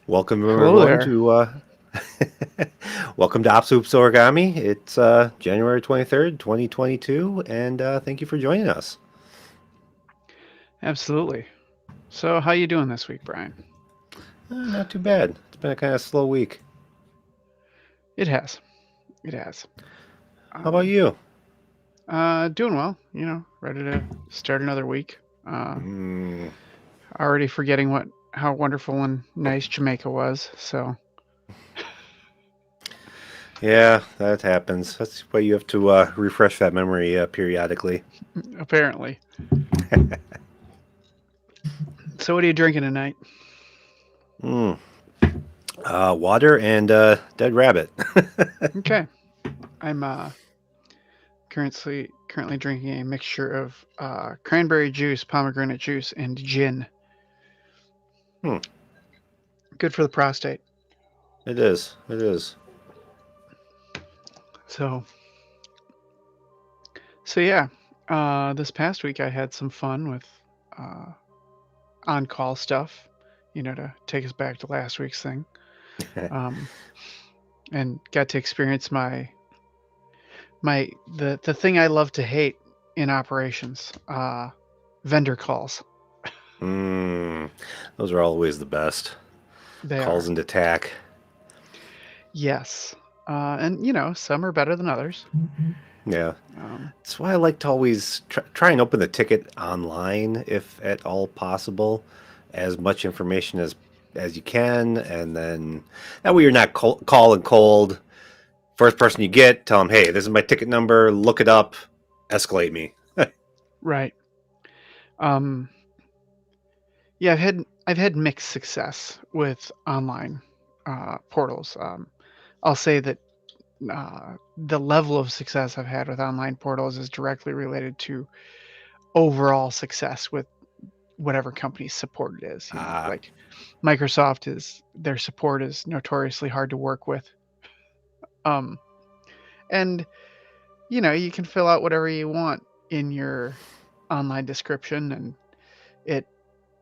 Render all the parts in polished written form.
Welcome Hello everyone there. to welcome to OOO Origami. It's January 23rd, 2022, and thank you for joining us. Absolutely. So, how you doing this week, Brian? Not too bad. It's been a kind of slow week. It has. It has. How about Um, you? doing well. Ready to start another week. Uh, Mm, already forgetting how wonderful and nice Jamaica was. So, yeah, that happens. That's why you have to refresh that memory periodically. apparently. So, what are you drinking tonight? Mm. Water and dead rabbit. Okay. I'm currently drinking a mixture of cranberry juice, pomegranate juice, and gin. Hmm. Good for the prostate. It is. It is. So, so yeah. This past week I had some fun with uh, on-call stuff, to take us back to last week's thing, um, and got to experience the thing I love to hate in operations, vendor calls. mm. Those are always the best. They Calls are. and attack. Yes, and some are better than others. Yeah. Um, That's why I like to always try and open the ticket online if at all possible, as much information as you can, and then that way you're not calling cold. First person you get, tell them, hey, this is my ticket number. Look it up. Escalate me. right. Um, yeah, I've had mixed success with online portals. I'll say that the level of success I've had with online portals is directly related to overall success with whatever company's support it is. Ah, Like Microsoft is their support is notoriously hard to work with. Um, and you can fill out whatever you want in your online description, and it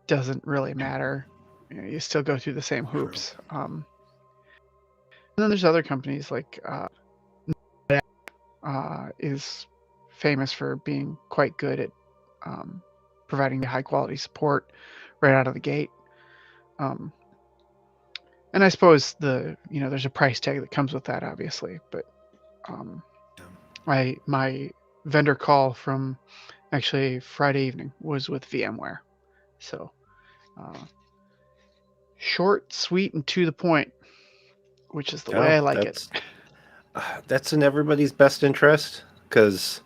doesn't really matter. You still go through the same true. hoops. And then there's other companies like is famous for being quite good at um, providing high quality support right out of the gate. Um, and I suppose there's a price tag that comes with that, obviously. But um, my vendor call from actually Friday evening was with VMware, so uh, short, sweet, and to the point, which is the way Yeah, I like it. that's in everybody's best interest because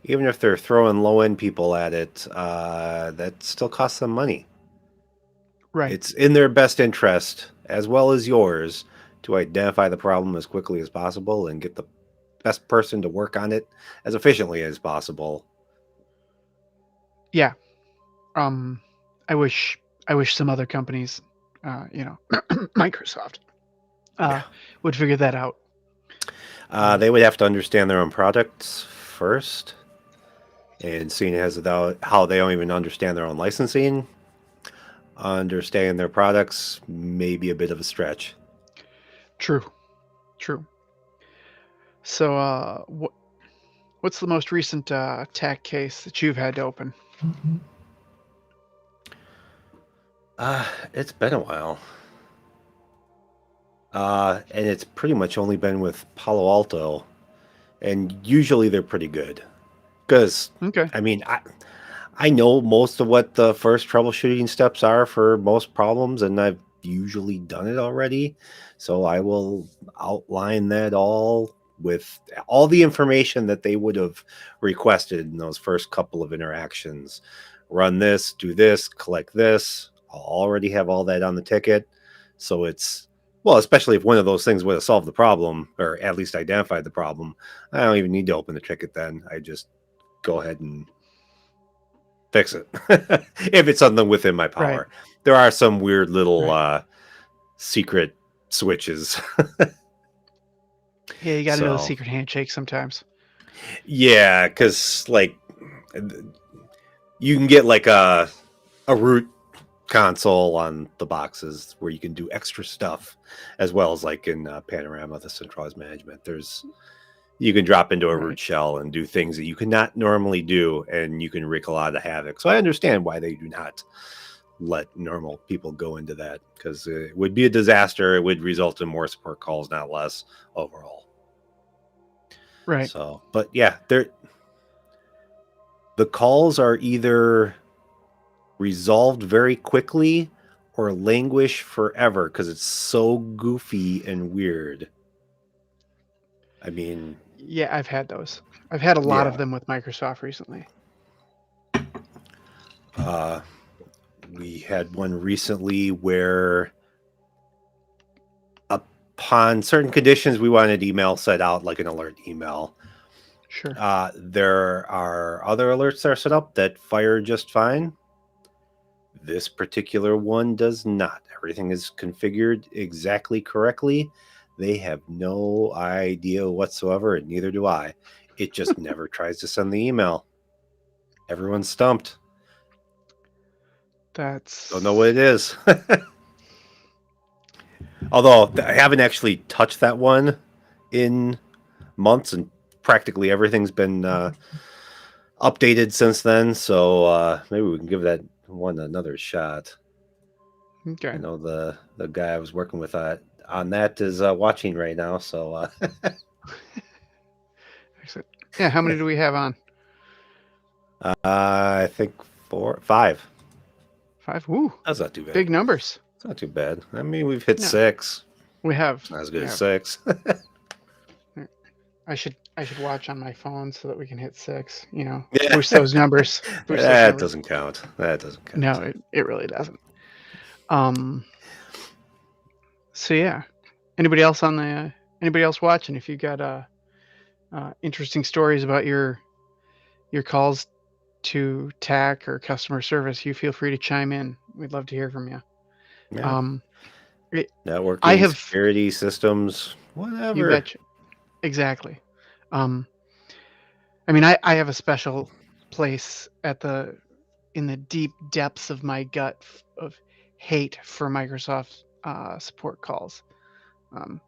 even if they're throwing low end people at it, that still costs them money. Right. It's in their best interest, as well as yours, to identify the problem as quickly as possible and get the best person to work on it as efficiently as possible. Yeah. Um, I wish some other companies, Microsoft, uh, Yeah. would figure that out. Um, They would have to understand their own products first, and seeing as how they don't even understand their own licensing, understanding their products may be a bit of a stretch. True. True. So, what's the most recent attack case that you've had to open? It's been a while. And it's pretty much only been with Palo Alto, and usually they're pretty good. Because, Okay. I mean, I know most of what the first troubleshooting steps are for most problems, and I've usually done it already. So I will outline that all with all the information that they would have requested in those first couple of interactions. Run this, do this, collect this. I'll already have all that on the ticket. So it's, well, especially if one of those things would have solved the problem or at least identified the problem, I don't even need to open the ticket then. I just go ahead and fix it if it's something within my Right. power. There are some weird little Right. secret switches. Yeah, you got to know the So secret handshake sometimes. yeah, because like you can get like a root console on the boxes where you can do extra stuff, as well as like in Panorama, the centralized management. You can drop into a Right. root shell and do things that you cannot normally do, and you can wreak a lot of havoc. So I understand why they do not let normal people go into that, because it would be a disaster. It would result in more support calls, not less, overall. Right. So, but yeah, the calls are either resolved very quickly or languish forever because it's so goofy and weird. I mean, Yeah, I've had those. I've had a lot of yeah. them with Microsoft recently. We had one recently where, upon certain conditions, we wanted email set out like an alert email. Sure. There are other alerts that are set up that fire just fine. This particular one does not. Everything is configured exactly correctly. They have no idea whatsoever, and neither do I. It just never tries to send the email. Everyone's stumped. Don't know what it That's is. Although I haven't actually touched that one in months, and practically everything's been updated since then. So maybe we can give that one another shot. okay. I know the guy I was working with on that is watching right now. So Excellent. Yeah, how many do we have on? I think 5. 5. Woo. That's not too bad. Big numbers. It's not too bad. I mean, we've hit No, 6. we have. Not as We good as have. 6. I should watch on my phone so that we can hit 6. Yeah. Boost those numbers. Boost those That numbers. doesn't count. That doesn't count. No, it really doesn't. Um. So yeah. Anybody else Anybody else watching? If you got interesting stories about your calls to TAC or customer service, you feel free to chime in. We'd love to hear from you. Yeah. It, Networking, I have. security systems, You whatever. betcha. Exactly. Um, I mean, I have a special place in the deep depths of my gut of hate for Microsoft support calls. Um,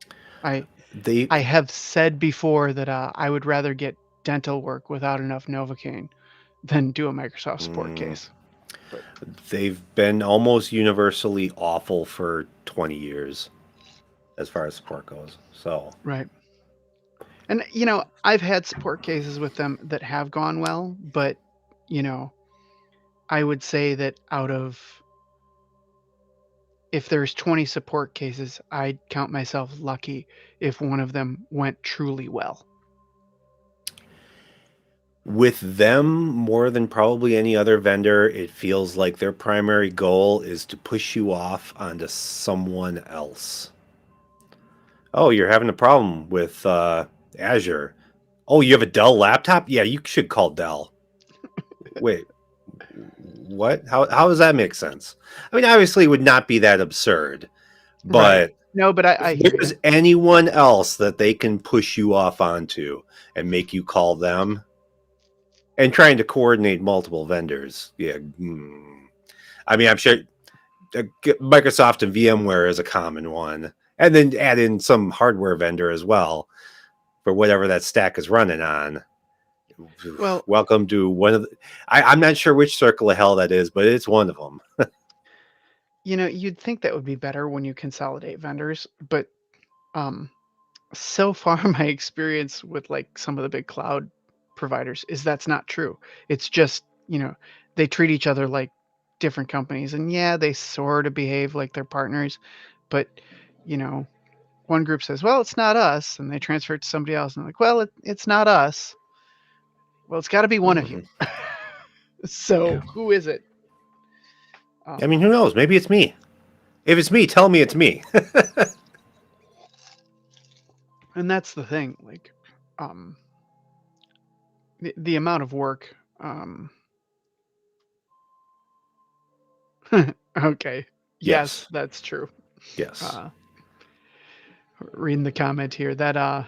I They I have said before that I would rather get dental work without enough Novocaine than do a Microsoft support case. But they've been almost universally awful for 20 years as far as support goes. So right. And I've had support cases with them that have gone well, but you know, I would say that out of if there's 20 support cases, I'd count myself lucky if one of them went truly well. with them, more than probably any other vendor, it feels like their primary goal is to push you off onto someone else. Oh, you're having a problem with Azure. Oh, you have a Dell laptop? Yeah, you should call Dell. Wait, what? How does that make sense? I mean, obviously, it would not be that absurd, Right. but No, but if I hear there's you. anyone else that they can push you off onto and make you call them, and trying to coordinate multiple vendors, yeah. I mean, I'm sure Microsoft and VMware is a common one, and then add in some hardware vendor as well for whatever that stack is running on. Well, Welcome to one of the. I'm not sure which circle of hell that is, but it's one of them. you'd think that would be better when you consolidate vendors, but um so far my experience with like some of the big cloud providers is that's not true. It's just, they treat each other like different companies, and yeah, they sort of behave like they're partners, but you know, one group says, "Well, it's not us," and they transfer it to somebody else, and they're like, "Well, it's not us." Well, it's got to be one of you. Mhm. So Yeah. who is it? I Um, mean, who knows? Maybe it's me. If it's me, tell me it's me. and that's the thing. Like, um, the amount of work. Okay. Yes, Yes. that's true. Yes. Uh, Reading the comment here, that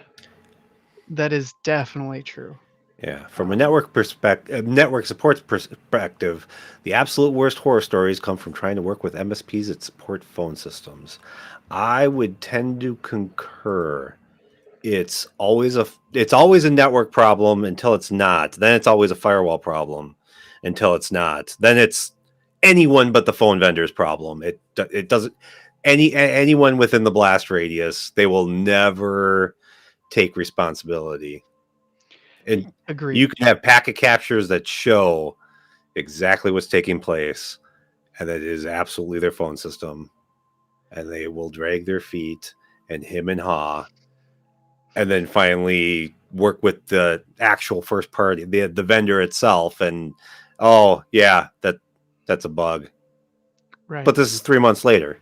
is definitely true. Yeah, from a network perspective, network support perspective, the absolute worst horror stories come from trying to work with MSPs that support phone systems. I would tend to concur. It's always a network problem until it's not. Then it's always a firewall problem until it's not. Then it's anyone but the phone vendor's problem. It doesn't anyone within the blast radius, they will never take responsibility. And Agreed. you can have packet captures that show exactly what's taking place, and that it is absolutely their phone system, and they will drag their feet and him and haw, and then finally work with the actual first party, the vendor itself, and oh yeah, that's a bug. Right. But this is 3 months later.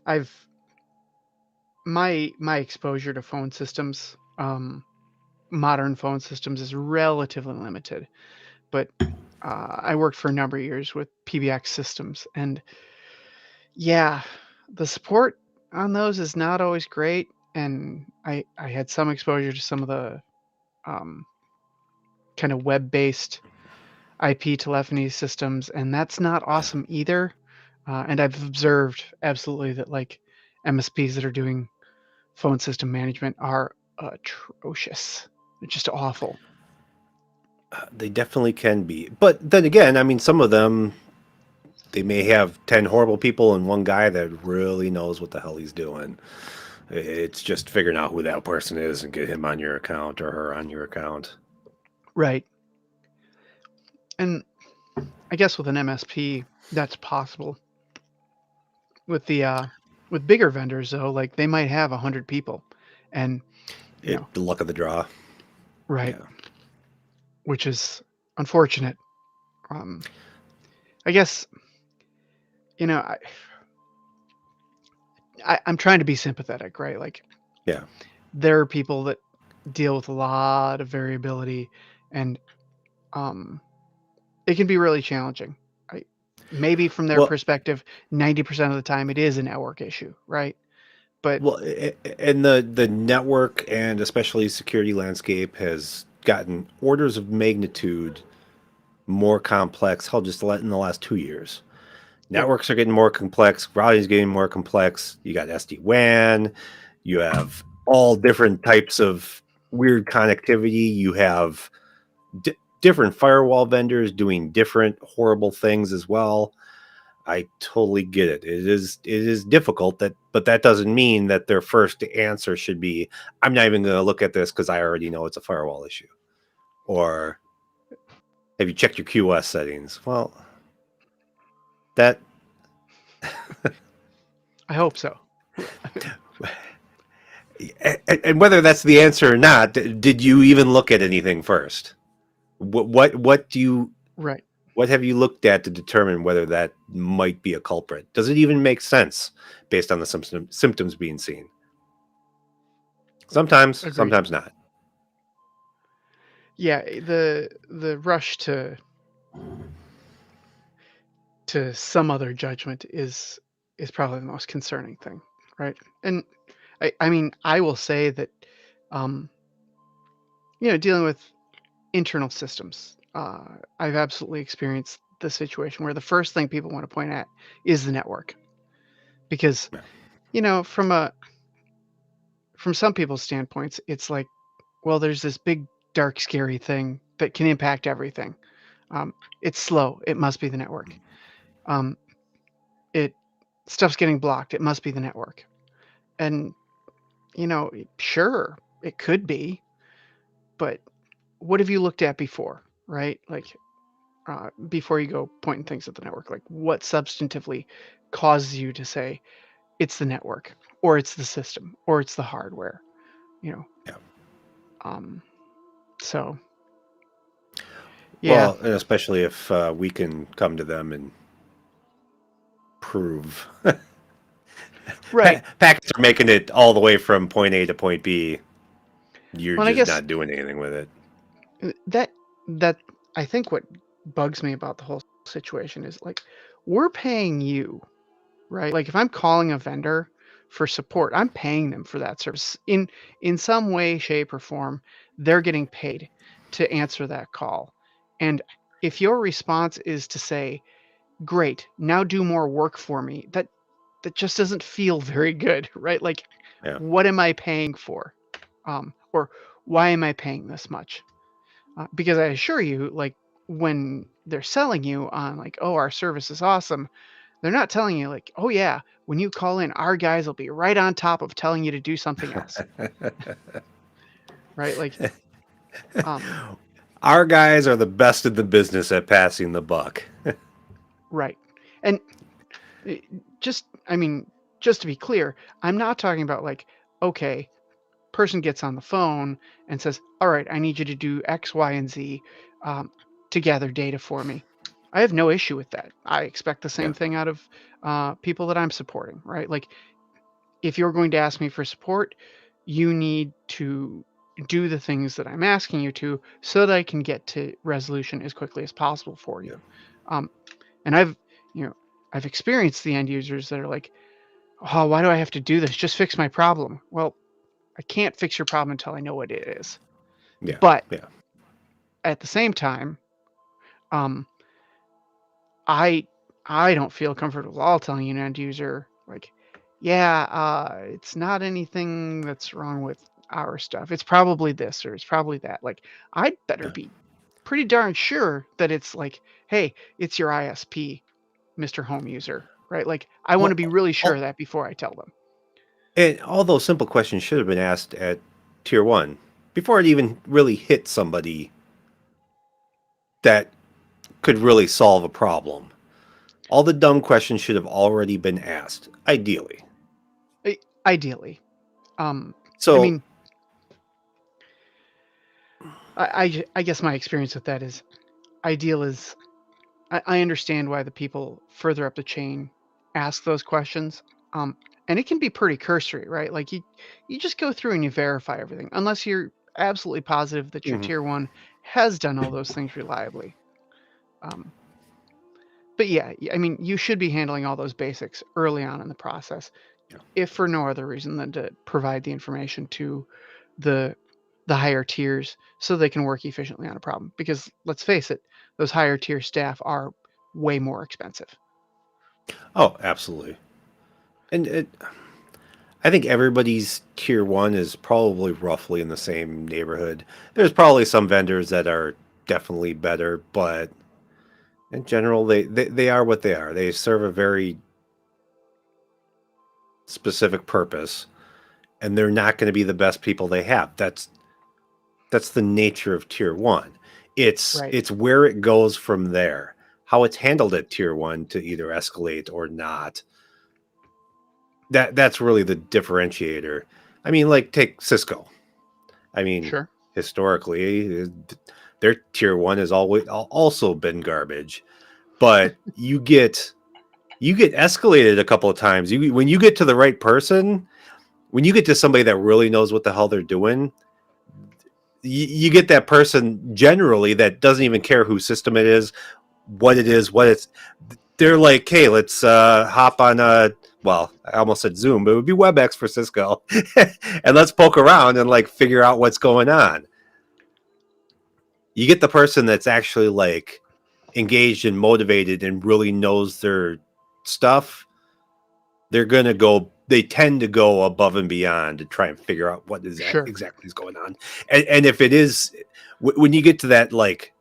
I've my exposure to phone systems, modern phone systems, is relatively limited. But I worked for a number of years with PBX systems, and yeah, the support on those is not always great. And I had some exposure to some of the um, kind of web based IP telephony systems, and that's not awesome either. And I've observed absolutely that like MSPs that are doing phone system management are atrocious. They're just awful. They definitely can be, but then again, I mean, some of them, they may have 10 horrible people and one guy that really knows what the hell he's doing. It's just figuring out who that person is and get him on your account or her on your account. Right. And I guess with an MSP, that's possible. With with bigger vendors though, like they might have 100 people, and you know, The luck of the draw. right, Yeah. which is unfortunate. Um, I guess you know I'm trying to be sympathetic, right? Like Yeah. there are people that deal with a lot of variability, and um, it can be really challenging. I, maybe from their Well, perspective, 90% of the time it is a network issue, right? But well, and the network and especially security landscape has gotten orders of magnitude more complex. Hell, just in the last 2 years, yep, networks are getting more complex. Routing is getting more complex. You got SD-WAN. You have all different types of weird connectivity. You have different firewall vendors doing different horrible things as well. I totally get it. It is difficult, that but that doesn't mean that their first answer should be, I'm not even going to look at this because I already know it's a firewall issue. Or have you checked your QoS settings? Well, that I hope so. and whether that's the answer or not, did you even look at anything first? What do you Right. what have you looked at to determine whether that might be a culprit? Does it even make sense based on the symptoms being seen? Sometimes, Agreed. sometimes not. Yeah, the rush to some other judgment is probably the most concerning thing, right? And I mean, I will say that um, dealing with internal systems, I've absolutely experienced the situation where the first thing people want to point at is the network, because Yeah. from some people's standpoints, it's like, well, there's this big dark scary thing that can impact everything. Um, it's slow. It must be the network. Um, it stuff's getting blocked. It must be the network. And sure, it could be, but what have you looked at before, right? Like before you go pointing things at the network, like what substantively causes you to say it's the network, or it's the system, or it's the hardware, you know? Yeah. Um, so yeah, Well, and especially if we can come to them and prove right. packets are making it all the way from point A to point B. You're Well, I just guess not doing anything with it. that that I think what bugs me about the whole situation is like we're paying you, right? Like if I'm calling a vendor for support. I'm paying them for that service in some way, shape, or form. They're getting paid to answer that call. And if your response is to say, "Great, now do more work for me," that just doesn't feel very good, right? Like, Yeah. what am I paying for? Or why am I paying this much? Because I assure you, like, when they're selling you on like, oh, our service is awesome, they're not telling you like, oh yeah, when you call in, our guys will be right on top of telling you to do something else, right? Like, um, Our guys are the best in the business at passing the buck. right. And eh, I mean, just to be clear, I'm not talking about like, okay, person gets on the phone and says, all right, I need you to do X, Y, and Z um, to gather data for me. I have no issue with that. I expect the Yeah. same thing out of people that I'm supporting, right? Like, if you're going to ask me for support, you need to do the things that I'm asking you to so that I can get to resolution as quickly as possible for Yeah. you. Um, and I've experienced the end users that are like, oh, why do I have to do this? Just fix my problem. Well, I can't fix your problem until I know what it is. Yeah. But Yeah. at the same time, um, I I don't feel comfortable at all telling an end user like, yeah, it's not anything that's wrong with our stuff. It's probably this or it's probably that. Like, I'd better Yeah. be pretty darn sure that it's like, hey, it's your ISP, Mr. Home User, right? Like, I want to Well, be really sure of all, that before I tell them. and all those simple questions should have been asked at tier one before it even really hit somebody that could really solve a problem. All the dumb questions should have already been asked, ideally. Ideally, um, I So, mean, I guess my experience with that is ideal is I understand why the people further up the chain ask those questions. Um, and it can be pretty cursory, right? Like you just go through and you verify everything, unless you're absolutely positive that your mhm, tier one has done all those things reliably. Um, but yeah, I mean, you should be handling all those basics early on in the process, yeah. if for no other reason than to provide the information to the the higher tiers so they can work efficiently on a problem. Because let's face it, those higher tier staff are way more expensive. Oh, absolutely. And I think everybody's tier one is probably roughly in the same neighborhood. There's probably some vendors that are definitely better, but in general, they are what they are. They serve a very specific purpose, and they're not going to be the best people they have. That's the nature of tier one. Right. It's where it goes from there. How it's handled at tier one to either escalate or not. That's really the differentiator. I mean, like take Cisco. I mean, Sure. historically, their tier one has always also been garbage. But you get escalated a couple of times. You when you get to the right person, when you get to somebody that really knows what the hell they're doing, you get that person generally that doesn't even care whose system it is, what it's. They're like, hey, let's hop on well, I almost said Zoom, but it would be WebEx for Cisco, and let's poke around and like figure out what's going on. You get the person that's actually like engaged and motivated and really knows their stuff. They're gonna go. They tend to go above and beyond to try and figure out what is Sure. exactly is going on. And if it is, when you get to that, like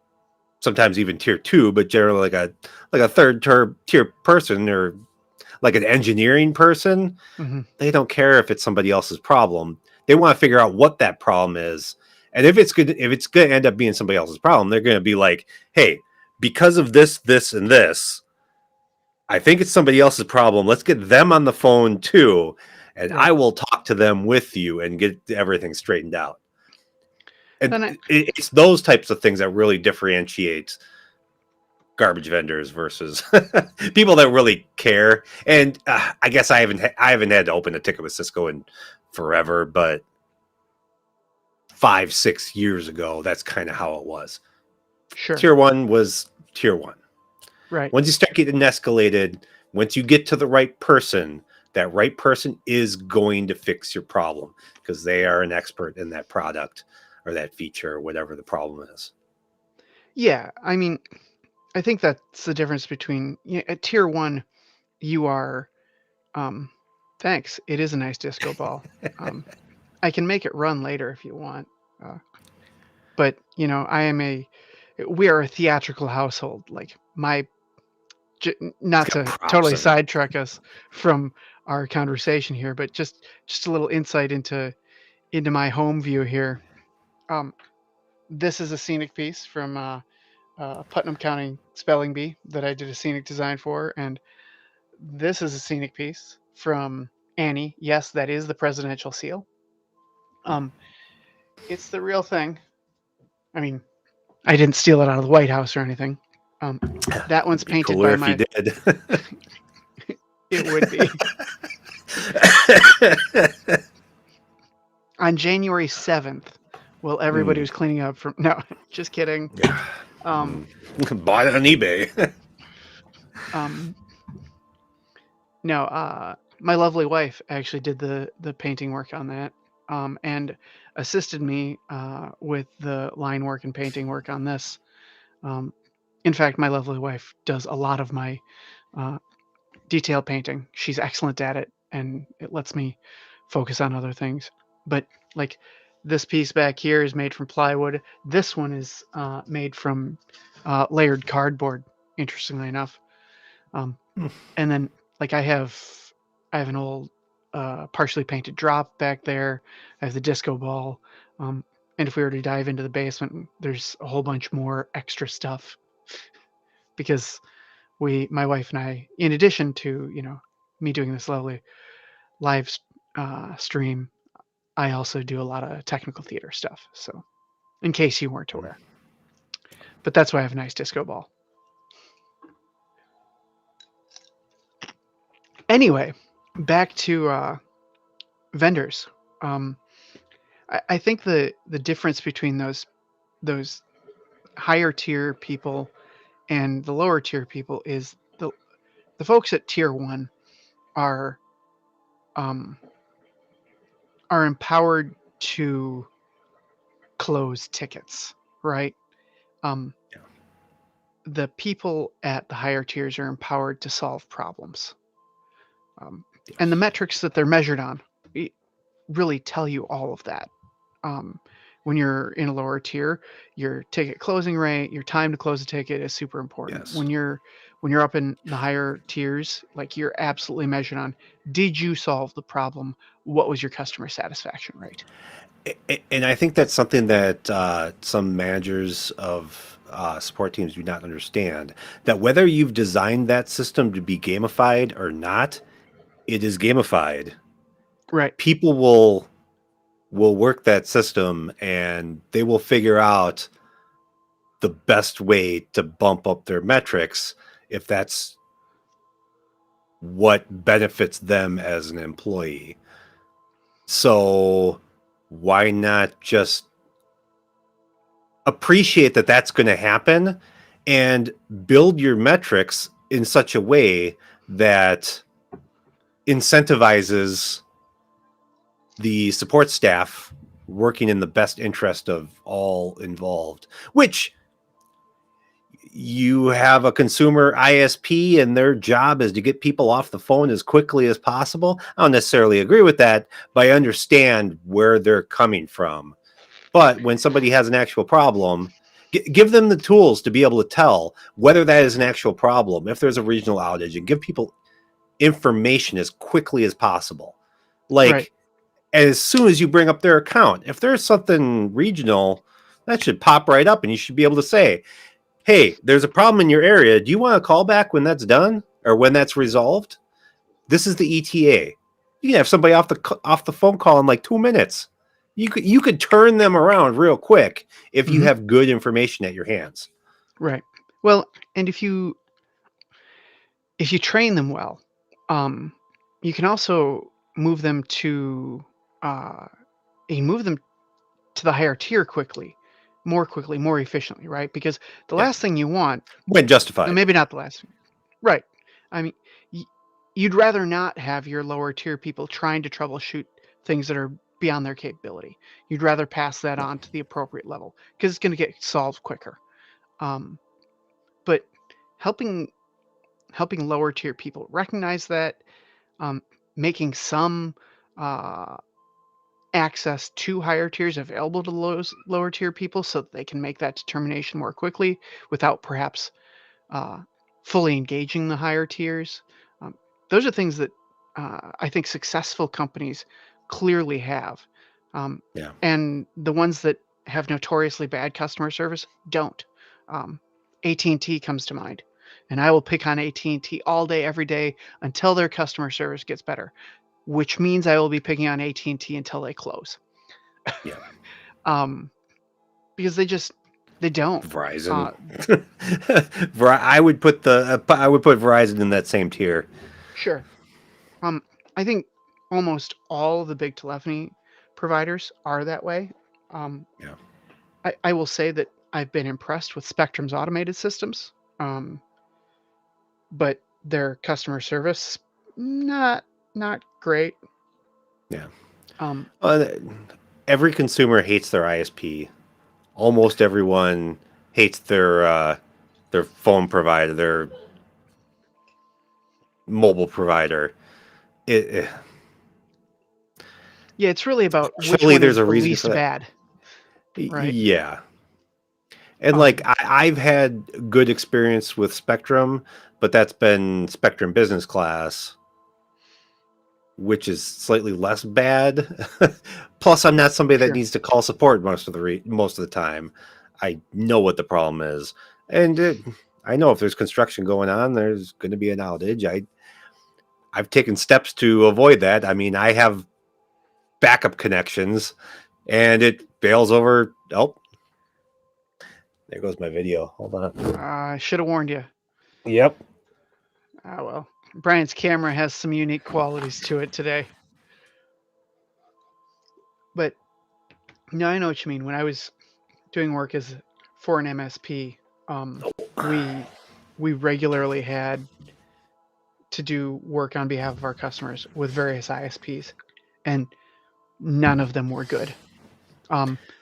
sometimes even tier two, but generally like a tier person or like an engineering person, Hmm. they don't care if it's somebody else's problem. They want to figure out what that problem is. And if it's going to end up being somebody else's problem, they're going to be like, hey, because of this, this, and this, I think it's somebody else's problem. Let's get them on the phone too. And I Right. will talk to them with you and get everything straightened out. And And I, it's those types of things that really differentiate garbage vendors versus people that really care. And I guess I haven't had to open a ticket with Cisco in forever, but 5 6 years ago, that's kind of how it was. sure. Tier one was tier one. Right. Once you start getting escalated, once you get to the right person, that right person is going to fix your problem because they are an expert in that product or that feature or whatever the problem is. Yeah, I mean, I think that's the difference between at tier 1 you are thanks. It is a nice disco ball. Um, I can make it run later if you want. But, we are a theatrical household. Like It's not got to props totally in it. sidetrack us from our conversation here, but just a little insight into my home view here. Um, this is a scenic piece from Putnam County Spelling Bee that I did a scenic design for, and this is a scenic piece from Annie. Yes, that is the presidential seal. Um, it's the real thing. I mean, I didn't steal it out of the White House or anything. Um, that one's It'd be painted cooler by if you my. did. It would be on January 7th. While everybody was cleaning up from. No, just kidding. Um, Bought it on eBay. um, no, my lovely wife actually did the painting work on that, and assisted me with the line work and painting work on this. Um, in fact, my lovely wife does a lot of my uh, detail painting. She's excellent at it, and it lets me focus on other things. But like this piece back here is made from plywood. This one is made from layered cardboard. Interestingly enough, um, and then like I have an old partially painted drop back there. I have the disco ball. And if we were to dive into the basement, there's a whole bunch more extra stuff because my wife and I, in addition to me doing this lovely live stream, I also do a lot of technical theater stuff. So, in case you weren't aware, but that's why I have a nice disco ball. Anyway, back to vendors. Um, I think the difference between those higher tier people and the lower tier people is the folks at tier 1 are um, are empowered to close tickets, right? Um, the people at the higher tiers are empowered to solve problems. And the metrics that they're measured on really tell you all of that. Um, when you're in a lower tier, your ticket closing rate, your time to close a ticket is super important. Yes. When you're up in the higher tiers, like you're absolutely measured on, did you solve the problem? What was your customer satisfaction rate? And I think that's something that some managers of support teams do not understand. That whether you've designed that system to be gamified or not, it is gamified. Right. People will work that system and they will figure out the best way to bump up their metrics if that's what benefits them as an employee. So why not just appreciate that that's going to happen and build your metrics in such a way that incentivizes the support staff working in the best interest of all involved, which you have a consumer ISP and their job is to get people off the phone as quickly as possible. I don't necessarily agree with that, but I understand where they're coming from. But when somebody has an actual problem, give them the tools to be able to tell whether that is an actual problem, if there's a regional outage, and give people information as quickly as possible. Right. Like, as soon as you bring up their account, if there's something regional, that should pop right up and you should be able to say, hey, there's a problem in your area. Do you want to call back when that's done or when that's resolved? This is the ETA. You can have somebody off the phone call in like 2 minutes. You could turn them around real quick if you Hmm. have good information at your hands. Right. Well, and if you train them well, um, you can also move them to uh, you can move them to the higher tier quickly, more efficiently, right? Because the Yeah, last thing you want, when no, justified. maybe not the last, right? I mean, y- you'd rather not have your lower tier people trying to troubleshoot things that are beyond their capability. You'd rather pass that on to the appropriate level because it's going to get solved quicker. Um, but helping helping lower tier people recognize that, um, making some uh, access to higher tiers available to lower tier people so that they can make that determination more quickly without perhaps uh, fully engaging the higher tiers. Um, those are things that I think successful companies clearly have. Um, Yeah. and the ones that have notoriously bad customer service don't. Um, AT&T comes to mind. And I will pick on AT&T all day, every day until their customer service gets better, which means I will be picking on AT&T until they close. Yeah. Um, because they don't. Verizon. Uh, I would put Verizon in that same tier. sure. I think almost all the big telephony providers are that way. Um, Yeah. I will say that I've been impressed with Spectrum's automated systems, um, but their customer service not not great. Yeah. Um, Uh, every consumer hates their ISP. Almost everyone hates their phone provider, their mobile provider. It, yeah, it's really about which surely one there's is a the reason for least that. bad, right? Yeah. And like Um, I've had good experience with Spectrum, but that's been Spectrum Business Class, which is slightly less bad. Plus, I'm not somebody that sure. needs to call support most of the time. I know what the problem is, and I know if there's construction going on, there's going to be an outage. I've taken steps to avoid that. I mean, I have backup connections, and it fails over. Oh, there goes my video. Hold on. I should have warned you. Yep. Ah, well, Brian's camera has some unique qualities to it today. But no, I know what you mean. When I was doing work as for an MSP, um, we we regularly had to do work on behalf of our customers with various ISPs, and none of them were good.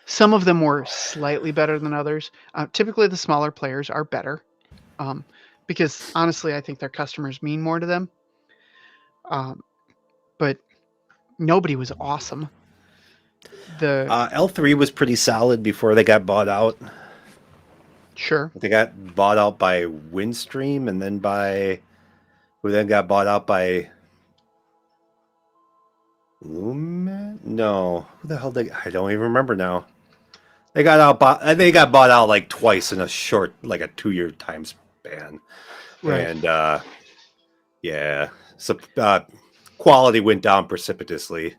Some of them were slightly better than others. Typically, the smaller players are better um, because honestly, I think their customers mean more to them. Um, but nobody was awesome. The L3 was pretty solid before they got bought out. Sure, They got bought out by Windstream, and then by who then got bought out by Lumen? No, who the hell did I don't even remember now. They got bought out like twice in a short, like a 2 year time span, right. and yeah, so quality went down precipitously.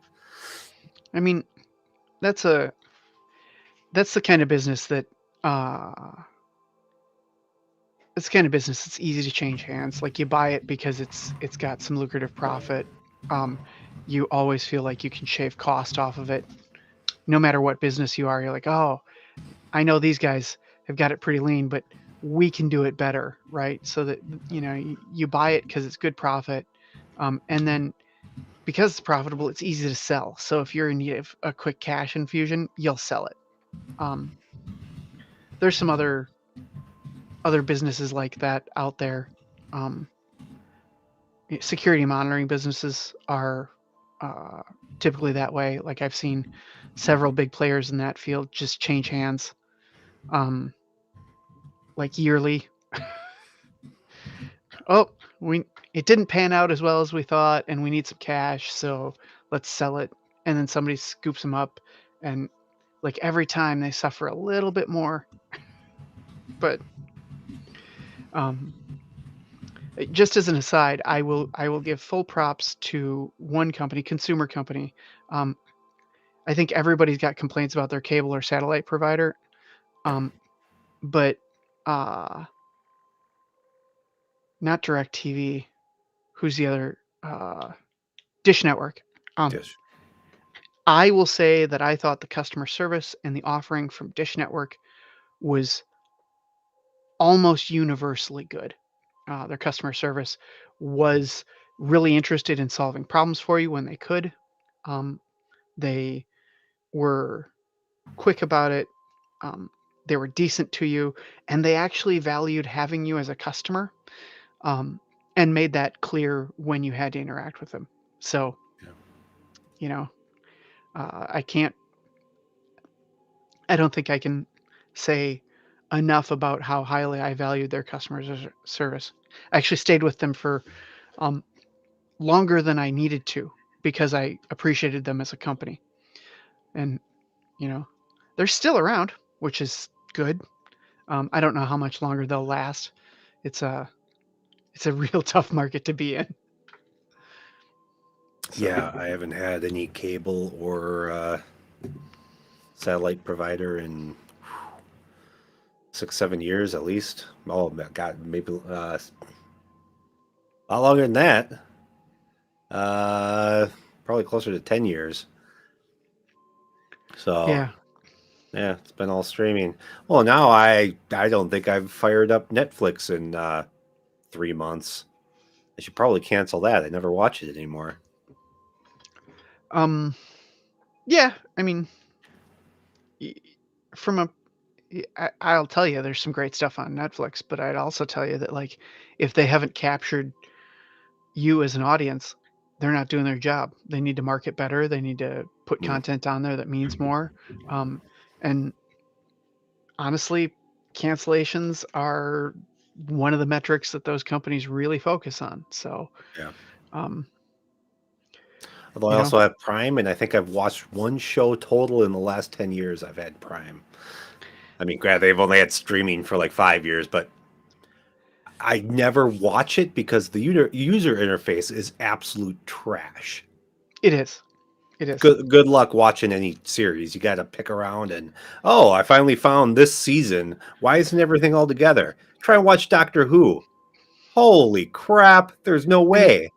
I mean, that's a that's the kind of business that uh, it's the kind of business that's easy to change hands. Like you buy it because it's got some lucrative profit. Um, you always feel like you can shave cost off of it, no matter what business you are. You're like, oh, I know these guys have got it pretty lean, but we can do it better, right? So that you buy it because it's good profit, and then because it's profitable, it's easy to sell. So if you're in need of a quick cash infusion, you'll sell it. Um, there's some other businesses like that out there. Um, Security monitoring businesses are uh, typically that way. Like I've seen several big players in that field just change hands, um, like yearly. Oh, we it didn't pan out as well as we thought, and we need some cash, so let's sell it. And then somebody scoops them up, and like every time they suffer a little bit more. But um, just as an aside, I will give full props to one company, consumer company. Um, I think everybody's got complaints about their cable or satellite provider, um, but uh, not DirecTV. Who's the other? Dish Network. Um, Dish. I will say that I thought the customer service and the offering from Dish Network was almost universally good. Their customer service was really interested in solving problems for you when they could. They were quick about it. Um, they were decent to you, and they actually valued having you as a customer, um, and made that clear when you had to interact with them. So, Yeah. you know, I can't, I don't think I can say enough about how highly I valued their customer service. I actually stayed with them for um, longer than I needed to because I appreciated them as a company. And, you know, they're still around, which is good. I don't know how much longer they'll last. It's a it's a real tough market to be in. So, Yeah, I haven't had any cable or satellite provider in 6, 7 years at least. Oh my God, maybe a lot longer than that. Uh, Probably closer to 10 years. So yeah. yeah, it's been all streaming. Well, now I don't think I've fired up Netflix in 3 months. I should probably cancel that. I never watch it anymore. Um yeah, I mean, y- from a I'll tell you there's some great stuff on Netflix, but I'd also tell you that like if they haven't captured you as an audience, they're not doing their job. They need to market better. They need to put Mm, content on there that means more. Um, and honestly, cancellations are one of the metrics that those companies really focus on. So, yeah. um, Although I you know, also have Prime, and I think I've watched one show total in the last 10 years. I've had Prime. I mean, granted, they've only had streaming for like 5 years, but I never watch it because the user interface is absolute trash. it is. It is. Good luck watching any series. You got to pick around and oh, I finally found this season. Why isn't everything all together? Try and watch Doctor Who. Holy crap! There's no I mean, way.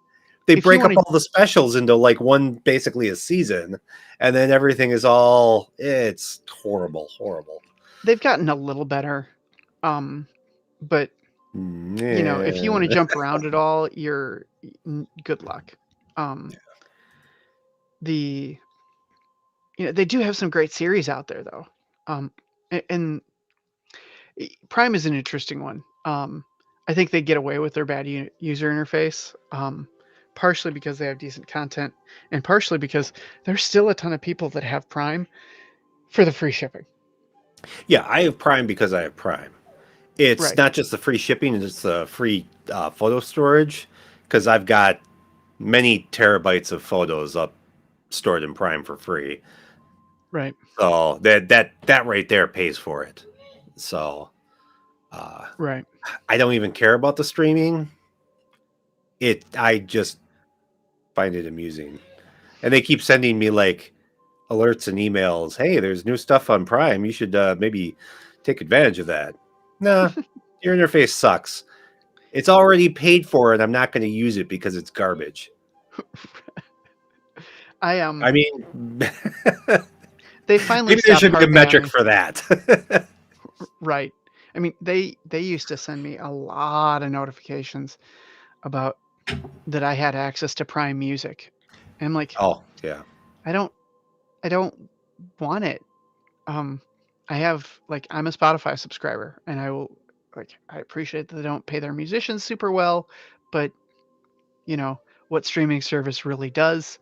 They if you break up want to, all the specials into like one, basically a season, and then everything is all. It's horrible, horrible. they've gotten a little better. Um, but if you want to Yeah. jump around at all, good luck. Um, the they do have some great series out there though. Um, and Prime is an interesting one. I think they get away with their bad user interface, partially because they have decent content, and partially because there's still a ton of people that have Prime for the free shipping. Yeah, I have Prime because I have Prime. It's Right, not just the free shipping; it's the free photo storage because I've got many terabytes of photos up stored in Prime for free. right, So that right there pays for it. So uh, right. I don't even care about the streaming. I just find it amusing, and they keep sending me like alerts and emails. Hey, there's new stuff on Prime. You should maybe take advantage of that. Nah, your interface sucks. It's already paid for, and I'm not going to use it because it's garbage. I I mean, They finally maybe there stopped should be a hard metric banning. for that. Right. I mean, they used to send me a lot of notifications about that I had access to Prime Music. And I'm like, Oh, yeah. I don't I don't want it. Um I have like I'm a Spotify subscriber and I appreciate that they don't pay their musicians super well, but you know, what streaming service really does.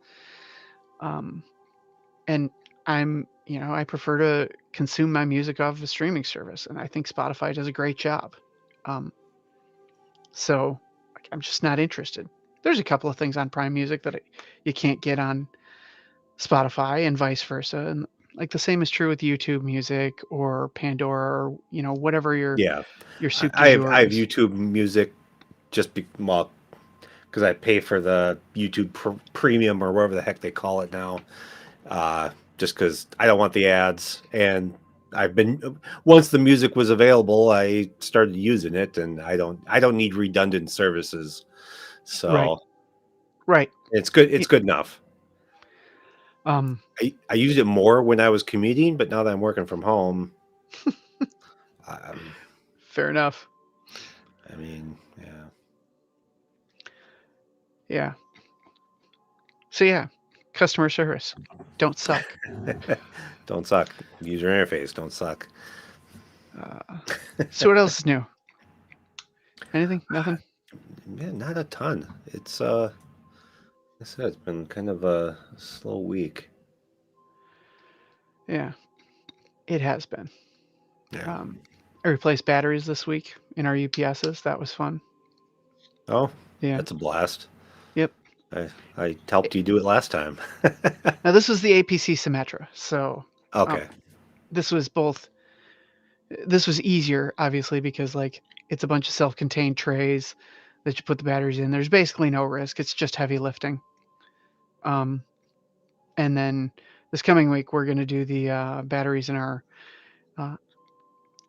Um and I prefer to consume my music off of a streaming service and I think Spotify does a great job. Um So like, I'm just not interested. There's a couple of things on Prime Music that you can't get on Spotify and vice versa. And like the same is true with YouTube Music or Pandora or whatever Yeah. your I, soup I du have jour I have is. YouTube Music well, because I pay for the YouTube Premium or whatever the heck they call it now. Uh, just because I don't want the ads, and I've been once the music was available, I started using it, and I don't need redundant services, Right, so right. it's good. It's Y- good enough. Um, I used it more when I was commuting, but now that I'm working from home, um, Fair enough. I mean, yeah. Yeah. So yeah, customer service, don't suck. Don't suck. User interface, don't suck. Uh, so what else is new? Anything? Nothing? Yeah, not a ton. It's like I said, it's been kind of a slow week. Yeah, it has been. Yeah. Um, I replaced batteries this week in our UPSs. That was fun. Oh, Yeah. that's a blast. Yep. I helped you do it last time. Now this was the APC Symmetra, so um, Okay. this was both. This was easier, obviously, because like it's a bunch of self-contained trays that you put the batteries in. There's basically no risk. It's just heavy lifting. Um, and then this coming week we're going to do the batteries in uh,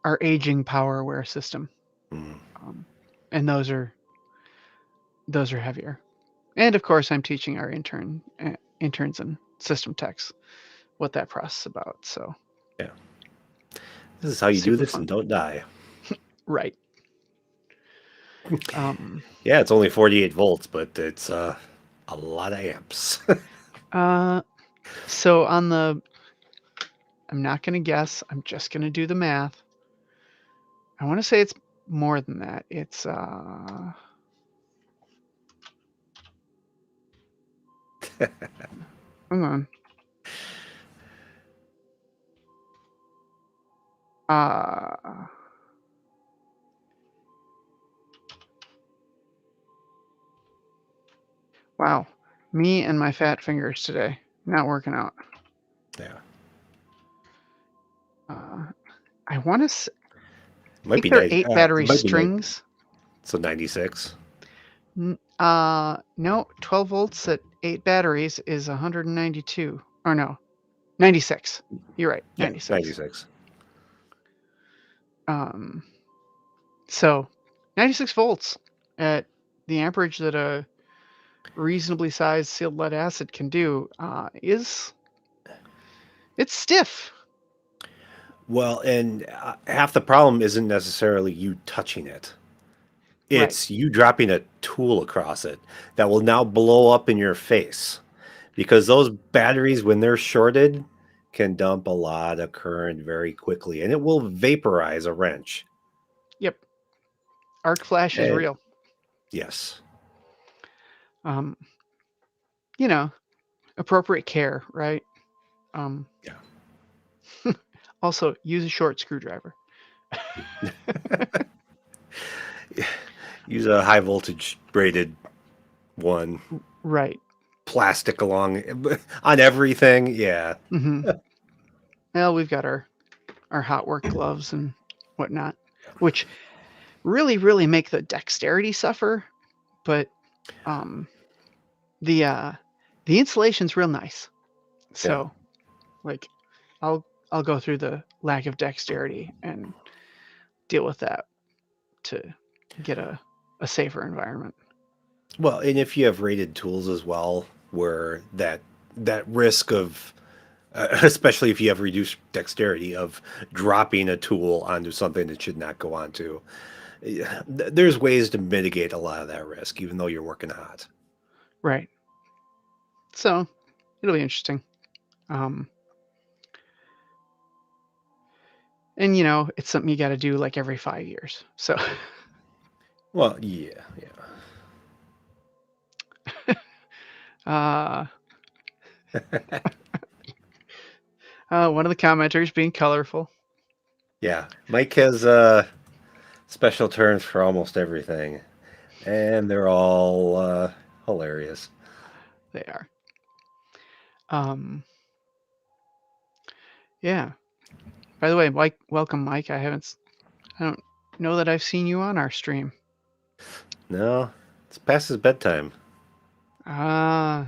our aging power aware system, Mm. um, and those are heavier. And of course, I'm teaching our interns and system techs what that process is about. So Yeah. This is how you do super this and fun, don't die. right? Um, Yeah, it's only 48 volts, but it's a lot of amps. uh, so on the, I'm not going to guess. I'm just going to do the math. I want to say it's more than that. It's hang on. Uh, wow, me and my fat fingers today not working out. Yeah. Uh, I want to. It I might think be there are nice. 8 It battery might be nice. strings. So 96. No, 12 volts at 8 batteries is 192. Or no, 96. You're right, Yeah, 96. 96. Um, so 96 volts at the amperage that a reasonably sized sealed lead acid can do is it's stiff. Well, and half the problem isn't necessarily you touching it. Right. It's you dropping a tool across it that will now blow up in your face because those batteries, when they're shorted, can dump a lot of current very quickly and it will vaporize a wrench. Yep. Arc flash is And real. yes. Um, you know, appropriate care, right? Um, Yeah. also, use a short screwdriver. Use a high voltage braided one. Right. Plastic along on everything. Yeah. Mm-hmm. Well, we've got our hot work gloves and whatnot, which really make the dexterity suffer, but um, the uh, the insulation's real nice. Yeah. So like I'll go through the lack of dexterity and deal with that to get a safer environment. Well, and if you have rated tools as well, where that risk of especially if you have reduced dexterity of dropping a tool onto something that should not go onto, there's ways to mitigate a lot of that risk, even though you're working hot. Right. So it'll be interesting. Um, and it's something you got to do like every 5 years. So Well, yeah, uh, yeah, one of the commenters being colorful. yeah. Mike has special terms for almost everything, and they're all hilarious. They are. Um, yeah. By the way, Mike, welcome, Mike. I don't know that I've seen you on our stream. No, it's past his bedtime. Ah,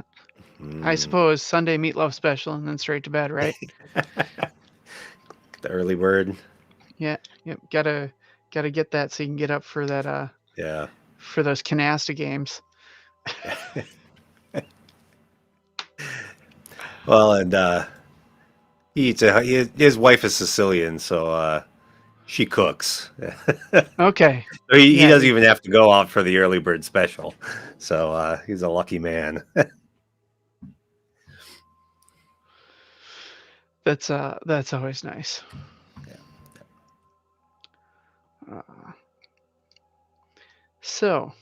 I Mm, suppose Sunday meatloaf special and then straight to bed, right? the early bird. Yeah, yep. Gotta get that so you can get up for that Yeah. for those canasta games. Well, and he eats his wife is Sicilian, so She cooks. Okay. He Yeah, doesn't even have to go out for the early bird special. So he's a lucky man. that's always nice. Uh, so,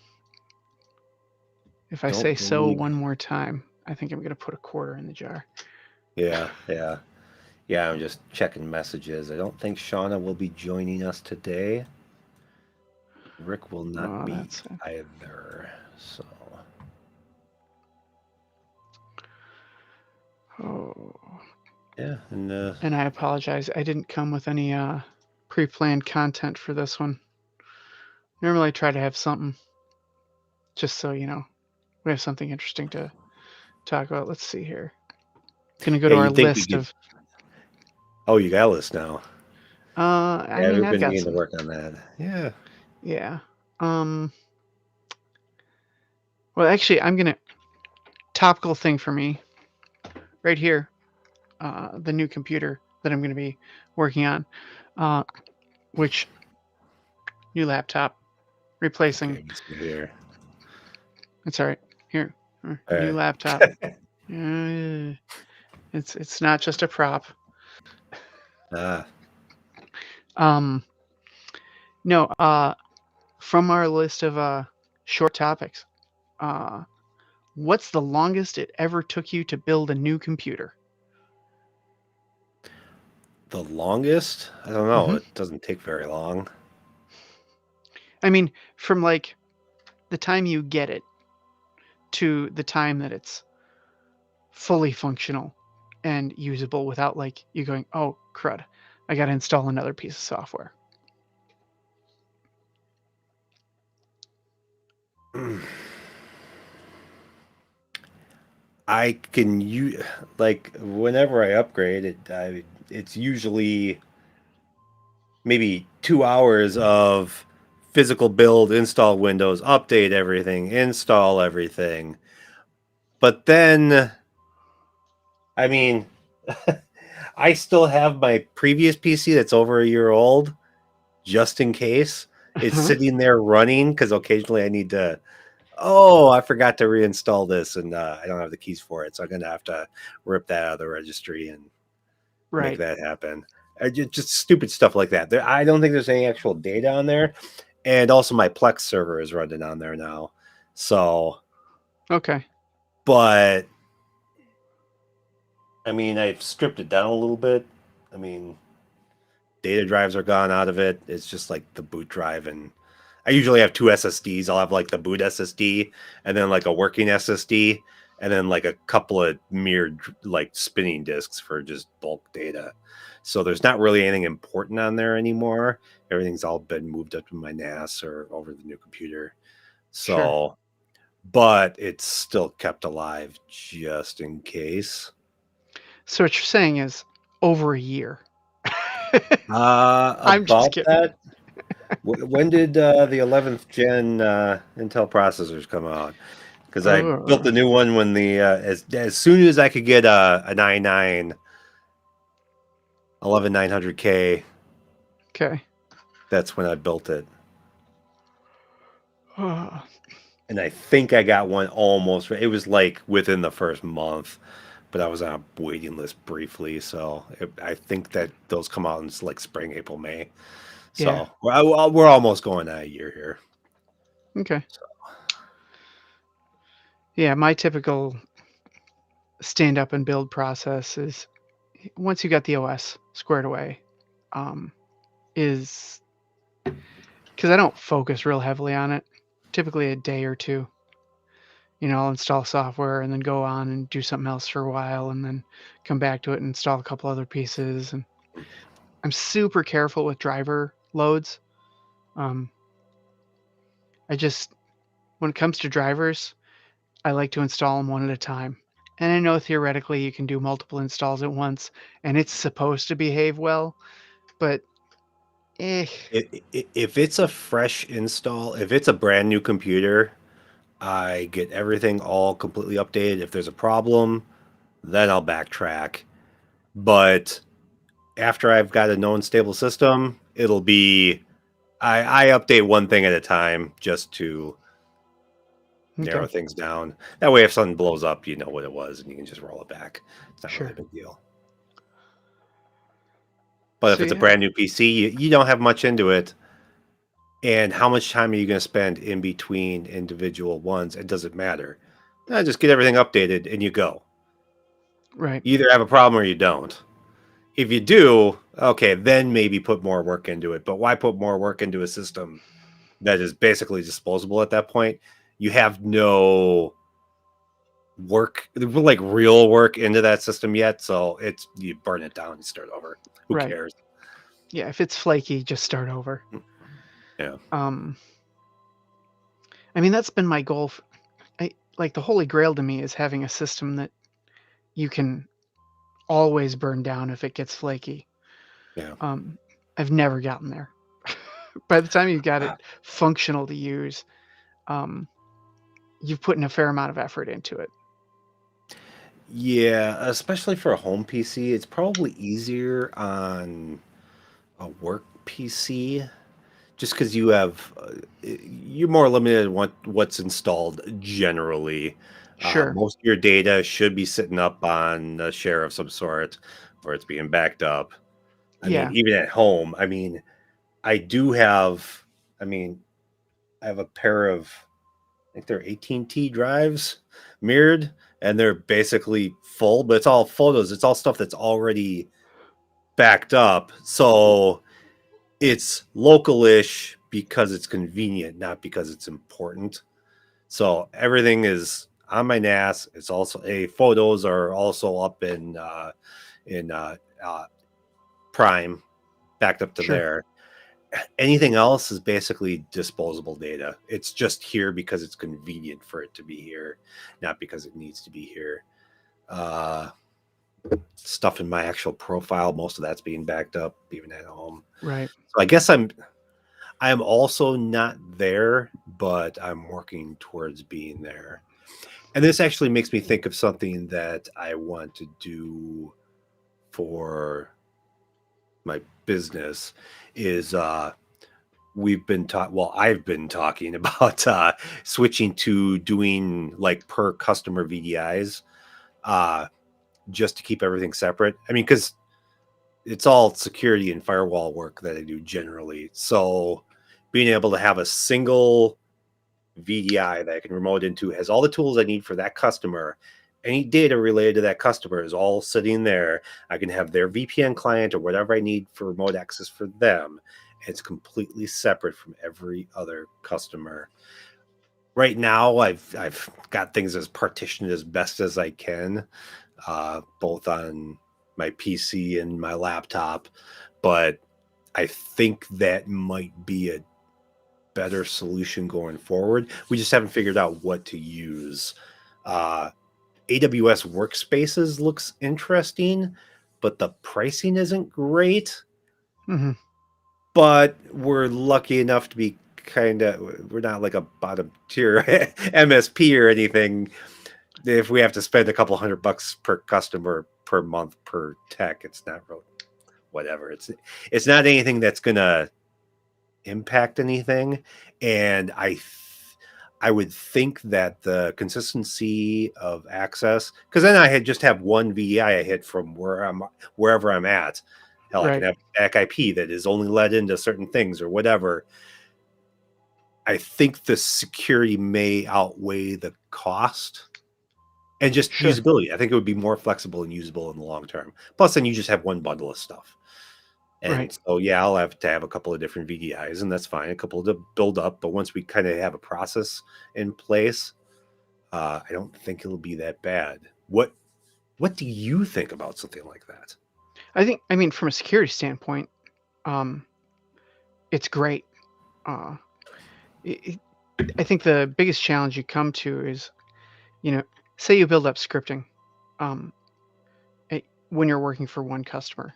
if I Don't say so believe. one more time, I think I'm gonna put a quarter in the jar. Yeah, yeah. Yeah, I'm just checking messages. I don't think Shauna will be joining us today. Rick will not Oh, be that's it. either. So, Oh, yeah, and and I apologize. I didn't come with any pre-planned content for this one. Normally, I try to have something just so we have something interesting to talk about. Let's see here. Gonna go yeah, to our you'd think we list could. of. Oh, you got a list now. I Yeah, mean, we've I've been got meaning to some. work on that. Yeah. Yeah. Um. Well, actually, I'm gonna topical thing for me right here. The new computer that I'm gonna be working on, uh, which new laptop replacing. Okay, let me see here. It's all right. Here, All new right. laptop. Uh, it's not just a prop. Ah, Um. No. From our list of short topics. Uh, what's the longest it ever took you to build a new computer? the longest? I don't know. Hmm. It doesn't take very long. I mean, from like the time you get it to the time that it's fully functional and usable without like you going, oh crud, I got to install another piece of software. I can use like whenever I upgrade it, it's usually maybe 2 hours of physical build, install Windows, update everything, install everything. But then, I mean, I still have my previous PC that's over a year old, just in case. It's Uh-huh. sitting there running because occasionally I need to. Oh, I forgot to reinstall this, and I don't have the keys for it, so I'm gonna have to rip that out of the registry and make Right. that happen. Just stupid stuff like that. I don't think there's any actual data on there, and also my Plex server is running on there now. So, Okay. but I mean, I've stripped it down a little bit. I mean, data drives are gone out of it. It's just like the boot drive, and I usually have two SSDs. I'll have like the boot SSD, and then like a working SSD, and then like a couple of mirrored like spinning disks for just bulk data. So there's not really anything important on there anymore. Everything's all been moved up to my NAS or over the new computer. Sure. So, but it's still kept alive just in case. So what you're saying is over a year. I'm just About kidding. that, when did the 11th gen Intel processors come out? Because I built Oh, the new one when the as soon as I could get an i9 11900K, okay. that's when I built it. Oh, And I think I got one almost. It was like within the first month, but I was on a waiting list briefly. So I think that those come out in like spring, April, May. yeah. So we're almost going on a year here. Okay. Yeah, my typical stand up and build process is once you got the OS squared away, um, is because I don't focus real heavily on it. Typically a day or two. I'll install software and then go on and do something else for a while and then come back to it and install a couple other pieces. And I'm super careful with driver loads. Um, I just, when it comes to drivers, I like to install them one at a time. And I know theoretically you can do multiple installs at once and it's supposed to behave well, but eh, If it's a fresh install, if it's a brand new computer, I get everything all completely updated. If there's a problem, then I'll backtrack. But after I've got a known stable system, it'll be I update one thing at a time just to narrow Okay. things down. That way, if something blows up, you know what it was, and you can just roll it back. It's not really a Sure. big deal. But if So it's a yeah. brand new PC, you don't have much into it. And how much time are you going to spend in between individual ones? It doesn't matter. Just get everything updated and you go. Right. You either have a problem or you don't. If you do, okay, then maybe put more work into it. But why put more work into a system that is basically disposable at that point? You have no work, like real work into that system yet. So it's you burn it down and start over. Who Right. cares? Yeah. If it's flaky, just start over. Yeah. Um, I mean, that's been my goal. Like the holy grail to me is having a system that you can always burn down if it gets flaky. Yeah. Um, I've never gotten there. By the time you've got it functional to use, um, you've put in a fair amount of effort into it. Yeah, especially for a home PC, it's probably easier on a work PC just because you're more limited in what's installed generally. Sure. Most of your data should be sitting up on a share of some sort, or it's being backed up. I mean, Yeah. even at home, I mean, I do have, I mean, I have a pair of, I think they're 18T drives mirrored, and they're basically full, but it's all photos. It's all stuff that's already backed up. So it's local-ish because it's convenient, not because it's important. So everything is on my NAS. It's also photos are also up in Prime, backed up to Sure. there. Anything else is basically disposable data. It's just here because it's convenient for it to be here, not because it needs to be here. Uh, Stuff in my actual profile, most of that's being backed up even at home. Right. So I guess I'm also not there, but I'm working towards being there. And this actually makes me think of something that I want to do for my business is I've been talking about switching to doing like per customer VDIs uh just to keep everything separate. I mean, because it's all security and firewall work that I do generally. So being able to have a single VDI that I can remote into has all the tools I need for that customer. Any data related to that customer is all sitting there. I can have their VPN client or whatever I need for remote access for them. It's completely separate from every other customer. Right now, I've got things as partitioned as best as I can, both on my PC and my laptop. But I think that might be a better solution going forward. We just haven't figured out what to use. Uh, AWS Workspaces looks interesting, but the pricing isn't great. Hmm. But we're lucky enough to be we're not like a bottom tier MSP or anything. If we have to spend a couple $100 per customer per month per tech, it's not really whatever. It's not anything that's gonna impact anything, and I would think that the consistency of access, because then I had just have one VDI I hit from wherever I'm at. Hell, I can Right. have a back IP that is only let into certain things or whatever. I think the security may outweigh the cost and just Sure. usability. I think it would be more flexible and usable in the long term. Plus, then you just have one bundle of stuff. Right. And so, yeah, I'll have to have a couple of different VDIs, and that's fine. A couple to build up, but once we kind of have a process in place, I don't think it'll be that bad. What do you think about something like that? I mean, from a security standpoint, um, it's great. Uh, it, I think the biggest challenge you come to is, you know, say you build up scripting, um, when you're working for one customer.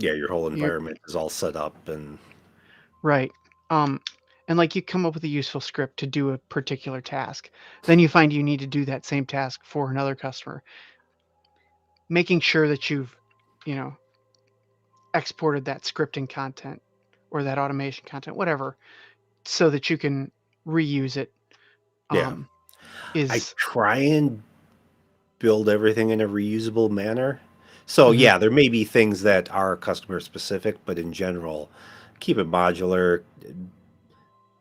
Yeah, your whole You environment is all set up, and right. Um, and like you come up with a useful script to do a particular task. Then you find you need to do that same task for another customer, making sure that you've, you know, exported that scripting content or that automation content, whatever, so that you can reuse it. Yeah. I Is try and build everything in a reusable manner. So Mhm. yeah, there may be things that are customer specific, but in general, keep it modular,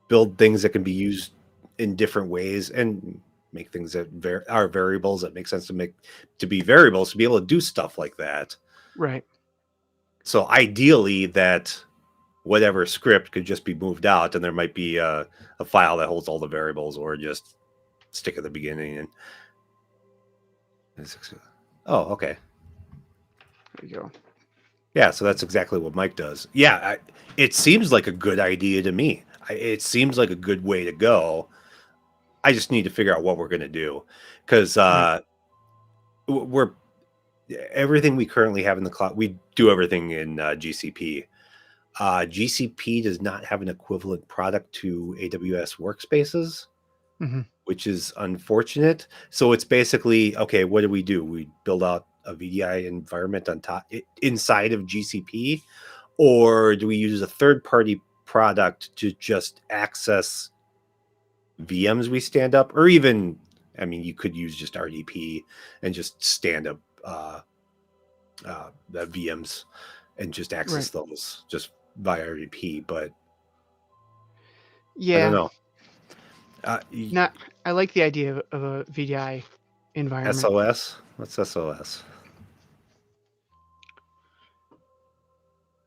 build things that can be used in different ways, and make things that are variables that make sense to be variables to be able to do stuff like that. right, So ideally, that whatever script could just be moved out, and there might be a file that holds all the variables, or just stick at the beginning. And oh, okay. there you go. Yeah, so that's exactly what Mike does. Yeah, it seems like a good idea to me. It seems like a good way to go. I just need to figure out what we're going to do, because Right. we're everything we currently have in the cloud. We do everything in GCP. GCP does not have an equivalent product to AWS workspaces, Mhm. which is unfortunate. So it's basically, okay, what do? We build out a VDI environment on top inside of GCP, or do we use a third-party product to just access VMs we stand up, or even, I mean, you could use just RDP and just stand up the VMs and just access Right. those just via RDP. But I don't Yeah. know. Not. I like the idea of a VDI environment. SOS? What's SOS?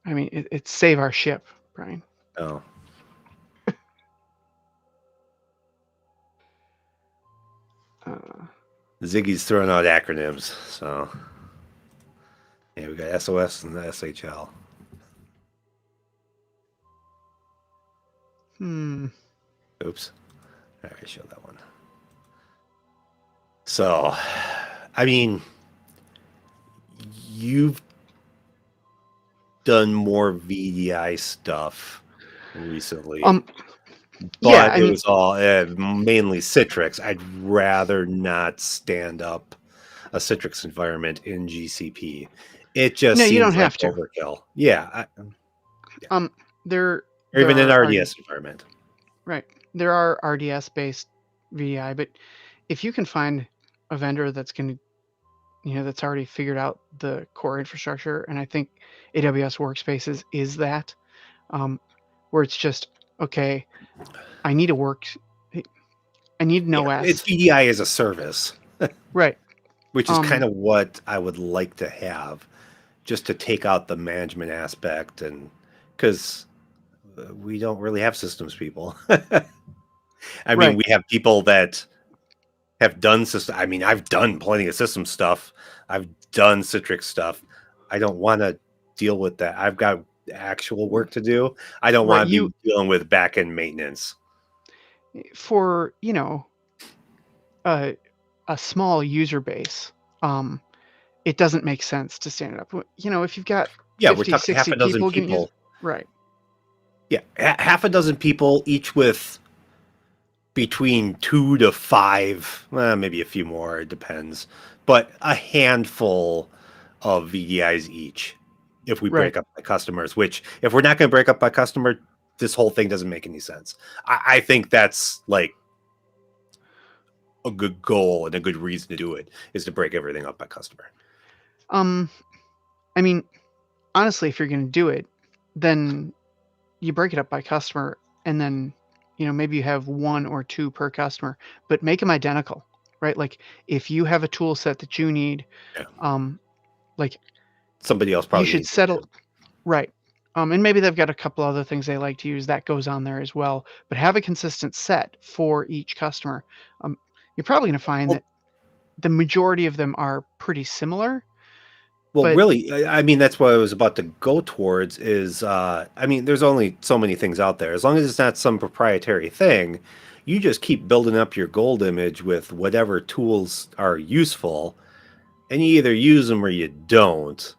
I mean, it's save our ship, Brian. Oh, Uh, Ziggy's throwing out acronyms. So yeah, we got SOS and SHL. hmm. Oops. All right, show that one. So, I mean, you've done more VDI stuff recently, Um. Yeah. but I it mean, was all mainly Citrix. I'd rather not stand up a Citrix environment in GCP. It just no, you don't seems like have to. overkill. Yeah, yeah. Um. There. Or There even an are RDS environment. right. There are RDS based VDI, but if you can find a vendor that's going to, that's already figured out the core infrastructure, and I think AWS Workspaces is that, um, where it's just okay. I need a work. I need an Yeah, it's OS. VDI as a service, Right. which is kind Um. of what I would like to have, just to take out the management aspect, and because we don't really have systems people. I mean, Right. we have people that have done system. I mean, I've done plenty of system stuff. I've done Citrix stuff. I don't want to deal with that. I've got actual work to do. I don't Right. want to You be dealing with back end maintenance. for a a small user base. Um. It doesn't make sense to stand it up. If you've got Yeah, we're 50, talking half 60 a dozen people giving you people. right. Yeah, half a dozen people, each with between 2 to 5, maybe a few more, it depends, but a handful of VDIs each if we Right. break up by customers, which if we're not going to break up by customer, this whole thing doesn't make any sense. I think that's like a good goal and a good reason to do it, is to break everything up by customer. Um, I mean, honestly, if you're going to do it, then you break it up by customer, and then maybe you have one or two per customer, but make them identical, right? Like if you have a tool set that you need, Yeah. um, like Somebody else you probably should needs it settle too. right. And maybe they've got a couple other things they like to use that goes on there as well, but have a consistent set for each customer. You're probably going to find Well, that the majority of them are pretty similar, Well, but really, I mean, that's what I was about to go towards is, I mean, there's only so many things out there. As long as it's not some proprietary thing, you just keep building up your gold image with whatever tools are useful, and you either use them or you don't.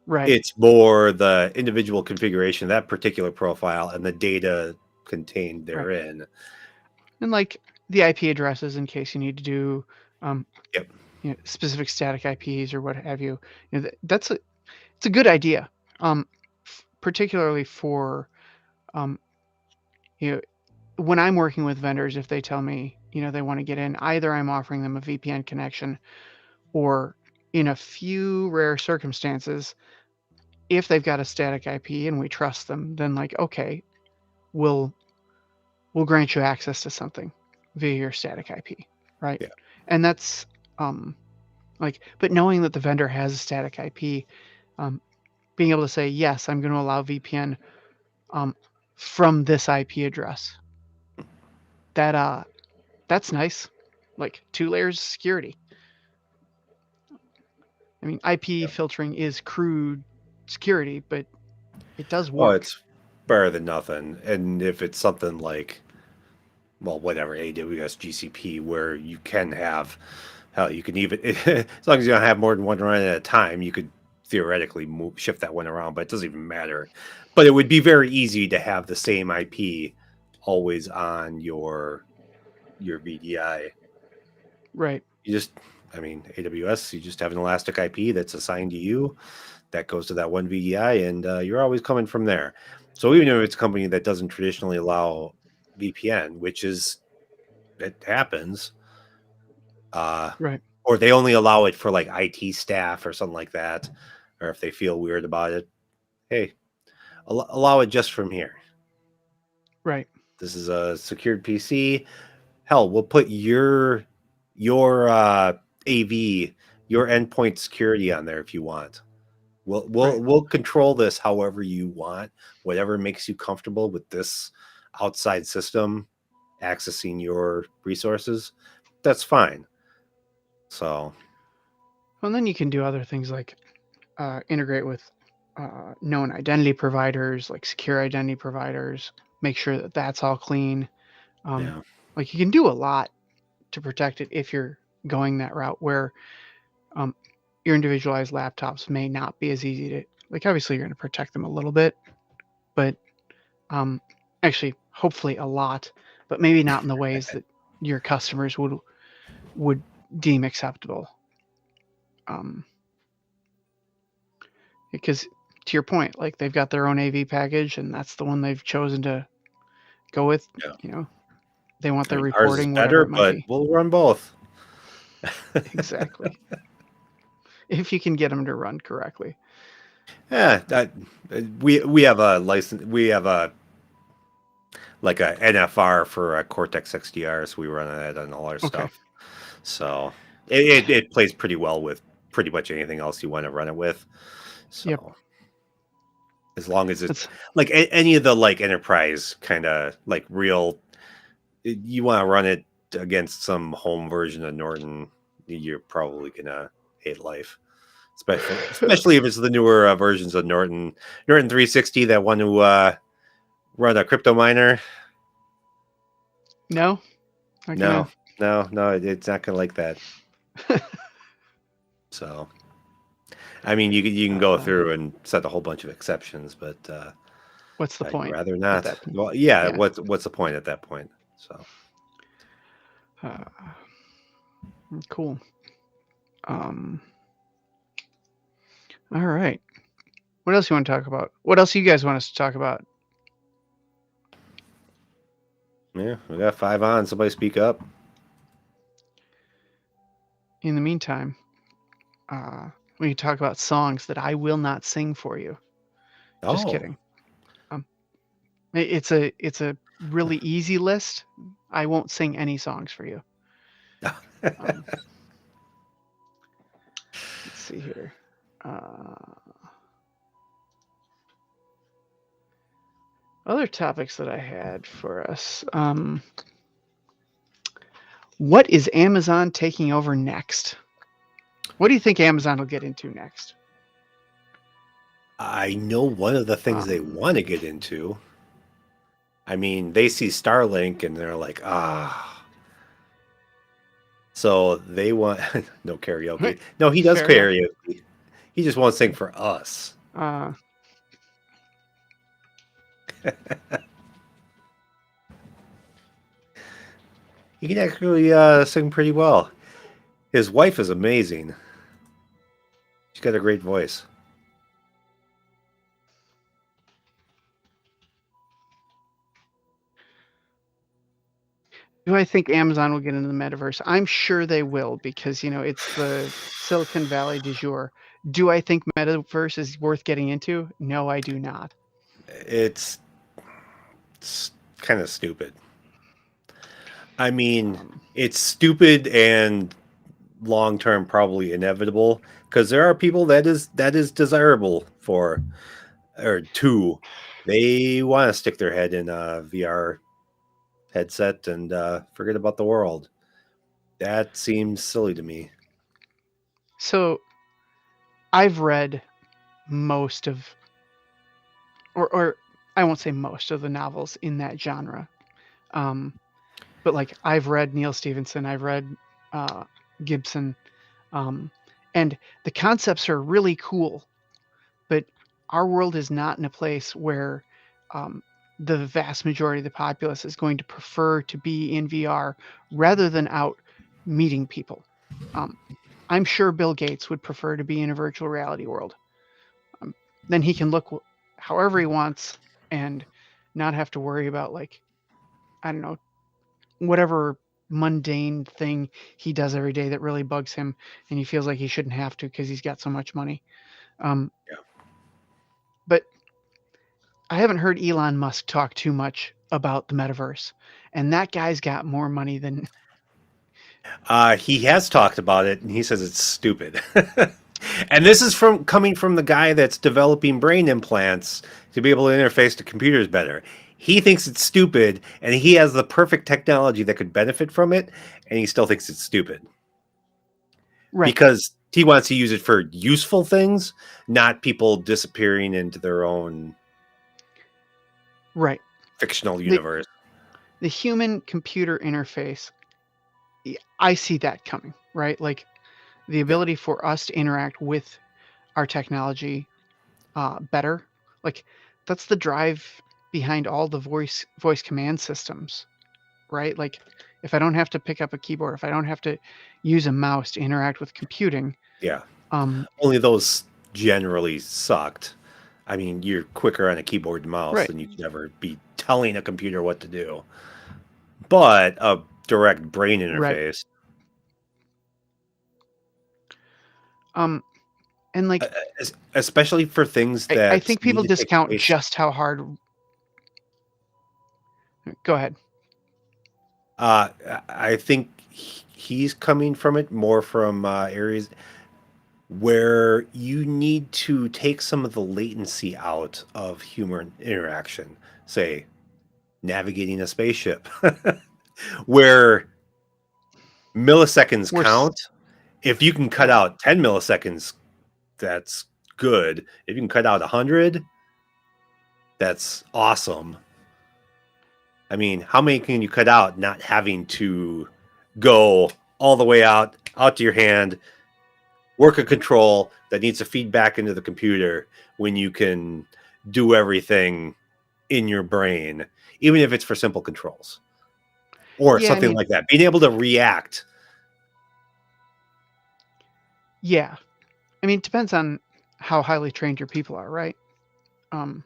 right, It's more the individual configuration of that particular profile and the data contained right. therein. And like the IP addresses in case you need to do um, Yep. specific static IPs or what have you. That's it's a good idea. Um, particularly for, um, you know, when I'm working with vendors, if they tell me, they want to get in, either I'm offering them a VPN connection, or in a few rare circumstances, if they've got a static IP and we trust them, then like, okay, we'll grant you access to something via your static IP, right? Yeah. And that's but knowing that the vendor has a static IP, um, being able to say yes, I'm going to allow VPN um, from this IP address. That's nice. Like 2 layers of security. I mean, IP Yeah. filtering is crude security, but it does Oh, work. it's better than nothing. And if it's something like, well, whatever, AWS, GCP, where you can have, hell, you can even, as long as you don't have more than one run at a time, you could theoretically shift that one around, but it doesn't even matter. But it would be very easy to have the same IP always on your VDI. Right. You just, I mean, AWS, you just have an elastic IP that's assigned to you that goes to that one VDI, and you're always coming from there. So even if it's a company that doesn't traditionally allow VPN, which is, it happens, uh, Right. or they only allow it for like IT staff or something like that, or if they feel weird about it, hey, allow it just from here. Right. This is a secured PC. Hell, we'll put your AV, your endpoint security on there if you want. We'll we'll Right. we'll control this however you want, whatever makes you comfortable with this outside system accessing your resources. That's fine. So And then you can do other things like integrate with known identity providers, like secure identity providers. Make sure that that's all clean. Um, yeah, like you can do a lot to protect it if you're going that route where um, your individualized laptops may not be as easy to like. Obviously, you're going to protect them a little bit, but um, actually, hopefully, a lot, but maybe not in the ways that your customers would deem acceptable. Um, because to your point, like they've got their own AV package, and that's the one they've chosen to go with. yeah. You know, they want I their mean, ours is reporting, whatever better, it might but be. we'll run both. Exactly. If you can get them to run correctly. Yeah, that we have a license. We have a like a NFR for a Cortex XDR, so we run that on all our Okay. stuff. So it plays pretty well with pretty much anything else you want to run it with. Yep. So as long as it's That's like any of the like enterprise kind of like real, you want to run it against some home version of Norton, you're probably gonna hate life. Especially if it's the newer versions of Norton 360 that want to run a crypto miner. no, not No, gonna. no, it's not gonna like that. So I mean, you can go uh, through and set a whole bunch of exceptions, but what's the I'd point rather at not. that point? Well, yeah. Yeah. What's the point at that point? So Uh, cool. Um, all right. What else you want to talk about? What else you guys want us to talk about? yeah, we got 5 on. Somebody speak up. In the meantime, we can talk about songs that I will not sing for you. Just Oh, kidding. Um, it's a really easy list. I won't sing any songs for you. Um, let's see here. Uh, Other topics that I had for us. What is Amazon taking over next? What do you think Amazon will get into next? I know one of the things they Um, want to get into. I mean, they see Starlink and they're like, ah. So they want no karaoke. No, he does fair enough. karaoke. He just won't sing for us. Uh, He can actually sing pretty well. His wife is amazing. She's got a great voice. Do I think Amazon will get into the metaverse? I'm sure they will because, it's the Silicon Valley du jour. Do I think metaverse is worth getting into? No, I do not. It's, it's kind of stupid. I mean, Um, it's stupid and long term probably inevitable because there are people that is desirable for or to. They want to stick their head in a VR headset and forget about the world. That seems silly to me. so I've read most of, or I won't say most of the novels in that genre. Um, but like I've read Neil Stevenson, I've read uh, Gibson, um, and the concepts are really cool. But our world is not in a place where um, the vast majority of the populace is going to prefer to be in VR rather than out meeting people. Um, I'm sure Bill Gates would prefer to be in a virtual reality world. Um, then he can look however he wants and not have to worry about, like, I don't know, whatever mundane thing he does every day that really bugs him and he feels like he shouldn't have to because he's got so much money. Um, Yeah. but I haven't heard Elon Musk talk too much about the metaverse, and that guy's got more money than He has talked about it, and he says it's stupid. And this is from coming from the guy that's developing brain implants to be able to interface to computers better. He thinks it's stupid, and he has the perfect technology that could benefit from it, and he still thinks it's stupid right, because he wants to use it for useful things, not people disappearing into their own right. fictional The universe. the human computer interface, I see that coming, right? Like the Yeah, ability for us to interact with our technology better. Like that's the drive behind all the voice command systems, right? Like if I don't have to pick up a keyboard, if I don't have to use a mouse to interact with computing, yeah. um, Only those generally sucked. I mean, you're quicker on a keyboard and mouse right, than you could ever be telling a computer what to do. But a direct brain right. interface, Um, and uh, like especially for things I that think need people to take discount place. just how hard. Go ahead. Uh, I think he's coming from it more from areas where you need to take some of the latency out of human interaction. Say, navigating a spaceship, where milliseconds We're count. If you can cut right. out 10 milliseconds, that's good. If you can cut out 100, that's awesome. I mean, how many can you cut out not having to go all the way out to your hand, work a control that needs to feed back into the computer when you can do everything in your brain, even if it's for simple controls or Yeah, I something mean, like that. Being able to react. yeah. I mean, it depends on how highly trained your people are, right? Um,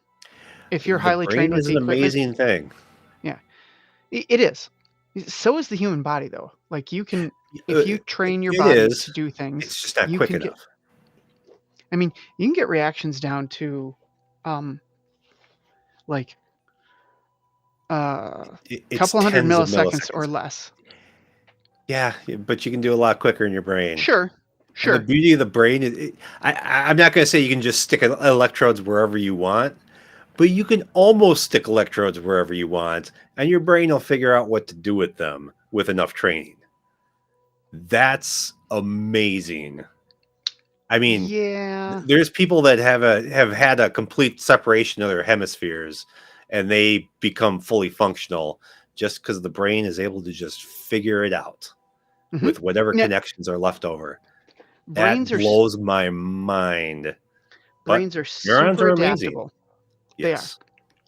if you're The highly trained brain with is the an equipment, amazing thing. yeah, it is. So is the human body, though. Like you can, if you train your It body to is. do things, It's just not you quick can get. enough. I mean, you can get reactions down to, um, like a It's couple hundred tens of milliseconds or milliseconds. less. Yeah, but you can do a lot quicker in your brain. Sure, And the sure. beauty of the brain is, I'm not going to say you can just stick electrodes wherever you want, but you can almost stick electrodes wherever you want, and your brain will figure out what to do with them with enough training. That's amazing. I mean, Yeah. there's people that have had a complete separation of their hemispheres, and they become fully functional just because the brain is able to just figure it out Hmm. with whatever Yeah. connections are left over. That Brains are blows my mind. But brains are neurons super are amazing. adaptable. They are. Yes.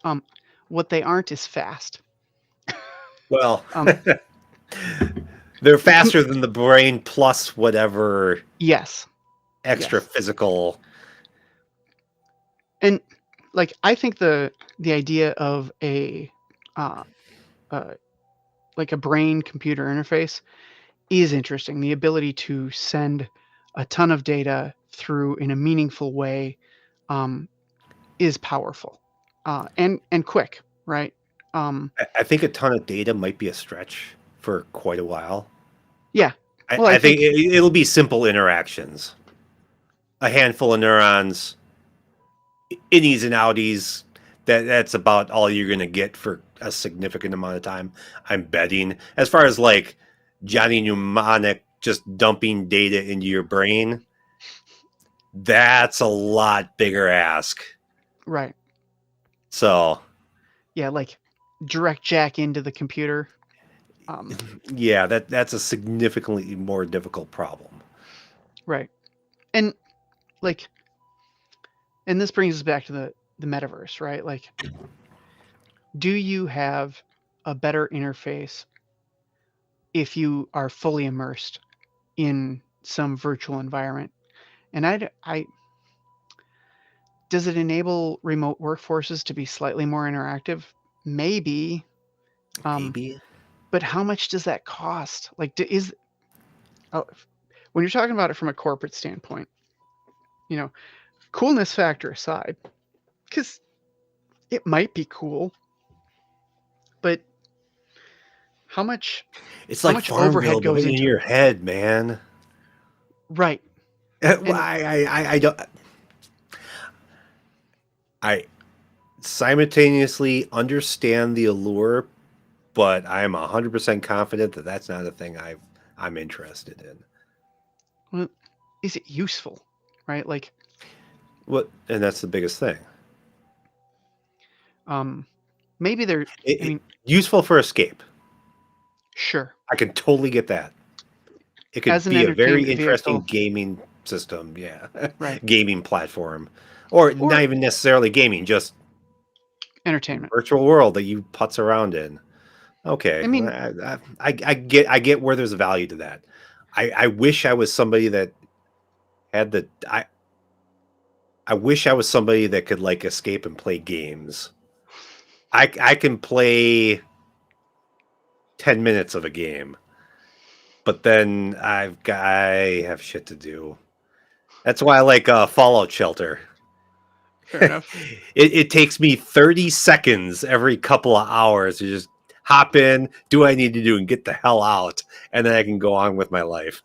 Um, what they aren't is fast. Well, Um, they're the com- faster than the brain plus whatever yes, extra yes, physical. and like I think the idea of uh, a like a brain computer interface is interesting. The ability to send a ton of data through in a meaningful way um, is powerful and quick, right? Um, I think a ton of data might be a stretch for quite a while. yeah. I, Well, I I think think it'll be simple interactions, a handful of neurons, innies and outies. That's about all you're gonna get for a significant amount of time. I'm betting. As far as like Johnny Mnemonic just dumping data into your brain, that's a lot bigger ask. right. So Yeah, like direct jack into the computer. Um, yeah, that's a significantly more difficult problem. right. And like, and this brings us back to the metaverse, right? Like, do you have a better interface if you are fully immersed in some virtual environment? And does it enable remote workforces to be slightly more interactive? Maybe. Um, Maybe but how much does that cost? Like, oh, when you're talking about it from a corporate standpoint, you know, coolness factor aside, because it might be cool, but how much it's how like much overhead Farmville, but goes in into it? your head, man. Right. And I don't. I simultaneously understand the allure, but I'm 100% confident that that's not a thing I'm interested in. well, is it useful? Right? Like, What? And that's the biggest thing. um, maybe there. It, I it, mean, useful for escape. sure. I can totally get that. It could As an be a very entertainment interesting vehicle, gaming system, yeah, right? gaming platform, or not Or even necessarily gaming, just entertainment. virtual world that you putz around in. I Okay, mean, I get where there's a value to that. I wish I was somebody that had the I wish I was somebody that could like escape and play games. I can play 10 minutes of a game, but then I have shit to do. That's why I like Fallout Shelter. fair enough. It takes me 30 seconds every couple of hours to just hop in, do what I need to do, and get the hell out, and then I can go on with my life.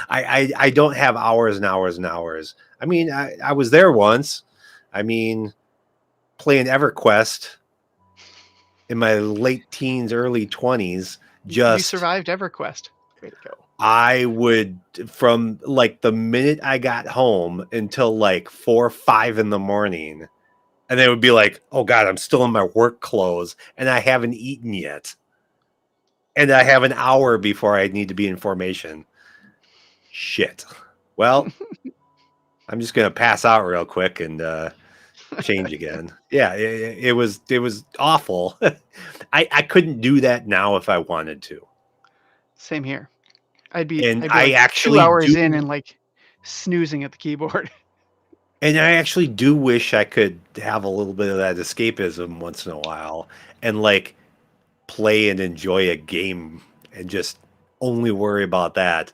I don't have hours and hours and hours. I mean, I was there once. I mean, playing EverQuest in my late teens, early 20s, You just survived EverQuest. Way to go. I would from like the minute I got home until like 4 or 5 in the morning. And they would be like, oh God, I'm still in my work clothes and I haven't eaten yet. And I have an hour before I need to be in formation. Shit. Well, I'm just gonna pass out real quick and change again. Yeah, it was awful. I couldn't do that now if I wanted to. Same here. And I'd be I like 2 actually hours do in and like snoozing at the keyboard. and I actually do wish I could have a little bit of that escapism once in a while and like play and enjoy a game and just only worry about that.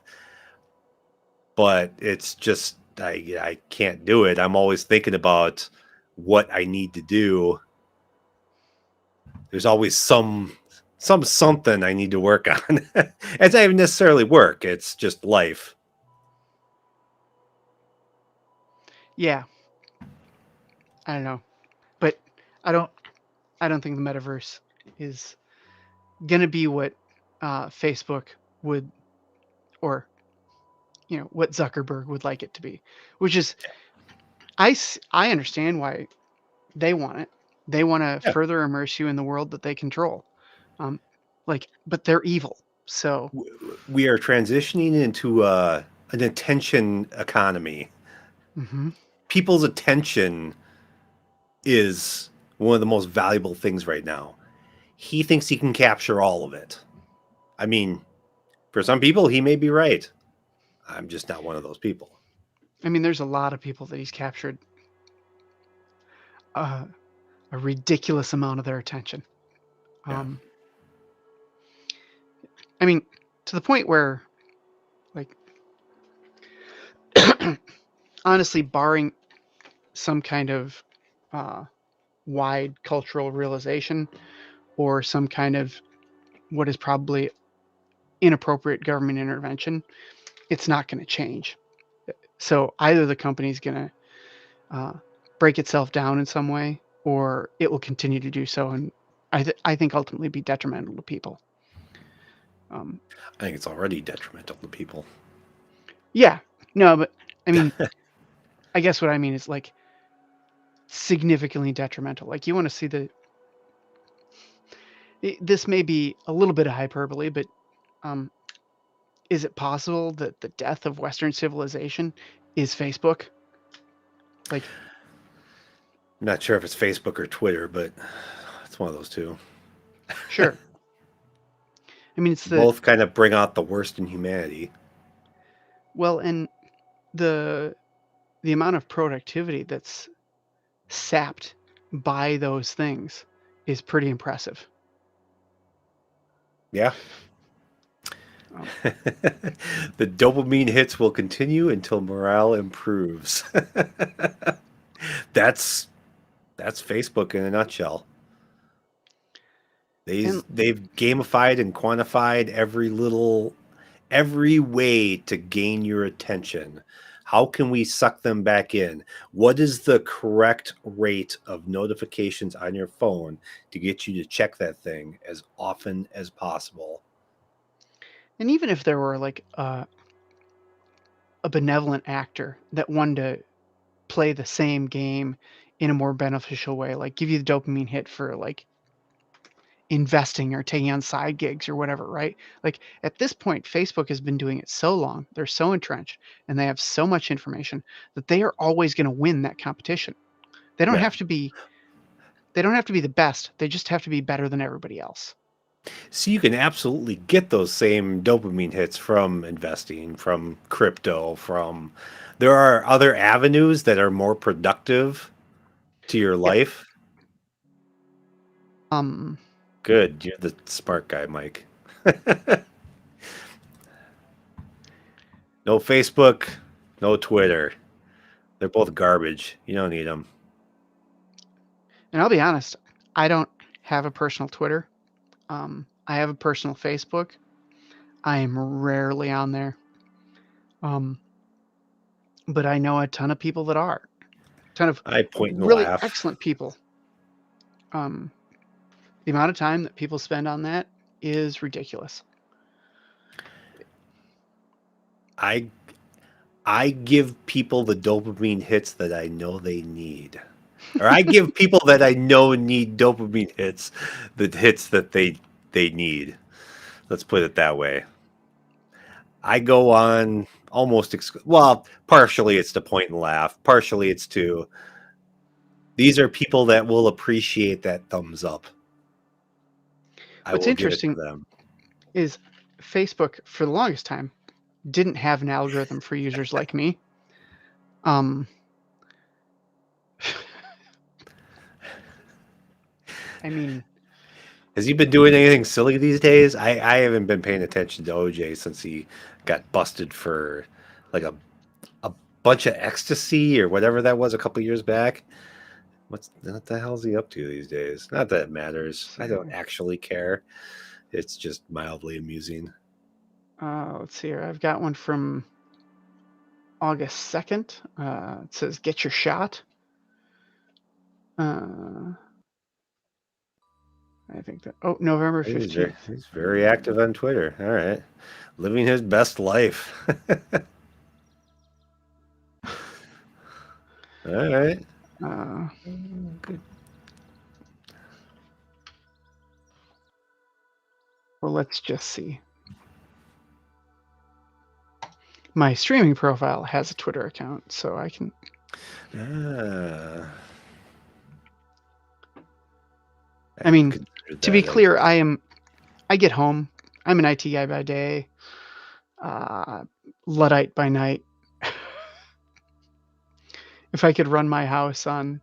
But it's just I can't do it. I'm always thinking about what I need to do. There's always something I need to work on. It's not even necessarily work. It's just life. Yeah, I don't know, but I don't I don't think the metaverse is gonna be what Facebook would, or what Zuckerberg would like it to be, which is I understand why they want it. They want to Yeah. further immerse you in the world that they control. Um, but they're evil. So, We are transitioning into an attention economy. hmm People's attention is one of the most valuable things right now. He thinks he can capture all of it. I mean, for some people, he may be right. I'm just not one of those people. I mean, there's a lot of people that he's captured uh, a ridiculous amount of their attention. Yeah. Um, I mean, to the point where, like, honestly, barring some kind of uh, wide cultural realization or some kind of what is probably inappropriate government intervention, it's not going to change. So either the company's going to uh, break itself down in some way, or it will continue to do so, and I think ultimately be detrimental to people. Um, I think it's already detrimental to people. yeah, no, but I mean, I guess what I mean is like significantly detrimental. Like you want to see this may be a little bit of hyperbole, but um, is it possible that the death of Western civilization is Facebook? Like, I'm not sure if it's Facebook or Twitter, but it's one of those two. sure. I mean, it's the Both kind of bring out the worst in humanity. well, and the the amount of productivity that's sapped by those things is pretty impressive. Yeah. Um, The dopamine hits will continue until morale improves. that's that's Facebook in a nutshell. and They've gamified and quantified every way to gain your attention. How can we suck them back in? What is the correct rate of notifications on your phone to get you to check that thing as often as possible? and even if there were like a benevolent actor that wanted to play the same game in a more beneficial way, like give you the dopamine hit for like investing or taking on side gigs or whatever, right? Like at this point, Facebook has been doing it so long, they're so entrenched, and they have so much information that they are always going to win that competition. They don't Yeah. have to be they don't have to be the best. They just have to be better than everybody else. So you can absolutely get those same dopamine hits from investing, from crypto, from there are other avenues that are more productive to your Yeah. life. Um Good. You're the smart guy, Mike. No Facebook, no Twitter. They're both garbage. You don't need them. and I'll be honest, I don't have a personal Twitter. I have a personal Facebook. I am rarely on there. Um but I know a ton of people that are. A ton of I point and really laugh. excellent people. Um the amount of time that people spend on that is ridiculous. I I give people the dopamine hits that I know they need. Or I give people that I know need dopamine hits the hits that they need. Let's put it that way. I go on almost well, partially it's to point and laugh, partially it's to these are people that will appreciate that thumbs up. I What's will give it to interesting them. is Facebook for the longest time didn't have an algorithm for users like me. Um, I mean, Has he been doing anything silly these days? I haven't been paying attention to OJ since he got busted for like a bunch of ecstasy or whatever that was a couple years back. What the hell is he up to these days? Not that it matters. I don't see, actually care. It's just mildly amusing. let's see here. I've got one from August 2nd. It says, "Get your shot." Uh, I think that. Oh, November He's 15th. he's very active on Twitter. All right, living his best life. All right. Uh, Good. well, let's just see. My streaming profile has a Twitter account, so I can. Ah, I I mean, considered to be that. clear, I am. I get home. I'm an IT guy by day, uh, Luddite by night. If I could run my house on,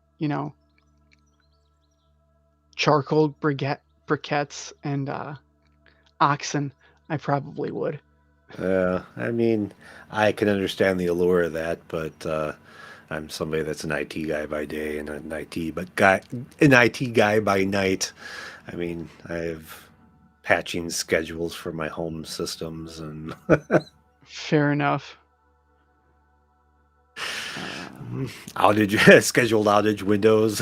charcoal briquettes and oxen, I probably would. I mean, I can understand the allure of that, but I'm somebody that's an IT guy by day and an IT guy by night. I mean, I have patching schedules for my home systems and Fair enough. outage scheduled outage windows.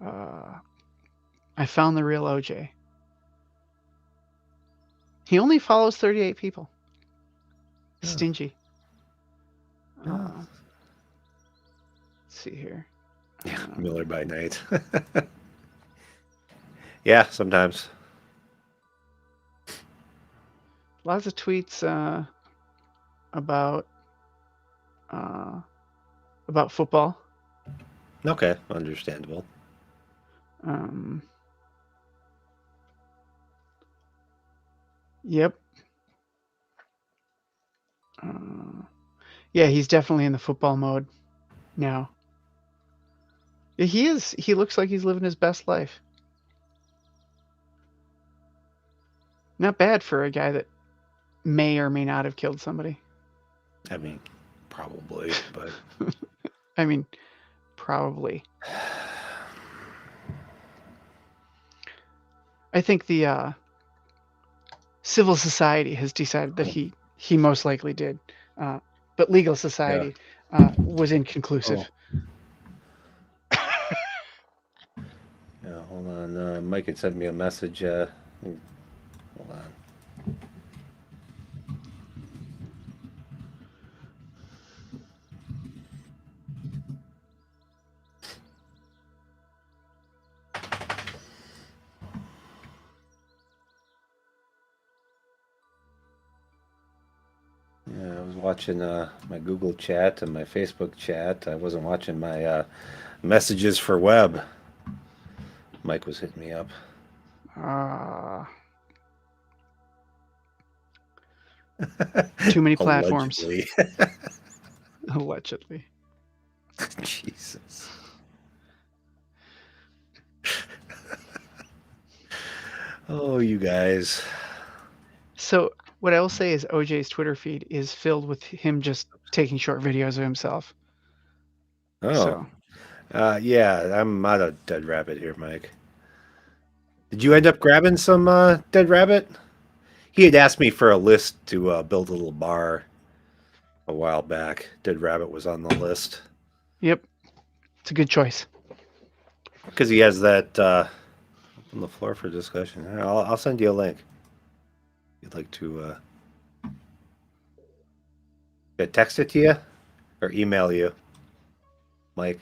Uh, I found the real OJ. He only follows 38 people. Yeah, Stingy. yeah, Let's see here. yeah, Miller by night. Yeah, sometimes. Lots of tweets about uh, about football. Okay, understandable. Um, yep. Uh, yeah, he's definitely in the football mode now. Yeah, he is. He looks like he's living his best life. Not bad for a guy that may or may not have killed somebody. I mean, probably, but I mean, probably. I think the civil society has decided that he most likely did, uh, but legal yeah. society was Oh, inconclusive. yeah. Hold on. Mike had sent me a message. Hold on. Yeah, I was watching my Google chat and my Facebook chat. I wasn't watching my messages for web. Mike was hitting me up. Uh, too many platforms, Allegedly. allegedly. Jesus. Oh, you guys. So what I will say is OJ's Twitter feed is filled with him just taking short videos of himself. Oh, So yeah, I'm out of dead rabbit here, Mike. Did you end up grabbing some dead rabbit? He had asked me for a list to build a little bar a while back. Dead rabbit was on the list yep, it's a good choice. because he has that on the floor for discussion. I'll send you a link. If you'd like to text it to you or email you, Mike.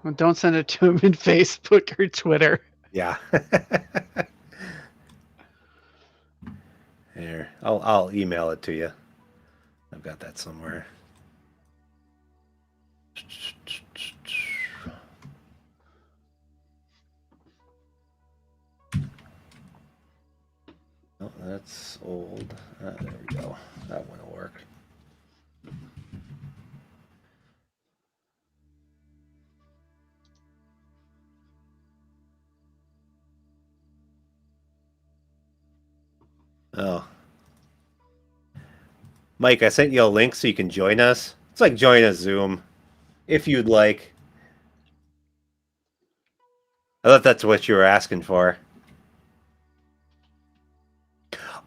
Well, don't send it to him in Facebook or Twitter. Yeah. Here, I'll email it to you. I've got that somewhere. Oh, that's old. There we go. That one will work. Oh, Mike, I sent you a link so you can join us. It's like join a Zoom if you'd like. I thought that's what you were asking for.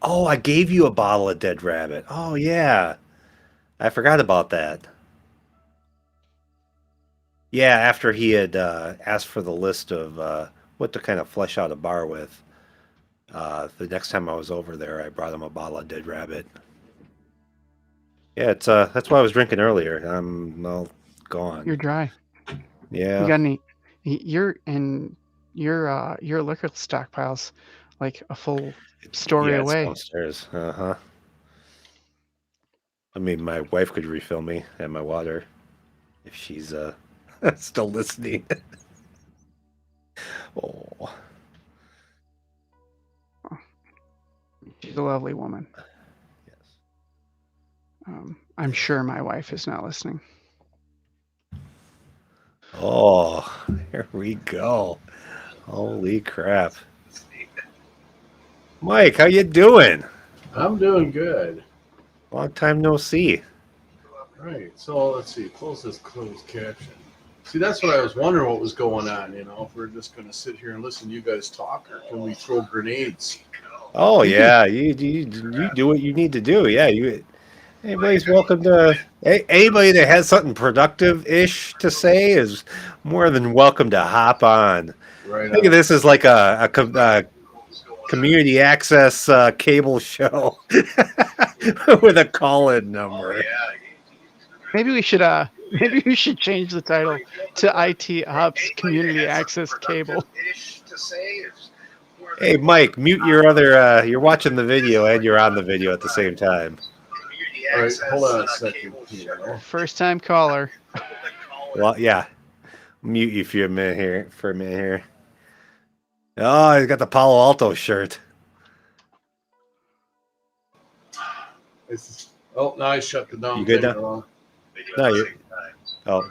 Oh, I gave you a bottle of Dead Rabbit. Oh, yeah. I forgot about that. Yeah, after he had asked for the list of what to kind of flesh out a bar with, the next time I was over there, I brought him a bottle of Dead Rabbit. Yeah, it's that's what I was drinking earlier. I'm all gone. You're dry. You Yeah, got any? You're in your liquor stockpiles like a full story yeah, it's away. downstairs. Uh huh. I mean, my wife could refill me and my water if she's still listening. Oh, She's a lovely woman. yes. I'm sure my wife is not listening. Oh, here we go. Holy crap. Mike, how you doing? I'm doing good. Long time no see. Right. So let's see. Close this closed caption. See, that's what I was wondering what was going on. If we're just going to sit here and listen to you guys talk, or can we throw grenades? Oh You can yeah, you do what you need to do. Yeah, you. Anybody's welcome to. Anybody that has something productive ish to say is more than welcome to hop on. Right Think of on. this as like a community access cable show with a call-in number. maybe we should maybe we should change the title to IT Ops Community Access Cable. Hey, Mike, mute your other. You're watching the video and you're on the video at the same time. All right. Hold on a second here. First time caller. Well, yeah, mute you for a minute here. Oh, he's got the Palo Alto shirt. Oh, now I shut the down You good thing now? wrong. No, you. Oh,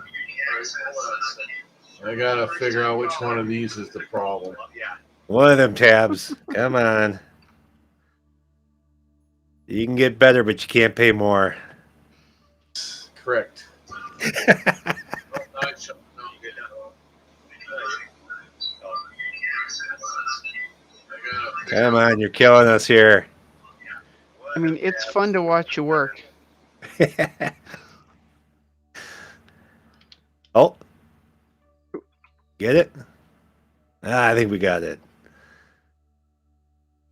I gotta figure out which one of these is the problem. one of them tabs. Come on. You can get better, but you can't pay more. Correct. Come on, you're killing us here. I mean, it's fun to watch you work. Oh, get it? I think we got it.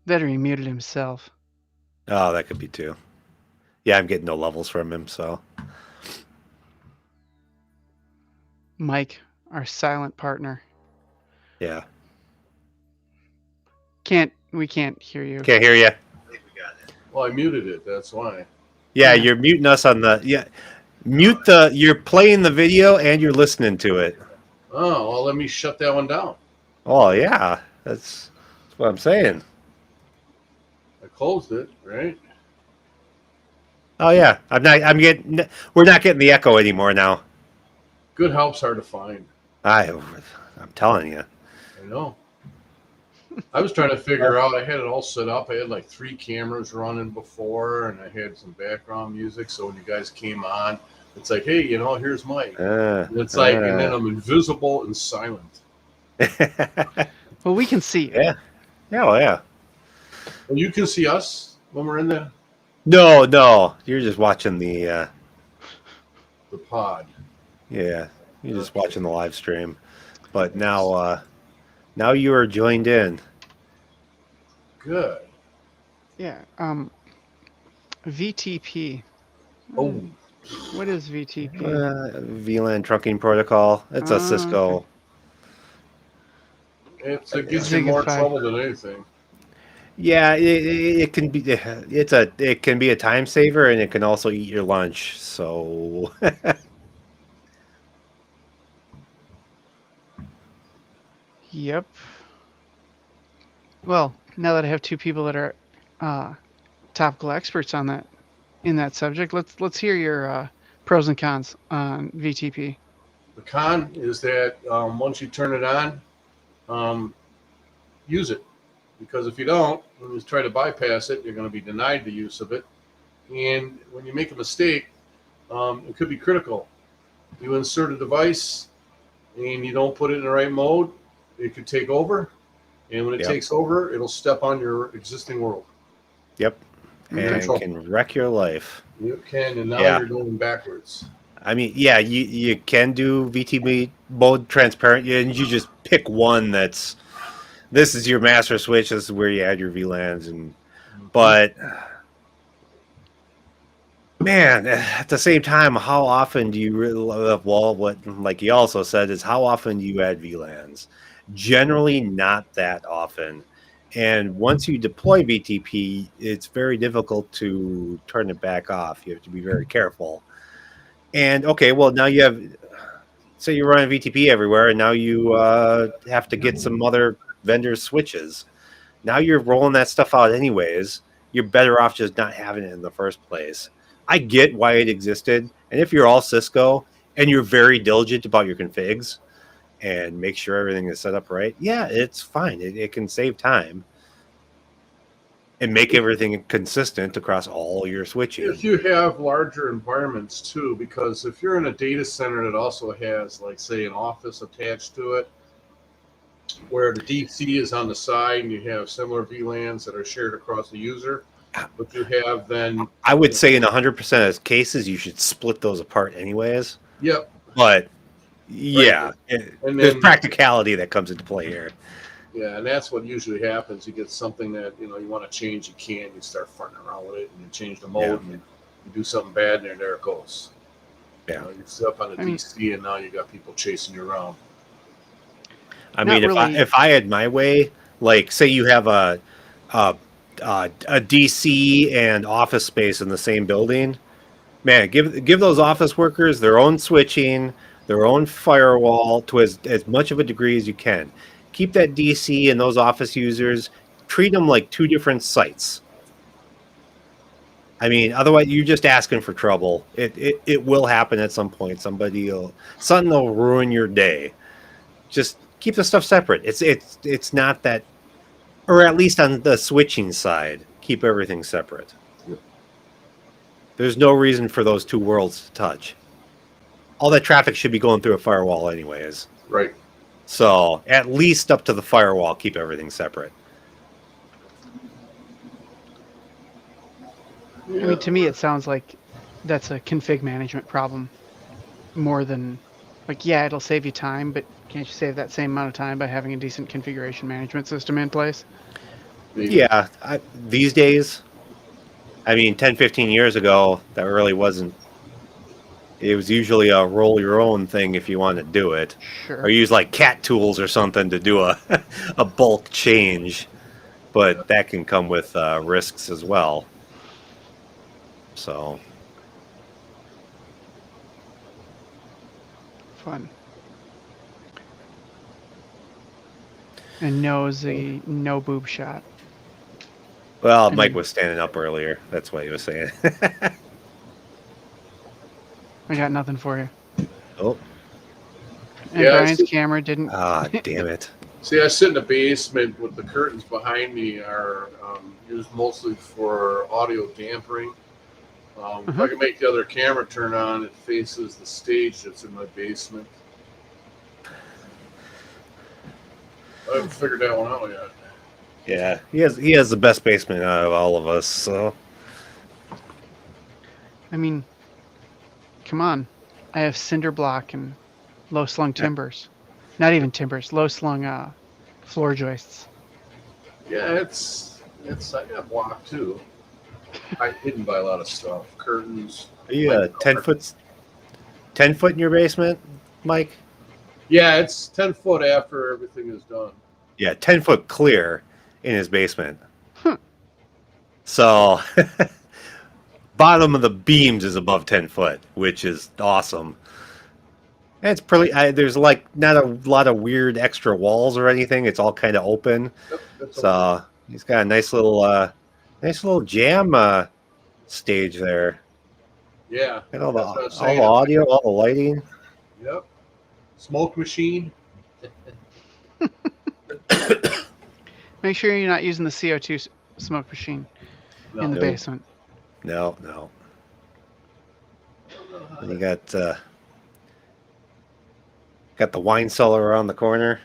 Better he muted himself. Oh, that could be too. Yeah, I'm getting no levels from him, so. Mike, our silent partner. Yeah. We can't hear you. Can't hear you. Well, I muted it. That's why. Yeah, you're muting us on the. Yeah. Mute the. You're playing the video and you're listening to it. Oh, well, let me shut that one down. Oh, yeah. That's what I'm saying. I closed it, right? Oh, yeah. We're not getting the echo anymore now. Good help's hard to find. I'm telling you. I know. I was trying to figure out. I had it all set up. I had like 3 cameras running before, and I had some background music. So when you guys came on, it's like, hey, here's Mike. And it's like, and then I'm invisible and silent. Well, we can see you. Yeah. Yeah, well, yeah. Well, you can see us when we're in the No. You're just watching the. pod. Yeah. You're just watching the live stream. But now you are joined in. Good. Yeah. VTP. Oh. What is VTP? VLAN trunking protocol. It's a Cisco. Okay. It gets you more trouble than anything. Yeah, it can be. It can be a time saver, and it can also eat your lunch. So. Yep. Well, now that I have 2 people that are topical experts on that in that subject, let's hear your pros and cons on VTP. The con is that once you turn it on, use it, because if you don't, when you try to bypass it, you're going to be denied the use of it. And when you make a mistake, it could be critical. You insert a device and you don't put it in the right mode, it could take over. And when it takes over, it'll step on your existing world. Yep. And it can wreck your life. You can, and now you're going backwards. I mean, yeah, you can do VTP mode transparent, and you just pick one this is your master switch, this is where you add your VLANs, but man, at the same time, how often do you really what like he also said is how often do you add VLANs? Generally not that often. And once you deploy VTP, it's very difficult to turn it back off. You have to be very careful. And okay, well, now you have, say you're running VTP everywhere, and now you have to get some other vendors' switches. Now you're rolling that stuff out anyways. You're better off just not having it in the first place. I get why it existed. And if you're all Cisco and you're very diligent about your configs and make sure everything is set up right, yeah, it's fine. It can save time. and make everything consistent across all your switching. If you have larger environments too, because if you're in a data center that also has, like, say, an office attached to it, where the DC is on the side and you have similar VLANs that are shared across the user, but you have then. I would say in 100% of cases, you should split those apart anyways. Yep. But yeah, And there's then, practicality that comes into play here. yeah, and that's what usually happens. You get something that you want to change, you can't. You start farting around with it, and you change the mode, and you do something bad, and there it goes. Yeah, you sit up on the DC, and now you got people chasing you around. I mean, if I had my way, like say you have a DC and office space in the same building, man, give those office workers their own switching, their own firewall to as much of a degree as you can. Keep that DC and those office users, treat them like two different sites. I mean, otherwise you're just asking for trouble. It will happen at some point. Something will ruin your day. Just keep the stuff separate. It's not that, or at least on the switching side, keep everything separate. Yep. There's no reason for those two worlds to touch. All that traffic should be going through a firewall anyways. Right. So at least up to the firewall, keep everything separate. I mean, to me, it sounds like that's a config management problem more than, like, yeah, it'll save you time, but can't you save that same amount of time by having a decent configuration management system in place? Yeah, these days, I mean, 10, 15 years ago, that really wasn't. It was usually a roll your own thing if you wanted to do it. Sure. Or use like cat tools or something to do a bulk change. But that can come with risks as well. So. Fun. And no boob shot. Well, Mike was standing up earlier. That's what he was saying. I got nothing for you. Oh. And Brian's camera didn't. Ah, damn it. See, I sit in the basement with the curtains behind me are used mostly for audio dampening. If I can make the other camera turn on, it faces the stage that's in my basement. I haven't figured that one out yet. Yeah, he has the best basement out of all of us, so. I mean, come on. I have cinder block and low slung timbers. Not even timbers, low slung floor joists. Yeah, it's I got block too. I'm hidden by a lot of stuff. Curtains. Are you 10 foot in your basement, Mike? Yeah, it's 10 foot after everything is done. Yeah, 10 foot clear in his basement. So, bottom of the beams is above 10 foot, which is awesome. And it's pretty. There's like not a lot of weird extra walls or anything. It's all kind of open. Yep, so he's got a nice little jam stage there. Yeah. And all the audio, all the lighting. Yep. Smoke machine. Make sure you're not using the CO2 smoke machine in the basement. No. And you got the wine cellar around the corner.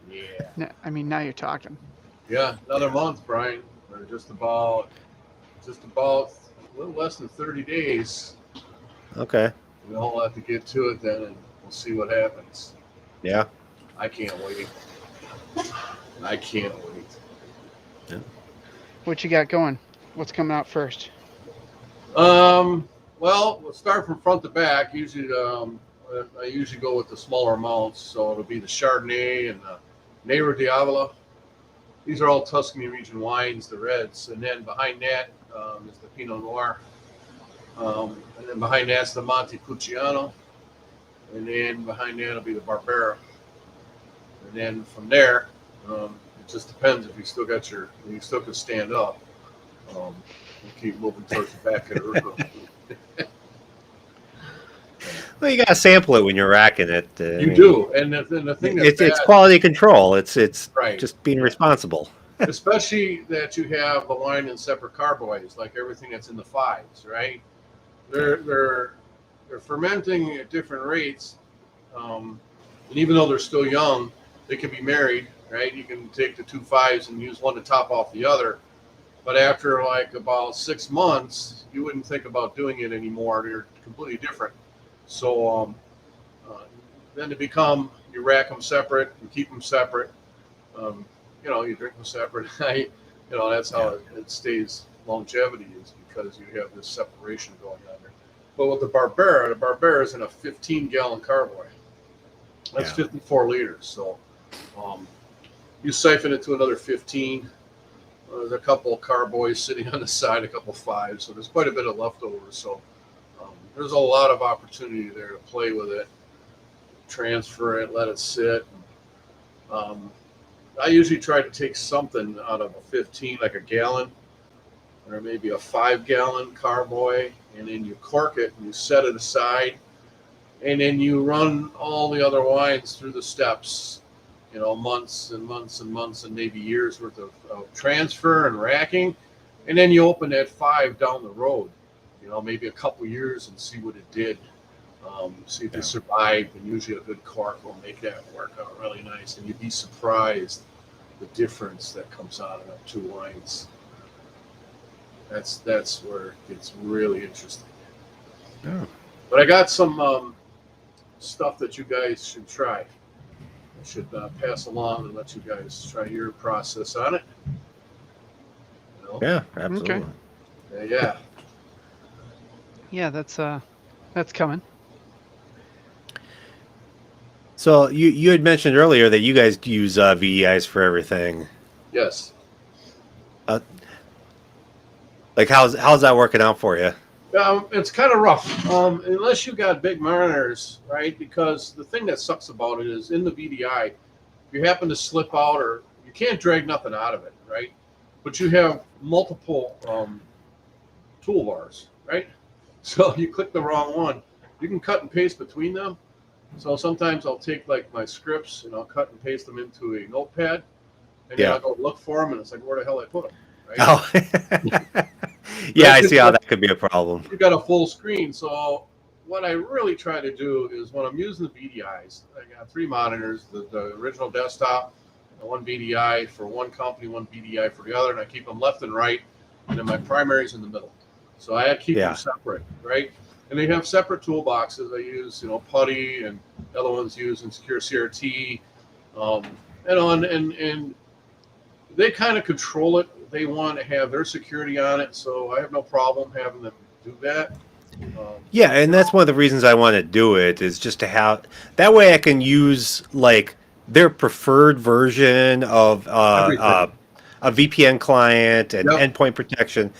Yeah. No, I mean, now you're talking. Yeah, another month, Brian. We're just about a little less than 30 days. Okay. We'll have to get to it then, and we'll see what happens. Yeah. I can't wait. Yeah. What you got going? What's coming out first? Well, we'll start from front to back. Usually, I usually go with the smaller amounts, so it'll be the Chardonnay and the Nero Diavola. These are all Tuscany region wines, the reds, and then behind that is the Pinot Noir, and then behind that's the Montepulciano, and then behind that will be the Barbera, and then from there, it just depends if you still can stand up. We'll keep moving towards the back of the room. Well, you gotta sample it when you're racking it. You do, and the thing that's it's quality control. It's right. Just being responsible. especially that you have the line in separate carboys, like everything that's in the fives, right? They're fermenting at different rates, and even though they're still young, they can be married, right? You can take the two fives and use one to top off the other. But after like about 6 months, you wouldn't think about doing it anymore. They're completely different. So uh, then to become, you rack them separate, you keep them separate. Um, you drink them separate. That's how it stays longevity is because you have this separation going on there. But with the Barbera is in a 15-gallon carboy. That's 54 liters. So you siphon it to another 15. There's a couple of carboys sitting on the side, a couple of fives. So there's quite a bit of leftovers. So there's a lot of opportunity there to play with it, transfer it, let it sit. I usually try to take something out of a 15, like a gallon, or maybe a 5-gallon carboy, and then you cork it and you set it aside, and then you run all the other wines through the steps, months and months and months and maybe years worth of transfer and racking, and then you open that 5 down the road, maybe a couple years and see what it did. See if it survived, and usually a good cork will make that work out really nice, and you'd be surprised the difference that comes out of two wines. That's where it gets really interesting. Yeah. But I got some stuff that you guys should try. I should pass along and let you guys try your process on it. Yeah, absolutely. Okay. Yeah. Yeah, that's coming. So you had mentioned earlier that you guys use VDIs for everything. Yes. Like how's that working out for you? It's kind of rough, unless you got big mariners, right? Because the thing that sucks about it is in the VDI, if you happen to slip out, or you can't drag nothing out of it, right? But you have multiple toolbars, right? So you click the wrong one, you can cut and paste between them. So sometimes I'll take like my scripts and I'll cut and paste them into a notepad, and then I'll go look for them, and it's like, where the hell I put them? Right? Oh, yeah, I see how that could be a problem. You got a full screen. So what I really try to do is when I'm using the VDIs, I got 3 monitors: the original desktop, and 1 VDI for one company, 1 VDI for the other, and I keep them left and right, and then my primary's in the middle. So I keep them separate, right? And they have separate toolboxes. I use, putty, and the other ones use Secure CRT, and they kind of control it. They want to have their security on it, so I have no problem having them do that. Yeah, and that's one of the reasons I want to do it, is just to have that way I can use like their preferred version of a VPN client and endpoint protection.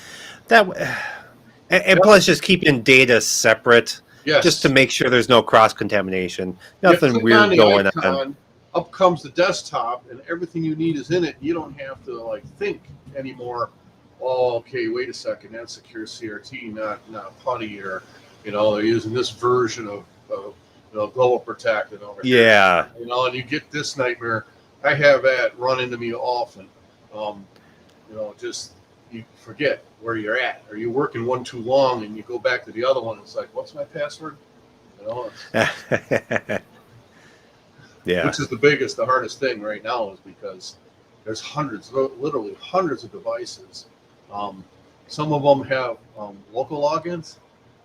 And plus just keeping data separate, just to make sure there's no cross contamination, nothing weird going on. Up comes the desktop, and everything you need is in it. You don't have to think anymore. Oh, okay, wait a second, that's Secure CRT, not putty, or they're using this version of Global Protect and over here. Yeah. And you get this nightmare. I have that run into me often. Just you forget where you're at, or you're working one too long, and you go back to the other one. It's like, what's my password? Yeah. Which is the hardest thing right now, is because there's literally hundreds of devices. Some of them have local logins,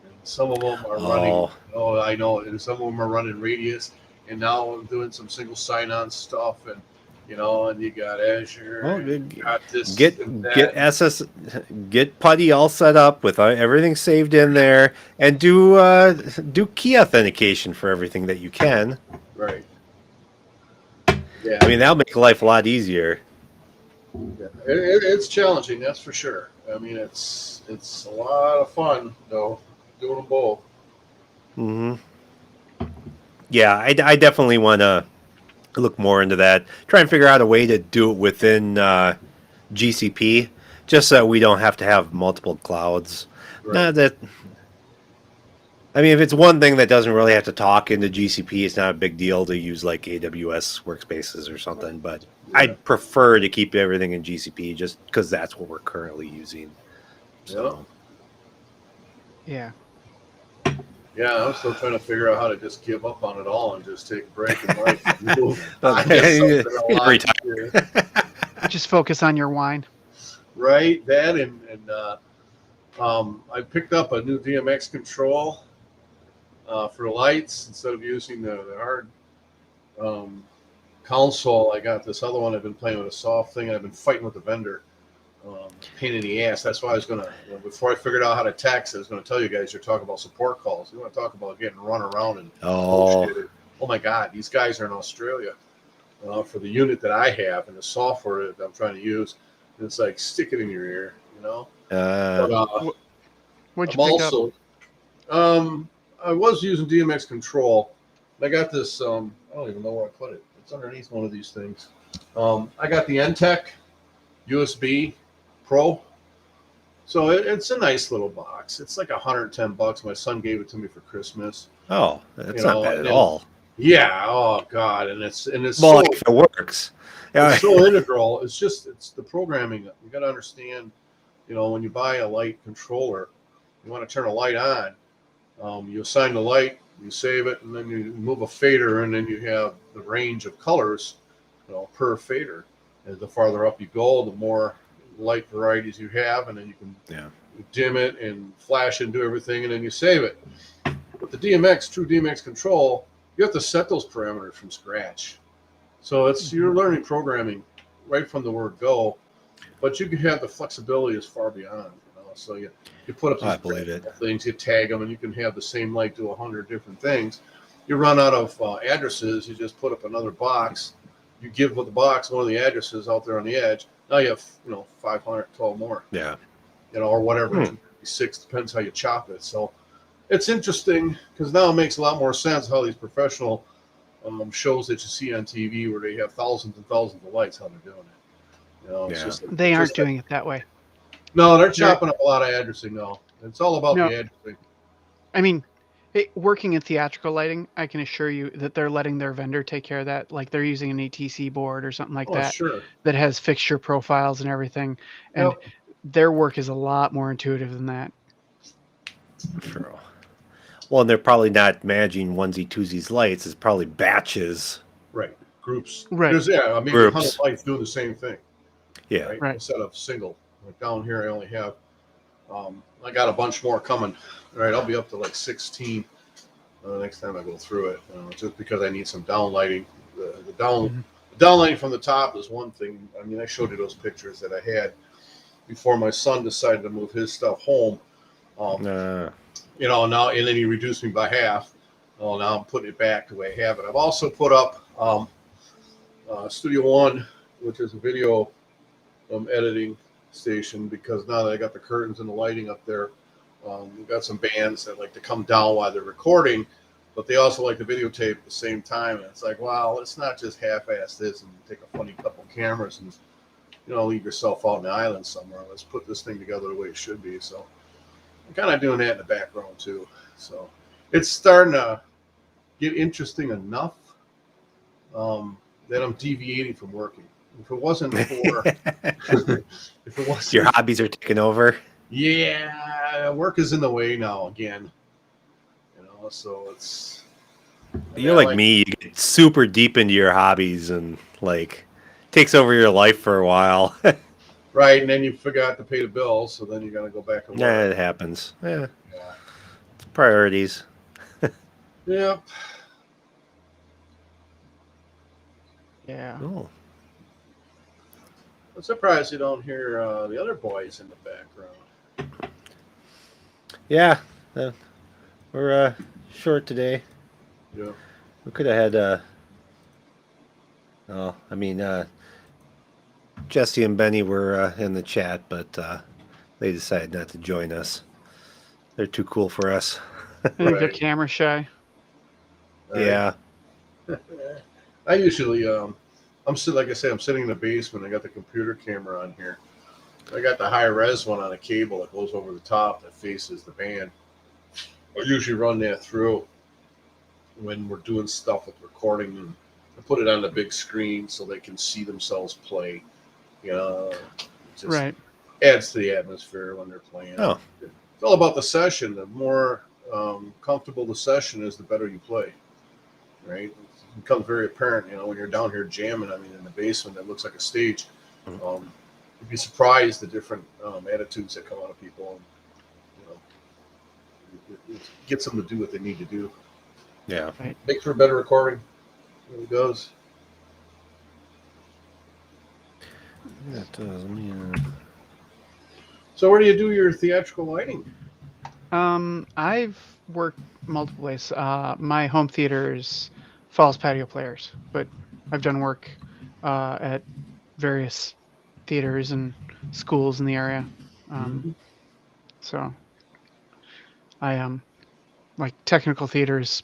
and some of them are running. Oh, I know, and some of them are running Radius. And now I'm doing some single sign-on stuff, and you got Azure. You got this. Get Putty all set up with everything saved in there, and do key authentication for everything that you can. Right. Yeah. I mean, that'll make life a lot easier. Yeah. It's challenging, that's for sure. I mean, it's a lot of fun though, doing them both. Mm-hmm. Yeah, I definitely want to look more into that. Try and figure out a way to do it within GCP, just so we don't have to have multiple clouds. Right. I mean, if it's one thing that doesn't really have to talk into GCP, it's not a big deal to use like AWS workspaces or something. But Yeah. I'd prefer to keep everything in GCP just because that's what we're currently using. So, Yeah. Yeah, I'm still trying to figure out how to just give up on it all and just take a break in life and move on to something a lot easier. Just focus on your wine. Right, that and I picked up a new DMX control for lights instead of using the hard um, console. I got this other one. I've been playing with a soft thing, and I've been fighting with the vendor. Pain in the ass. That's why I was gonna, before I figured out how to text, I was gonna tell you guys you're talking about support calls. You want to talk about getting run around and bullshitted. Oh my God, these guys are in Australia for the unit that I have and the software that I'm trying to use. And it's like stick it in your ear, you know. But What'd I'm you pick also, I was using DMX control. I got this. I don't even know where I put it. It's underneath one of these things. I got the NTEC USB Pro. So it's a nice little box. It's like $110. My son gave it to me for Christmas. oh, that's not bad at all. Yeah. Oh God. And it's Well, so, like if it works. it's so integral. It's the programming. You got to understand. You know, when you buy a light controller, you want to turn a light on. You assign the light, you save it, and then you move a fader, and then you have the range of colors, you know, per fader. And the farther up you go, the more light varieties you have, and then you can dim it and flash and do everything, and then you save it. With the True DMX control, you have to set those parameters from scratch. So it's you're learning programming right from the word go, but you can have the flexibility as far beyond. You know, so you put up these things, you tag them, and you can have the same light do 100 different things. You run out of addresses, you just put up another box. You give the box one of the addresses out there on the edge. Now you have 512 more. Yeah. Or whatever. 256 depends how you chop it. So it's interesting because now it makes a lot more sense how these professional shows that you see on TV where they have thousands and thousands of lights, how they're doing it. You know, it's just, they aren't doing it that way. No, they're chopping up a lot of addressing. No, it's all about the addressing. I mean, working in theatrical lighting, I can assure you that they're letting their vendor take care of that. Like they're using an ETC board or something like that that has fixture profiles and everything. And their work is a lot more intuitive than that. True. Well, and they're probably not managing onesie twosies lights. It's probably batches. Right. Groups. Right. There's, I mean, 100 lights doing the same thing. Yeah. Right. Instead of single. Like down here, I only have, I got a bunch more coming. All right. I'll be up to like 16 next time I go through it, just because I need some down lighting. The down lighting from the top is one thing. I mean, I showed you those pictures that I had before my son decided to move his stuff home. Now, and then he reduced me by half. Well, now I'm putting it back the way I have it. I've also put up Studio One, which is a video editing station, because now that I got the curtains and the lighting up there, we've got some bands that like to come down while they're recording, but they also like to videotape at the same time. And it's like, wow, let's not just half-ass this and take a funny couple cameras and leave yourself out in the island somewhere. Let's put this thing together the way it should be. So I'm kind of doing that in the background too. So it's starting to get interesting enough that I'm deviating from working. If it wasn't for, if it wasn't, your hobbies are taking over. Yeah, work is in the way now again. So it's. You're like me. You get super deep into your hobbies and like takes over your life for a while. Right, and then you forgot to pay the bills, so then you got to go back and work. Yeah, it happens. Yeah. It's priorities. Yep. Yeah. Oh. I'm surprised you don't hear the other boys in the background. Yeah, we're short today. Yeah. We could have had. Jesse and Benny were in the chat, but they decided not to join us. They're too cool for us. I think they're camera shy. Yeah. I usually, I'm sitting in the basement. I got the computer camera on here. I got the high res one on a cable that goes over the top that faces the band. I usually run that through when we're doing stuff with recording and I put it on the big screen so they can see themselves play. You know, it just Right. adds to the atmosphere when they're playing. Oh. It's all about the session. The more comfortable the session is, the better you play. Right? It becomes very apparent, when you're down here jamming. I mean, in the basement, that looks like a stage. You'd be surprised the different attitudes that come out of people. And, it gets them to do what they need to do. Yeah. Right. Makes for a better recording. It really does. Yeah, it does. Let me, So, where do you do your theatrical lighting? I've worked multiple ways. My home theater is Falls Patio Players, but I've done work at various theaters and schools in the area. So I like technical theaters,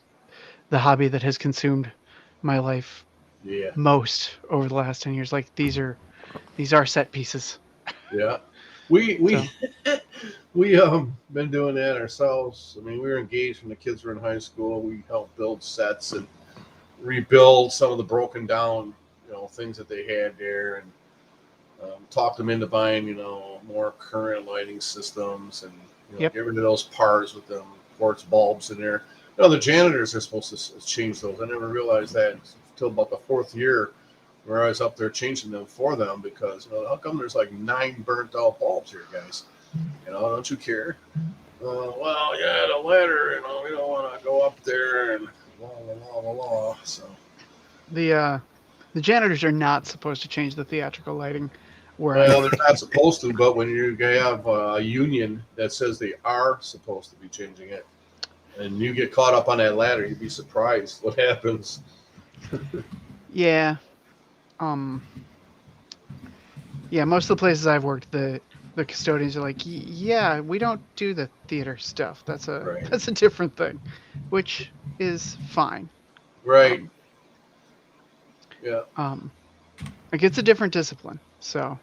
the hobby that has consumed my life Yeah. most over the last 10 years. Like these are set pieces. Yeah. We So, we been doing that ourselves. I mean, we were engaged when the kids were in high school. We helped build sets and rebuild some of the broken down, things that they had there, and talked them into buying, more current lighting systems and Yep. get rid of those PARs with them quartz bulbs in there. The janitors are supposed to change those. I never realized that until about the fourth year, where I was up there changing them for them because how come there's like 9 burnt out bulbs here, guys? Don't you care? Well, yeah, the ladder. We don't want to go up there and blah blah blah blah. So the janitors are not supposed to change the theatrical lighting. well, they're not supposed to, but when you have a union that says they are supposed to be changing it, and you get caught up on that ladder, you'd be surprised what happens. Yeah. Yeah, most of the places I've worked, the custodians are like, yeah, we don't do the theater stuff. That's a different thing, which is fine. Right. Yeah. Like it's a different discipline. So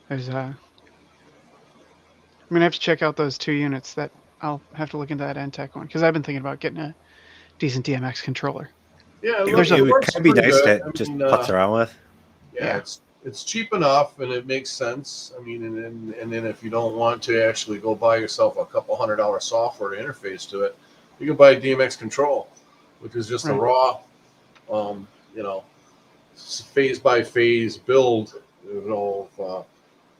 there's I'm gonna have to check out those 2 units. That I'll have to look into that NTech one because I've been thinking about getting a decent DMX controller. Yeah, it would kind of be nice to just putz around with. Yeah, it's cheap enough and it makes sense. I mean, and then if you don't want to actually go buy yourself a couple $100 software to interface to it, you can buy a DMX control, which is just a raw, phase by phase build,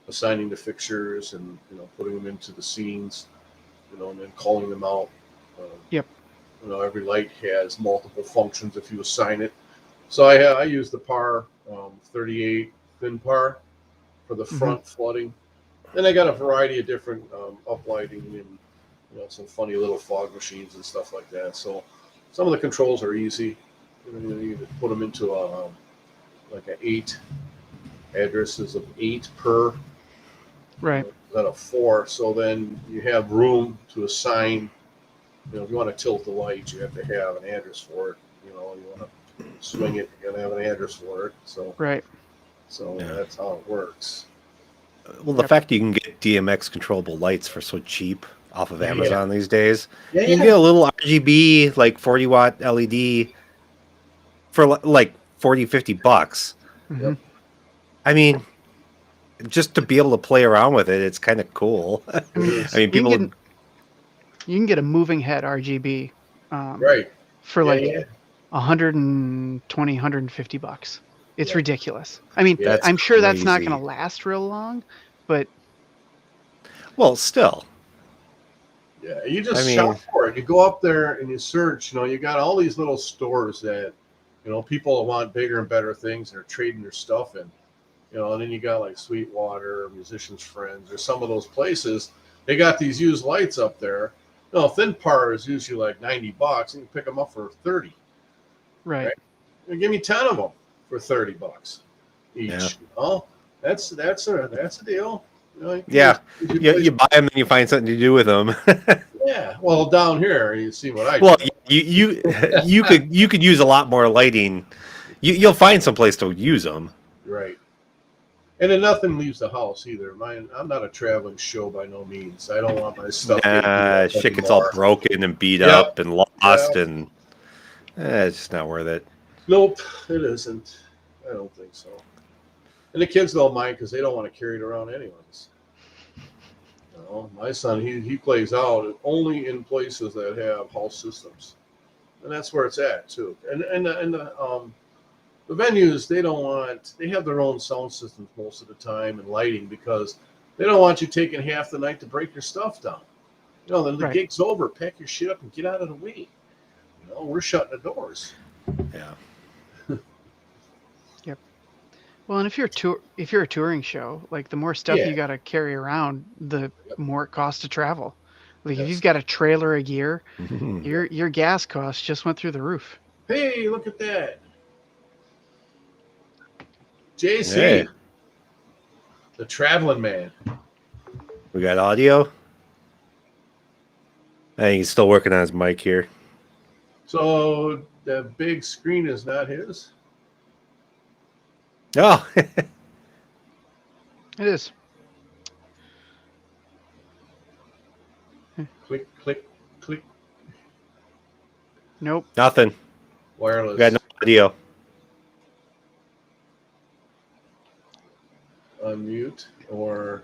assigning the fixtures and putting them into the scenes, and then calling them out. Yep. Every light has multiple functions if you assign it. So I use the PAR 38 thin PAR for the front flooding. Then I got a variety of different uplighting and some funny little fog machines and stuff like that. So some of the controls are easy. You can put them into like an 8 addresses of 8 per. Right. Out of 4. So then you have room to assign. If you want to tilt the light, you have to have an address for it. You want to swing it, you got to have an address for it. So right. So that's how it works. Well, the fact you can get DMX controllable lights for so cheap off of Amazon these days, you can get a little RGB like 40 watt LED for like $40-$50. Yep. I mean, just to be able to play around with it, it's kind of cool. I mean, people. You can get a moving head RGB, right, for like $120, $150. It's ridiculous. I mean, I'm sure that's not going to last real long, but well, still. Yeah, you just shop for it. You go up there and you search. You got all these little stores that people want bigger and better things. They're trading their stuff in. And then you got like Sweetwater, Musician's Friends, or some of those places. They got these used lights up there. Thin PAR is usually like $90, and you can pick them up for $30. Right? And give me 10 of them for $30 each. Yeah. That's a deal. You buy them and you find something to do with them. Yeah. Well, down here you see what I. Well, you could use a lot more lighting. You'll find some place to use them. Right. And then nothing leaves the house either. I'm not a traveling show by no means. I don't want my stuff getting beat up Shit gets all anymore. broken and beat Yep. up and lost, Yep. and it's just not worth it. Nope, it isn't. I don't think so. And the kids don't mind because they don't want to carry it around anyways. You know, my son, he plays out only in places that have house systems, and that's where it's at too. And the venues, they have their own sound systems most of the time and lighting because they don't want you taking half the night to break your stuff down. You know, then the Right. gig's over, pack your shit up and get out of the way. You know, we're shutting the doors. Yeah. Well, and if you're a touring show, like the more stuff Yeah. you got to carry around, the more it costs to travel. Like if Yes. you've got a trailer of gear, Mhm. your gas costs just went through the roof. Hey, look at that. JC, Hey. the traveling man. We got audio. I think he's still working on his mic here. So the big screen is not his? Oh, It is. Click, click, click. Nope. nothing. Wireless. We got no audio. Unmute or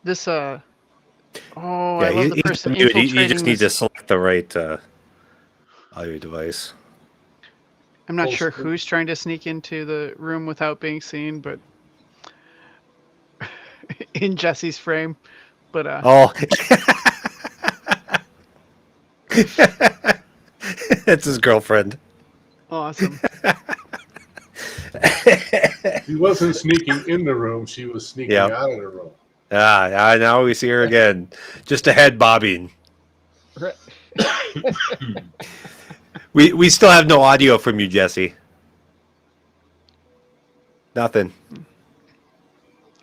This Oh, Yeah, I love the he's person muted. You infiltrating just need to this. select the right audio device. I'm not full sure screen. who's trying to sneak into the room without being seen, but in Jesse's frame. But Oh, that's his girlfriend. awesome. she wasn't sneaking in the room, she was sneaking Yep. out of the room. Now we see her again. Just a head bobbing. Right. We still have no audio from you, Jesse. Nothing.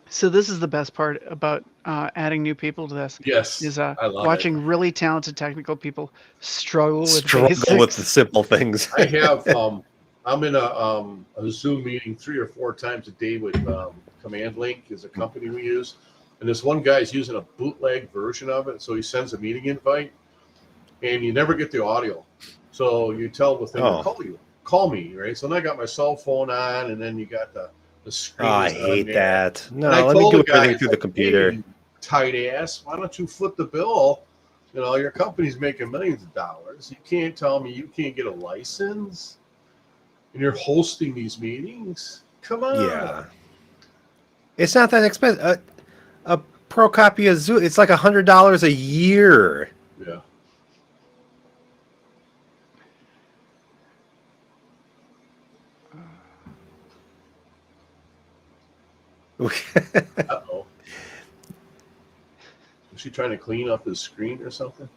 So this is the best part about adding new people to this. Yes. Is I love watching really talented technical people struggle with Struggle basics. with the simple things. I have I'm in a Zoom meeting 3 or 4 times a day with Command Link is a company we use. And this one guy's using a bootleg version of it, so he sends a meeting invite and you never get the audio. So you tell the thing to call me, right? So then I got my cell phone on and then you got the screen. Oh, I is on hate there. that. No, And I let me told do the guy, everything through the computer. "Hey, you tight ass, why don't you foot the bill? You know, your company's making millions of dollars. You can't tell me you can't get a license and you're hosting these meetings. Come on." Yeah. It's not that expensive. A pro copy of Zoom, it's like $100 a year. Yeah. Uh-oh. Was she trying to clean up his screen or something?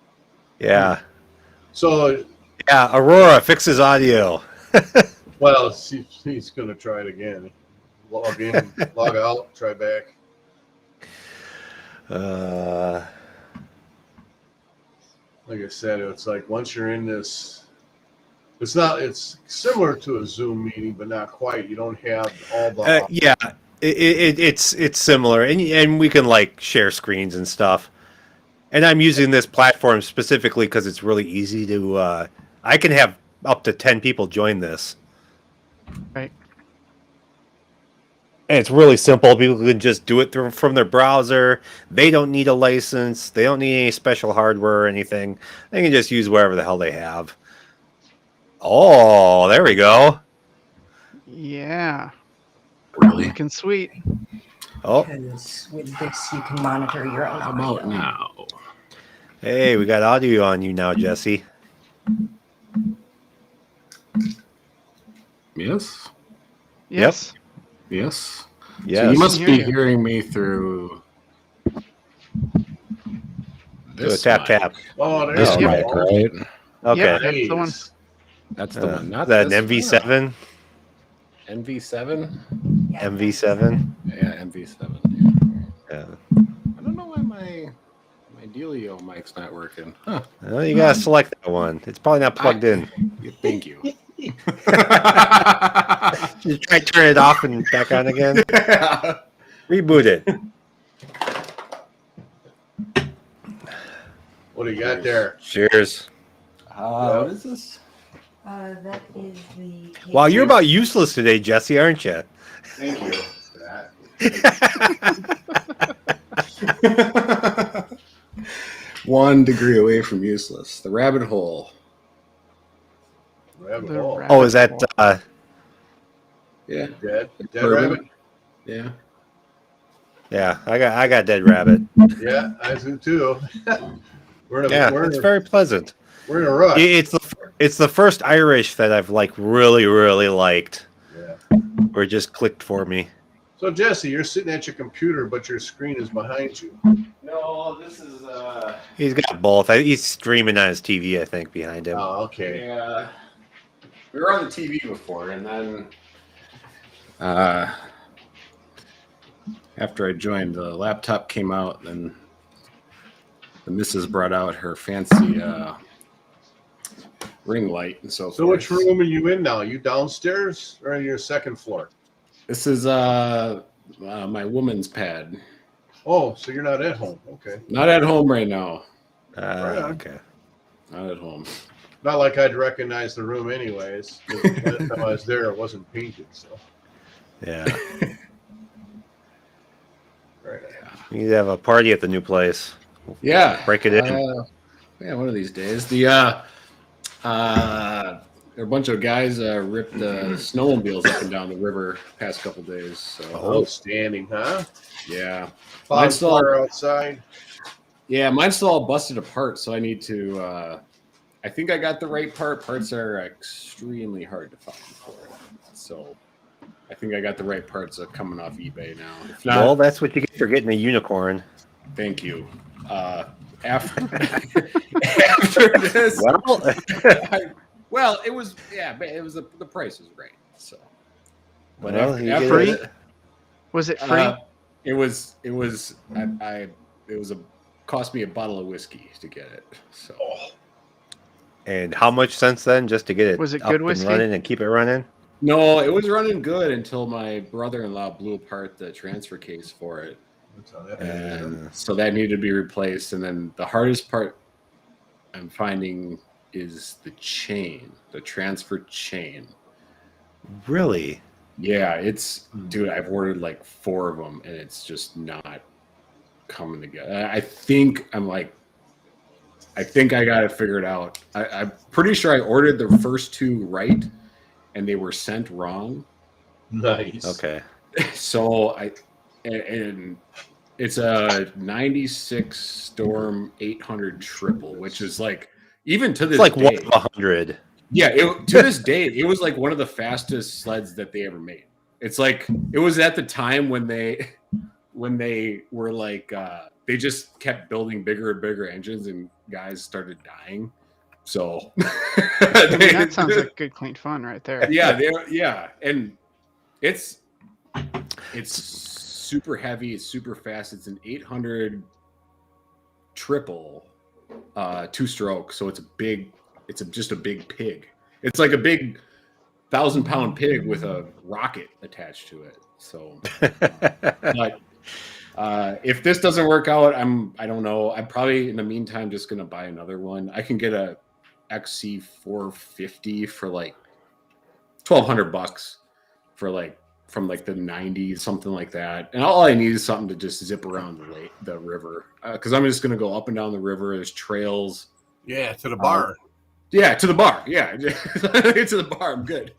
Yeah. So, Yeah, Aurora fixes audio. well, he's going to try it again. Log in, log out, try back. Like I said, it's like once you're in this, it's similar to a Zoom meeting, but not quite. You don't have all the Yeah, it's similar, and we can like share screens and stuff. And I'm using this platform specifically because it's really easy to. I can have up to 10 people join this. Right. And it's really simple. People can just do it from their browser. They don't need a license. They don't need any special hardware or anything. They can just use whatever the hell they have. Oh, there we go. Yeah. Really? Looking sweet. Oh, Because with this, you can monitor your own How about audio. now? hey, we got audio on you now, Jesse. Yes? Yes. Yes? Yes. So you must Hear be you. hearing me through Do a this tap mic. tap. Oh, there This you mic, go. right? Okay. Yep. That's the one. Nice. That's the one. Not That this an MV7? one. NV7? MV7? Yeah, MV7. Yeah. I don't know why my Delio mic's not working. Huh. Well, you gotta select that one. It's probably not plugged in. Thank you. You try to turn it off and back on again. Reboot it. What do you got there? Cheers. What is this? That is the. Wow, you're about useless today, Jesse, aren't you? Thank you for that. 1 degree away from useless. The rabbit hole. Rabbit The hole. rabbit Oh, is that hole. Yeah. Dead Bourbon. rabbit? Yeah. yeah, I got dead rabbit. Yeah, I do too. we're in a, Yeah, we're, it's in a, very pleasant. we're in a rush. It's the first Irish that I've like really liked. Yeah. Or it just clicked for me. So Jesse, you're sitting at your computer, but your screen is behind you. No, this is He's got both. He's streaming on his TV, I think, behind him. Oh, okay. yeah. We were on the TV before, and then after I joined, the laptop came out, and the missus brought out her fancy ring light and so forth. So which room are you in now? You downstairs or on your second floor? This is my woman's pad. Oh, so you're not at home. Okay. Not at home right now. Right on. Okay. Not at home. Not like I'd recognize the room anyways. 'Cause last time I was there, it wasn't painted. So Yeah. right. You need to have a party at the new place. Yeah. Break it in. Yeah, one of these days. There are a bunch of guys ripped snowmobiles up and down the river past couple days. So Outstanding, huh? yeah, Mine's outside. yeah, mine's still all busted apart. So I need to. I think I got the right part. Parts are extremely hard to find for it. So I think I got the right parts coming off eBay now. If not, Well, that's what you get for getting a unicorn. thank you. After this, Well, it was but it was the price was right. So, but well, you after get it. Was it free? it was cost me a bottle of whiskey to get it. So And how much since then, just to get it Was it up good and whiskey? running and keep it running? no, it was running good until my brother-in-law blew apart the transfer case for it, That's how that happens. and so that needed to be replaced. And then the hardest part I'm finding is the chain, the transfer chain. Really? Yeah, dude, I've ordered like 4 of them and it's just not coming together. I think I got it figured out. I'm pretty sure I ordered the first 2 right and they were sent wrong. Nice. Okay. So and it's a 96 Storm 800 triple, which is like, even to this It's like day, 1 of 100. yeah, to this day, it was like one of the fastest sleds that they ever made. It's like, it was at the time when they were like, they just kept building bigger and bigger engines and guys started dying. So I mean, that sounds like good, clean fun right there. yeah. And it's super heavy. It's super fast. It's an 800 triple 2-stroke. So it's just a big pig. It's like a big 1,000-pound pig with a rocket attached to it. So, but if this doesn't work out, I don't know. I'm probably in the meantime just gonna buy another one. I can get a XC450 for like $1,200 for like from like the 90s, something like that. And all I need is something to just zip around the river, because I'm just gonna go up and down the river. There's trails. Yeah, to the bar. Yeah, to the bar. Yeah, get to the bar. I'm good.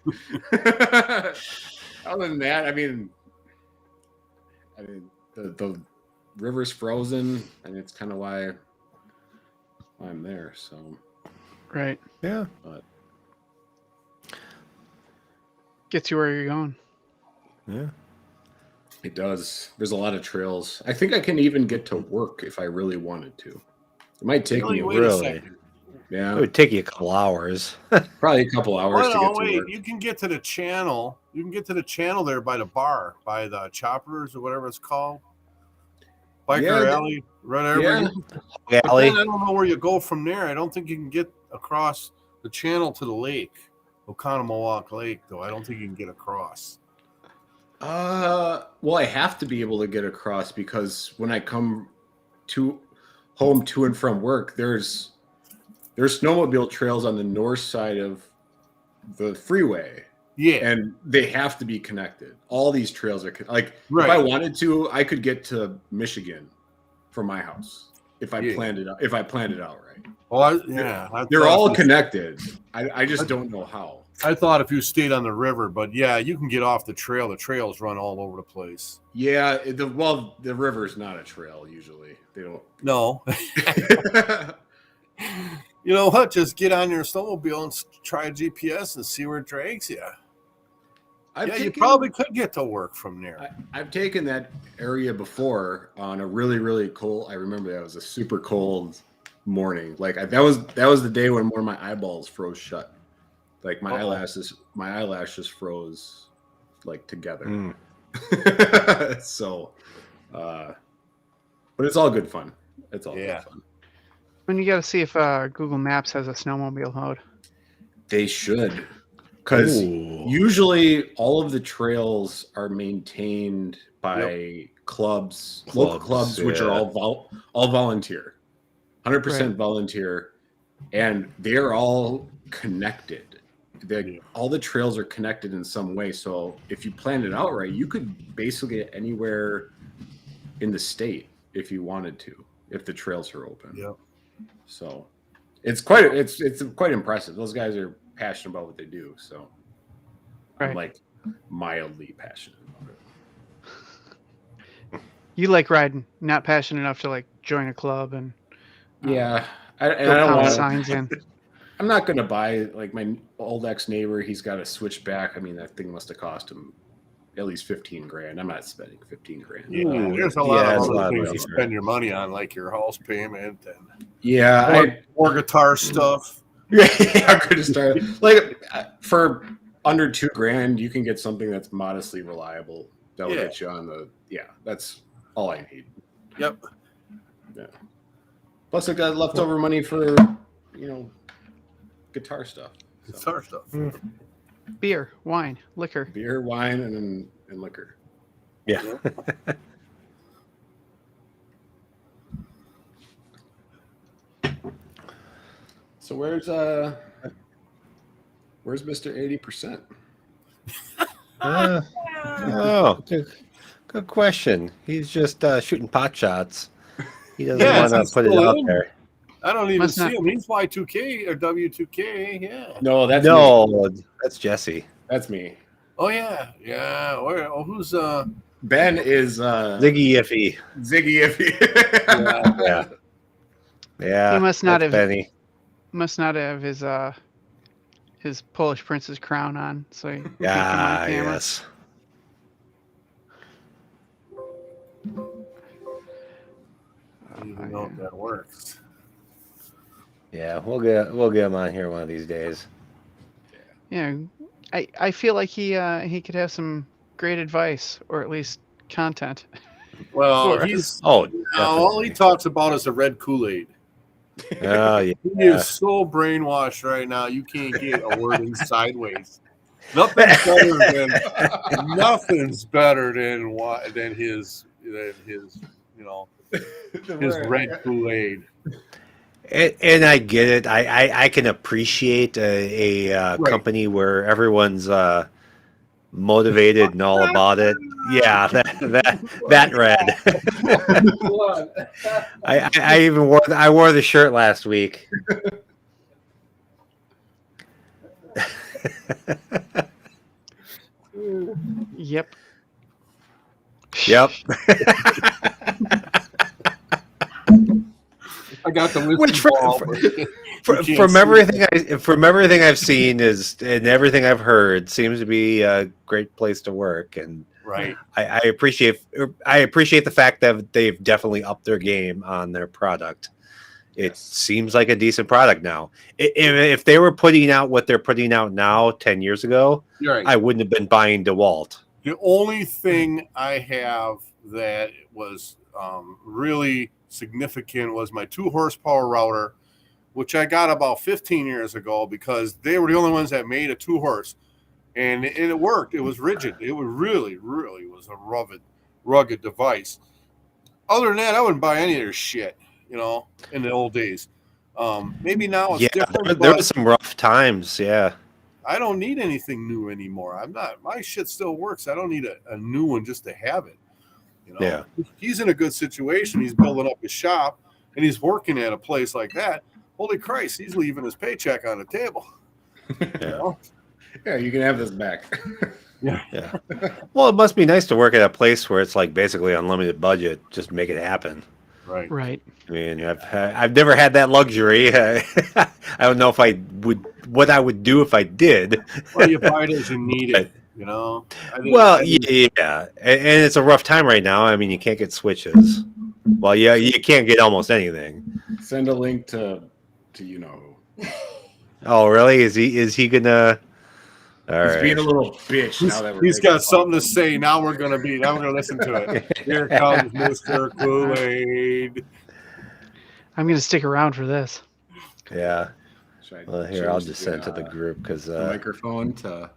Other than that, I mean, the river's frozen, and it's kind of why I'm there. So, Right. Yeah. but Gets you where you're going. Yeah. it does. There's a lot of trails. I think I can even get to work if I really wanted to. It might take me Wait a Really? second. It would take you a couple hours. probably a couple hours Well, to no, get to wait. work. You can get to the channel. You can get to the channel there by the bar, by the choppers or whatever it's called. Biker Yeah, alley, whatever. yeah. But Alley. then I don't know where you go from there. I don't think you can get across the channel to the lake. Oconomowoc Lake, though. I don't think you can get across. Well, I have to be able to get across because when I come home to and from work, there's snowmobile trails on the north side of the freeway. Yeah. And they have to be connected. All these trails are like, Right. if I wanted to, I could get to Michigan from my house if I planned it out. If I planned it out right. Well, they're all connected. I just don't know how. I thought if you stayed on the river, but yeah, you can get off the trail. The trails run all over the place. Yeah, the river's not a trail usually. They don't. No. You know what? Just get on your snowmobile and try GPS and see where it drags you. You probably could get to work from there. I've taken that area before on a really, really cold. I remember that was a super cold morning. Like that was the day when one of my eyeballs froze shut. Like my eyelashes froze like together. So, but it's all good fun. It's all good fun. And you got to see if Google Maps has a snowmobile mode. They should. Because usually all of the trails are maintained by local clubs, which are all volunteer, 100% volunteer, and they're all connected. All the trails are connected in some way. So if you planned it out right, you could basically get anywhere in the state if you wanted to, if the trails are open. Yep. So it's quite impressive. Those guys are passionate about what they do, so I'm like mildly passionate about it. You like riding, not passionate enough to like join a club and I don't don't want signs in. I'm not gonna buy like my old ex-neighbor. He's got a switchback. I mean, that thing must have cost him at least $15,000. I'm not spending $15,000. Yeah, there's a lot of other things you spend your money on, like your house payment and more guitar stuff. Yeah, I could have started like for under $2,000, you can get something that's modestly reliable. That'll get you on the that's all I need. Yep. Yeah. Plus, I got leftover money for guitar stuff. Guitar stuff. Beer, wine, liquor. Beer, wine, and liquor. Yeah. So where's Mr. 80%? Good question. He's just shooting pot shots. He doesn't want to put it out there. I don't even see him. He's Y2K or W2K. Yeah. No, that's that's Jesse. That's me. Oh yeah. Who's Ben is Ziggy Iffy. Ziggy Iffy. Yeah. He must not have Benny. Must not have his Polish prince's crown on, so he can't come on camera. Yes. I don't even know if that works. Yeah, we'll get him on here one of these days. Yeah, I feel like he could have some great advice, or at least content. Well, all he definitely. talks about is the red Kool-Aid. Oh yeah. He is so brainwashed right now. You can't get a word in sideways. Nothing's better than his his red Kool-Aid. And I get it. I can appreciate a company where everyone's motivated and all about it. Yeah, that red. I even wore the shirt last week. Yep. Yep. I got the Which ball, from everything I've seen and everything I've heard seems to be a great place to work, and right. I appreciate the fact that they've definitely upped their game on their product. It seems like a decent product now. If they were putting out what they're putting out now 10 years ago, Right. I wouldn't have been buying DeWalt. The only thing I have that was really significant was my 2 horsepower router which I got about 15 years ago because they were the only ones that made a 2-horse, and it worked. It was rigid. It was really was a rugged device. Other than that, I wouldn't buy any of their shit, in the old days. Maybe now it's different. There was some rough times. Yeah. I don't need anything new anymore. My shit still works. I don't need a new one just to have it. Yeah. He's in a good situation. He's building up his shop and he's working at a place like that. Holy Christ, he's leaving his paycheck on the table. Yeah. Yeah, you can have this back. Yeah. Well, it must be nice to work at a place where it's like basically unlimited budget. Just make it happen. Right. Right. I mean, I've never had that luxury. I don't know what I would do if I did. Well, you buy it as you need it, Well, yeah, and it's a rough time right now. I mean, you can't get switches. Well, yeah, you can't get almost anything. Send a link to who. Oh, really? Is he gonna? All He's right. being a little bitch now that He's got something to say. Now we're gonna listen to it. Here comes Mr. Kool-Aid. I'm going to stick around for this. Yeah. Well, here, I'll change just send it to the group because microphone to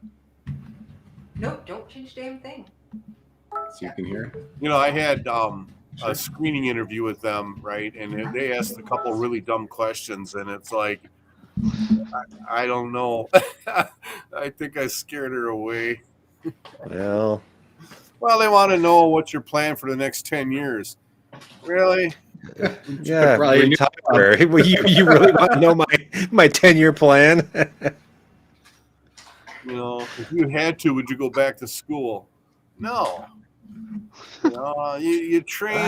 Nope, don't change the damn thing. so you can hear. I had a screening interview with them, right? And they asked a couple really dumb questions, and it's like, I don't know. I think I scared her away. well, They want to know what's your plan for the next 10 years. Really? yeah, Probably retire. Well, you really want to know my 10-year plan? If you had to, would you go back to school? No. You train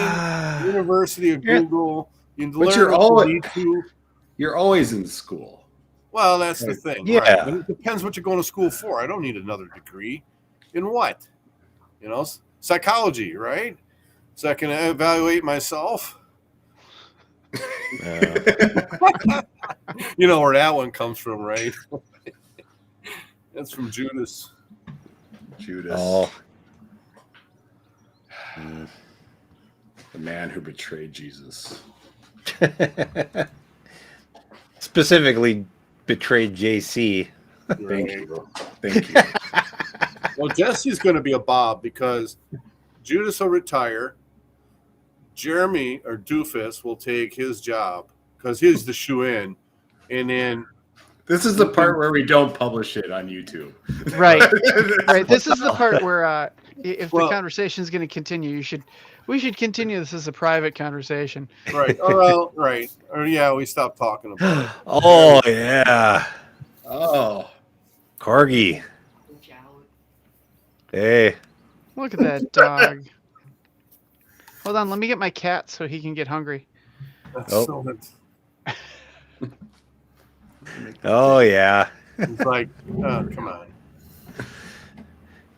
University of Google. You But learn what you need to. You're always in school. Well, that's the thing. Yeah. Right? But it depends what you're going to school for. I don't need another degree. In what? Psychology, right? So I can evaluate myself. You know where that one comes from, right? That's from Judas. Oh. The man who betrayed Jesus. Specifically betrayed JC. Thank you. Thank you. Well, Jesse's going to be a Bob because Judas will retire. Jeremy or Doofus will take his job because he's the shoe-in. And then This is the part where we don't publish it on YouTube. Right. Right. This is the part where if the conversation is going to continue, we should continue this as a private conversation. right. Oh, well, right. Or yeah, we stopped talking about it. Oh, yeah. Oh. Corgi. Hey. Look at that dog. Hold on, let me get my cat so he can get hungry. Excellent. Oh, yeah. It's like, come on.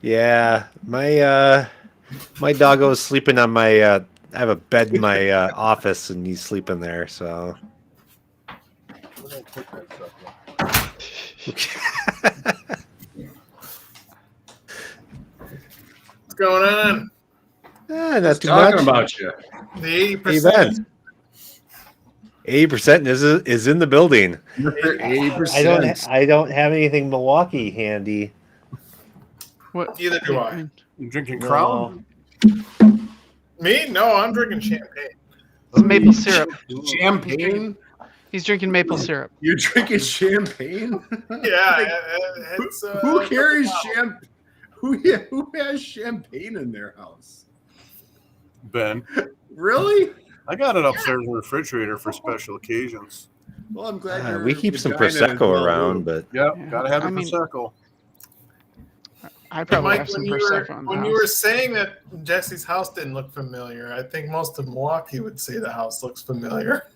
Yeah. My doggo's sleeping on my I have a bed in my office and he's sleeping there, so What's going on? not too Talking much. about you. The 80%. 80% is in the building. 80%. I don't have anything Milwaukee handy. What? Neither do I. You drinking Crown? Me? No, I'm drinking champagne. It's maple syrup. Champagne? He's drinking maple syrup. You're drinking champagne? Yeah, it's Who carries champagne? Who has champagne in their house? Ben. Really? I got it upstairs in the refrigerator for special occasions. Well, I'm glad We keep some vagina is Prosecco well around, moved. but Yep, Yeah, gotta have I a mean- Prosecco. I probably Mike, have some when you were, Prosecco in the when house. you were saying that Jesse's house didn't look familiar, I think most of Milwaukee would say the house looks familiar.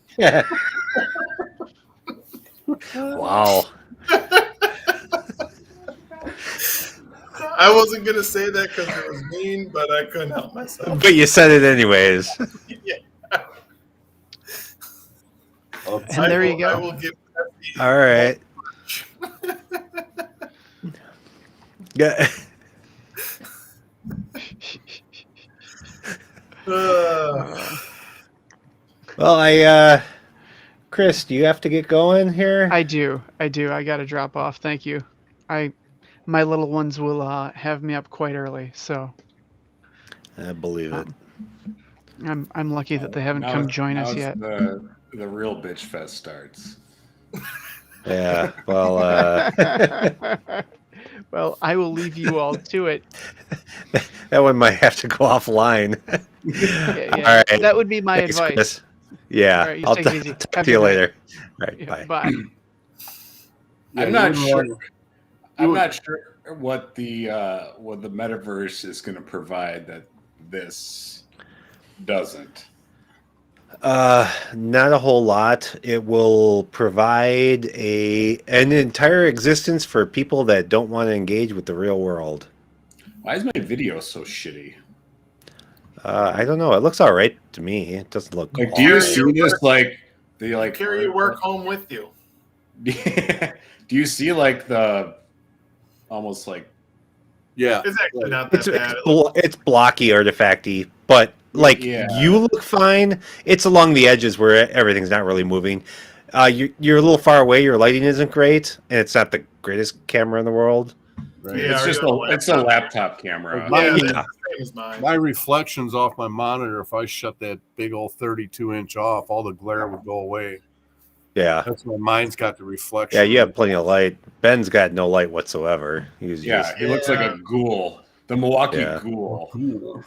wow. I wasn't gonna say that because it was mean, but I couldn't help myself. But you said it anyways. And there you go. I will give Jesse All right. Yeah. Uh, Well, Chris, do you have to get going here? I do. I got to drop off. Thank you. My little ones will have me up quite early, so I believe it. I'm lucky that they haven't come join us yet. The real bitch fest starts. Yeah. Well, well, I will leave you all to it. that one might have to go offline. Yeah, All right. That would be my Thanks, advice. Chris. Yeah. All right, you I'll take it easy. talk Have to a you good night. later. All right. Yeah, Bye. bye. I'm not sure. I'm not sure what the metaverse is going to provide that this doesn't. Not a whole lot. It will provide an entire existence for people that don't want to engage with the real world. Why is my video so shitty? I don't know. It looks all right to me. It doesn't look Like, do you see this? Like, the Carry your work home with you. Do you see like the almost like? Yeah, It's actually not that bad. it's blocky, artifacty, but like you look fine. It's along the edges where everything's not really moving. You're a little far away. Your lighting isn't great, and it's not the greatest camera in the world. right. Yeah, It's a laptop camera. Like Yeah, mine- that's the same as mine. My reflections off my monitor, if I shut that big old 32-inch off, all the glare would go away. Yeah. That's why mine's got the reflection. Yeah, you have plenty of light. Ben's got no light whatsoever. He's Yeah, he looks like a ghoul. The Milwaukee ghoul. Cool.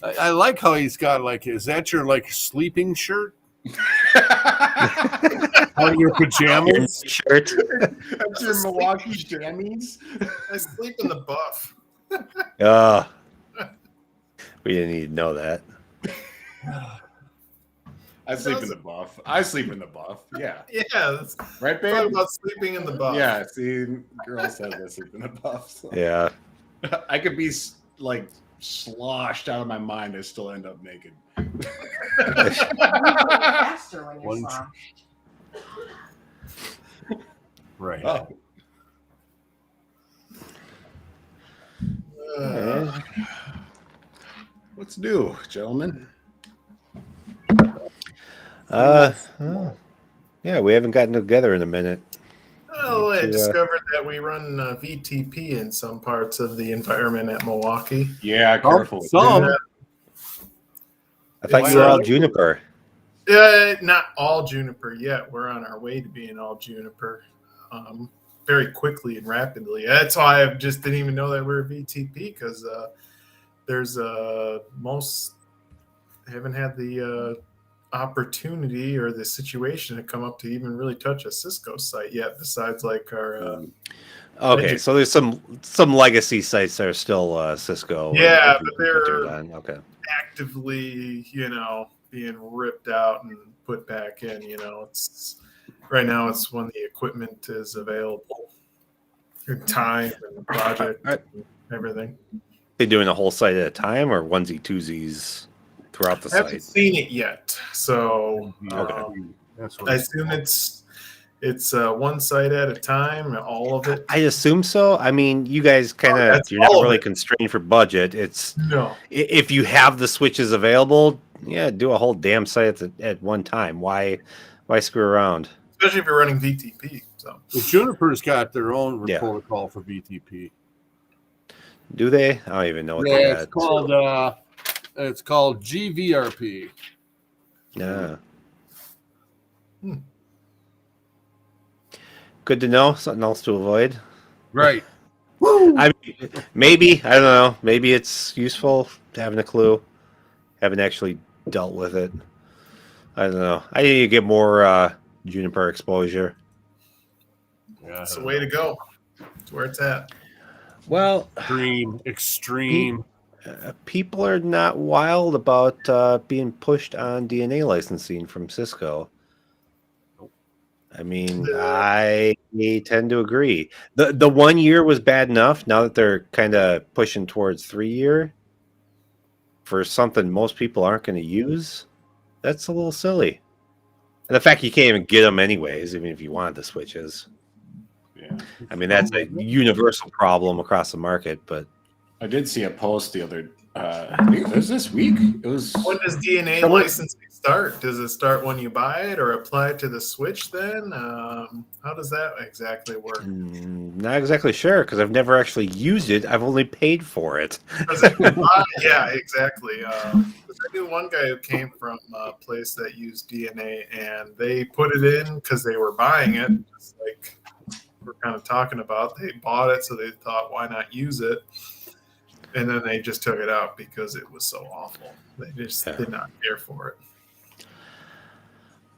I like how he's got like, is that your like sleeping shirt? Or your pajamas? shirt. That's your Milwaukee jammies. I sleep in the buff. We didn't need to know that. I sleep in the buff. I sleep in the buff. Yeah. Yeah, that's Right, talk babe? about sleeping in the buff. Yeah, see, girl says I sleep in the buff. So. Yeah. I could be like sloshed out of my mind. I still end up naked. Faster when you're One- soft. Right. Oh. What's new, gentlemen? Yeah, we haven't gotten together in a minute. Well, I discovered that we run VTP in some parts of the environment at Milwaukee. Yeah, careful. Some. I thought you were all Juniper. Not all Juniper yet. We're on our way to being all Juniper very quickly and rapidly. That's why I just didn't even know that we were VTP because there's most haven't had the opportunity or the situation to come up to even really touch a Cisco site yet, besides like our Okay, so there's some legacy sites that are still Cisco. Yeah, but they're done. Okay. actively, being ripped out and put back in. It's right now. It's when the equipment is available, and time and project, and everything. They doing a whole site at a time or onesie twosies throughout the I haven't site? seen it yet, so That's what I assume it's one site at a time, all of it. I assume so. I mean, you guys kind of that's you're not all of really it. constrained for budget. It's No, if you have the switches available, yeah, do a whole damn site at one time. Why screw around? especially if you're running VTP. So The Juniper's got their own Yeah. protocol for VTP. Do they? I don't even know what they Yeah, got. it's called GVRP. Yeah. Good to know. Something else to avoid. Right. I mean, maybe I don't know. Maybe it's useful having a clue. Haven't actually dealt with it. I don't know. I need to get more Juniper exposure. Yeah. it's the way to go. It's where it's at. Well, Extreme. people are not wild about being pushed on DNA licensing from Cisco. I mean, I tend to agree. The 1 year was bad enough. Now that they're kind of pushing towards 3 year for something most people aren't going to use, that's a little silly. And the fact you can't even get them anyways, even if you wanted the switches. Yeah. I mean, that's a universal problem across the market. But I did see a post the other I think it was this week. It was. When does DNA Trouble- licensing start? Does it start when you buy it or apply it to the Switch then? How does that exactly work? Not exactly sure because I've never actually used it. I've only paid for it. Yeah, exactly. I knew one guy who came from a place that used DNA, and they put it in because they were buying it, just like we're kind of talking about. They bought it, so they thought, why not use it? And then they just took it out because it was so awful. They just did not care for it.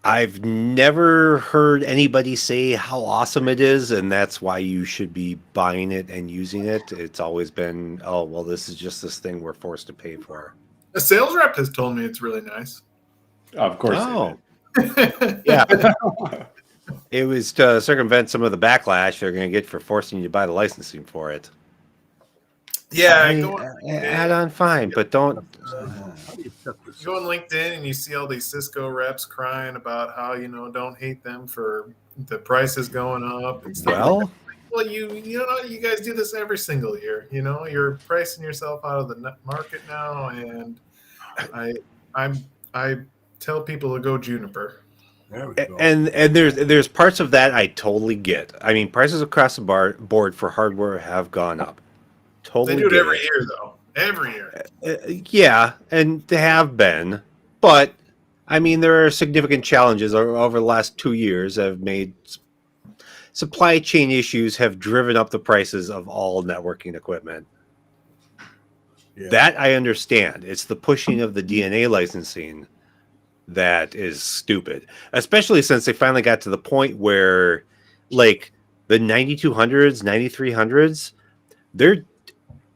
I've never heard anybody say how awesome it is, and that's why you should be buying it and using it. It's always been, oh, well, this is just this thing we're forced to pay for. The sales rep has told me it's really nice. Of course. Oh, yeah. It was to circumvent some of the backlash they're going to get for forcing you to buy the licensing for it. Yeah, Add on fine, but don't. You go on LinkedIn and you see all these Cisco reps crying about how, don't hate them for the prices going up and stuff. Well, Well, you guys do this every single year. You're pricing yourself out of the market now, and I tell people to go Juniper. There we go. and there's parts of that I totally get. I mean, prices across the board for hardware have gone up. Totally They do it get every year, though. Every year. Yeah, and they have been, but I mean, there are significant challenges over the last 2 years that have made supply chain issues have driven up the prices of all networking equipment. Yeah. That I understand. It's the pushing of the DNA licensing that is stupid, especially since they finally got to the point where, like, the 9200s, 9300s,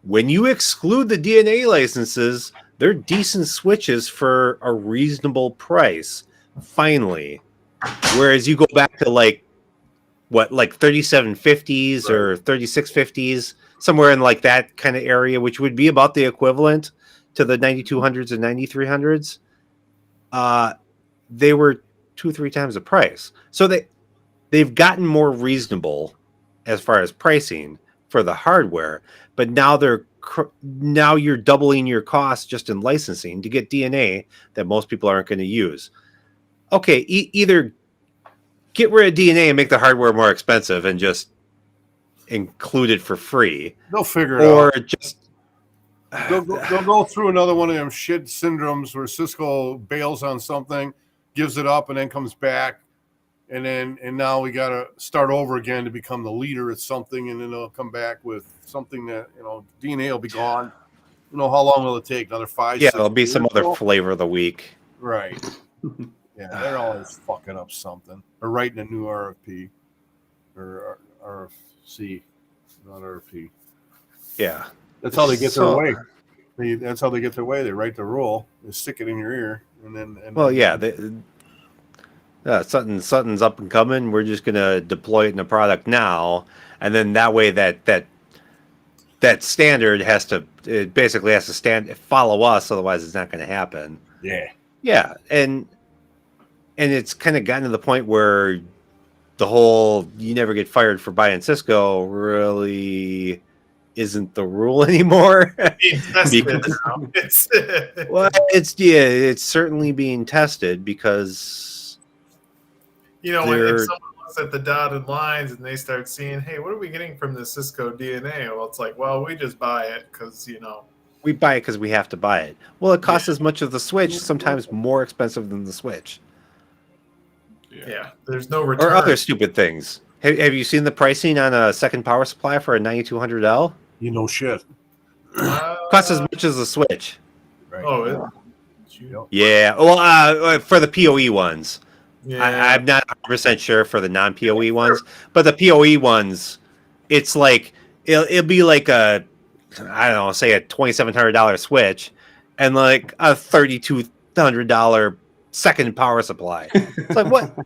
when you exclude the DNA licenses, they're decent switches for a reasonable price, finally. Whereas you go back to like 3750s or 3650s, somewhere in like that kind of area, which would be about the equivalent to the 9200s and 9300s. They were 2-3 times the price. So they've gotten more reasonable as far as pricing for the hardware, but now you're doubling your costs just in licensing to get DNA that most people aren't going to use. Okay, either get rid of DNA and make the hardware more expensive and just include it for free. They'll figure it or out. just They'll go through another one of them shit syndromes where Cisco bails on something, gives it up, and then comes back. And now we got to start over again to become the leader at something, and then they'll come back with something that, DNA will be gone. How long will it take? Another 5 yeah, 6 there'll be years some or other so? flavor of the week. Right. Yeah, they're always fucking up something. Or writing a new RFP. Or RFC. Not RFP. Yeah. That's how they get their way. That's how they get their way. They write the rule, they stick it in your ear, and then. Well, yeah. Something's up and coming. We're just gonna deploy it in the product now, and then that way that standard basically has to follow us. Otherwise, it's not going to happen. Yeah. Yeah, and it's kind of gotten to the point where the whole "you never get fired for buying Cisco" really isn't the rule anymore. Well, it's certainly being tested because if someone looks at the dotted lines and they start seeing, hey, what are we getting from the Cisco DNA? Well, it's like, well, we just buy it because we buy it because we have to buy it. Well, it costs as much as the Switch, sometimes more expensive than the Switch. Yeah, there's no return. Or other stupid things. Have you seen the pricing on a second power supply for a 9200L? Shit. Costs as much as the Switch. Right. Oh, Yeah. Well, for the PoE ones. yeah. I'm not 100% sure for the non-PoE ones, but the PoE ones, it's like it'll be like say a $2,700 Switch, and like a $3,200 second power supply. It's like, what?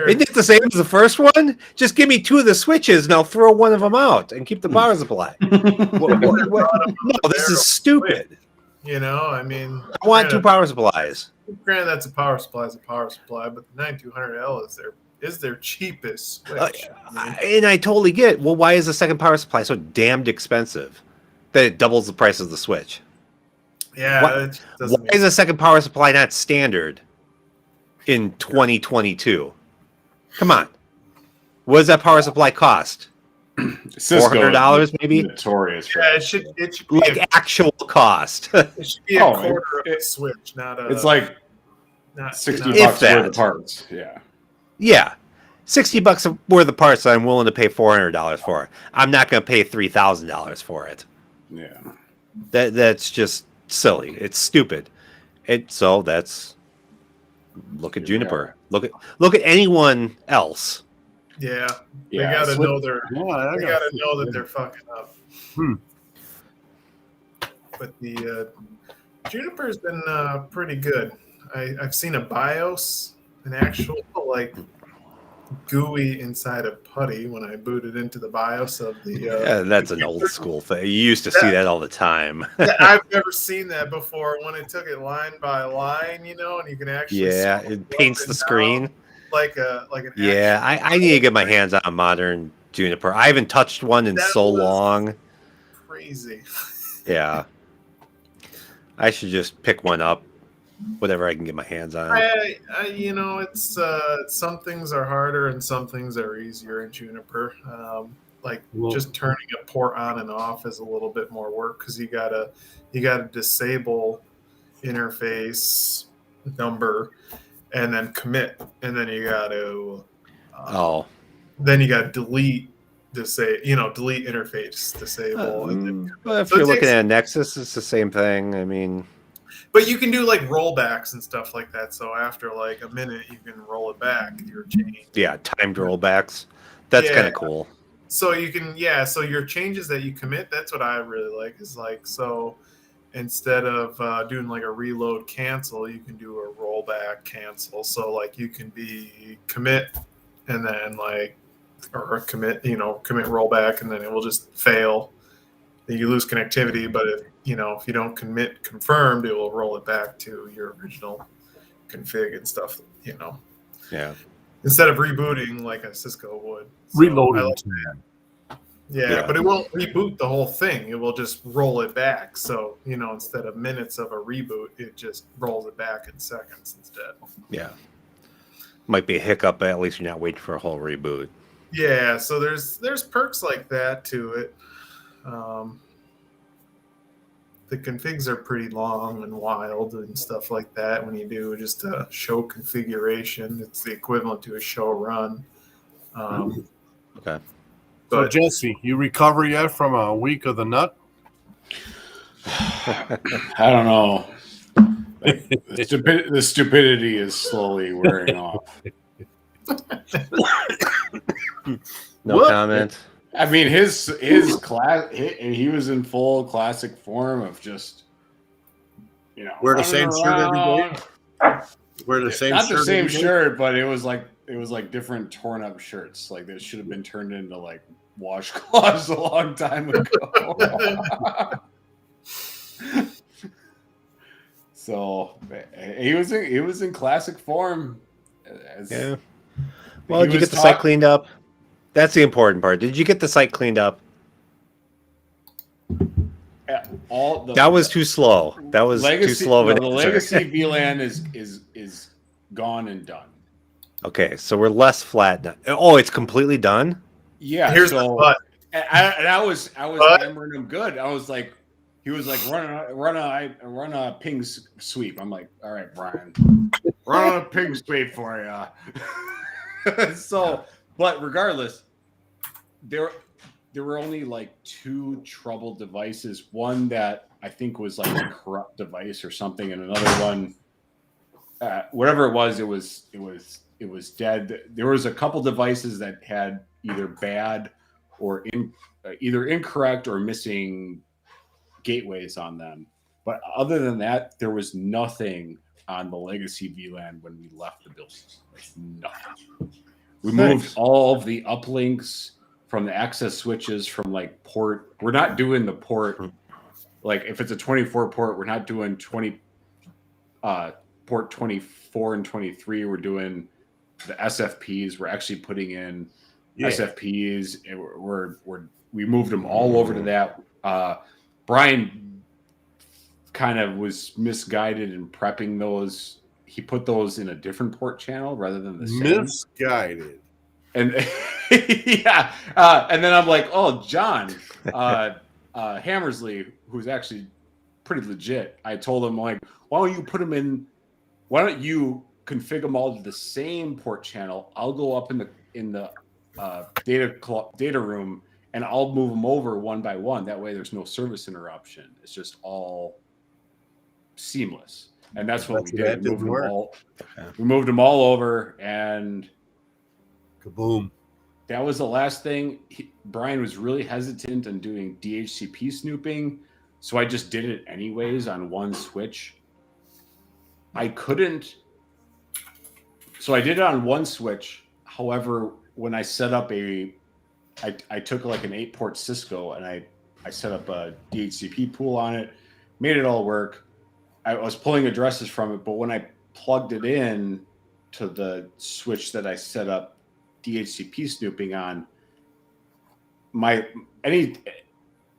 Isn't it the same as the first one? Just give me 2 of the Switches, and I'll throw one of them out and keep the power supply. No, this is stupid. I mean, I want 2 power supplies. Granted, that's a power supply, but the 9200L is their cheapest Switch. And I totally get it. Well, why is the second power supply so damned expensive that it doubles the price of the Switch? Yeah, What- it just doesn't Why make is a second power supply not standard in 2022? Come on. What does that power supply cost? Cisco $400 is maybe? notorious for Yeah, that it should shit. be Like actual cost. it should be a Oh, quarter of it- a switch, not a. It's like not 60 not- If bucks worth that. of parts. Yeah. Yeah. $60 worth of parts that I'm willing to pay $400 for. I'm not going to pay $3,000 for it. Yeah. That's just silly. It's stupid. So that's look at Here we Juniper. are. Look at anyone else. Yeah, they Yeah. gotta it's know what- they're. Yeah, They gotta know that they're fucking up. Hmm. But the Juniper's been pretty good. I've seen a BIOS, an actual like GUI inside of PuTTY when I booted into the BIOS of the. Yeah, that's an old school thing. You used to see that all the time. I've never seen that before. When it took it line by line, and you can actually. Yeah, scroll it up paints and the down screen. like an. Yeah, I need to get my hands on a modern Juniper. I haven't touched one in That so was- long. Crazy. Yeah. I should just pick one up, whatever I can get my hands on. It's some things are harder and some things are easier in Juniper. Well- Just turning a port on and off is a little bit more work because you gotta disable interface number and then commit, and then you gotta delete delete interface disable. And then, But if So it you're looking takes- at a Nexus, it's the same thing. I mean, but you can do like rollbacks and stuff like that. So after like a minute, you can roll it back. Your change. yeah, timed rollbacks. That's Yeah. kind of cool. So you can, so your changes that you commit, that's what I really like. Is like, so instead of doing like a reload cancel, you can do a rollback cancel. So like you can be commit and then like, or commit rollback, and then it will just fail. You lose connectivity, but if you don't commit confirmed, it will roll it back to your original config and stuff. Yeah. Instead of rebooting like a Cisco would. So Reloading. I like- Yeah, but it won't reboot the whole thing. It will just roll it back. So, instead of minutes of a reboot, it just rolls it back in seconds instead. Yeah. Might be a hiccup, but at least you're not waiting for a whole reboot. Yeah, so there's perks like that to it. The configs are pretty long and wild and stuff like that. When you do just a show configuration, it's the equivalent to a show run. Okay. So But Jesse, you recover yet from a week of the nut? I don't know. Like, the stupidity is slowly wearing off. No What? comment. I mean, his class, he was in full classic form of just, Wear the same running shirt every day? around. Wear the same Not shirt. the same every day? shirt, but it was like different torn up shirts. Like that should have been turned into like washcloths a long time ago. So he was in classic form. Yeah. Well, he did you was get the site talk- cleaned up? That's the important part. Did you get the site cleaned up? That was too slow. That was too slow of an The answer. legacy VLAN is gone and done. Okay, so we're less flat now. Oh, it's completely done? Yeah. here's the so but. I was But- hammering him good. I was like, he was like run a ping sweep. I'm like, all right, Brian, run a ping sweep for you. So, but regardless, there were only like 2 troubled devices. One that I think was like a corrupt device or something, and another one, whatever it was dead. There was a couple devices that had either bad or either incorrect or missing gateways on them. But other than that, there was nothing on the legacy VLAN when we left the building. Like nothing. We moved all of the uplinks from the access switches from like port. We're not doing the port. Like if it's a 24 port, we're not doing port 24 and 23. We're doing the SFPs. We're actually putting in SFPs. We moved them all over to that. Brian kind of was misguided in prepping those. He put those in a different port channel rather than the same. Misguided. And yeah, and then I'm like, oh, John Hammersley, who's actually pretty legit. I told him, like, why don't you configure them all to the same port channel? I'll go up in the data room and I'll move them over one by one. That way, there's no service interruption. It's just all seamless, and that's what we did. We moved them all over, and kaboom. That was the last thing. Brian was really hesitant on doing DHCP snooping, so I just did it anyways on one switch. I couldn't. So I did it on one switch. However, when I set up I took like an 8-port Cisco and I set up a DHCP pool on it, made it all work. I was pulling addresses from it, but when I plugged it in to the switch that I set up DHCP snooping on, any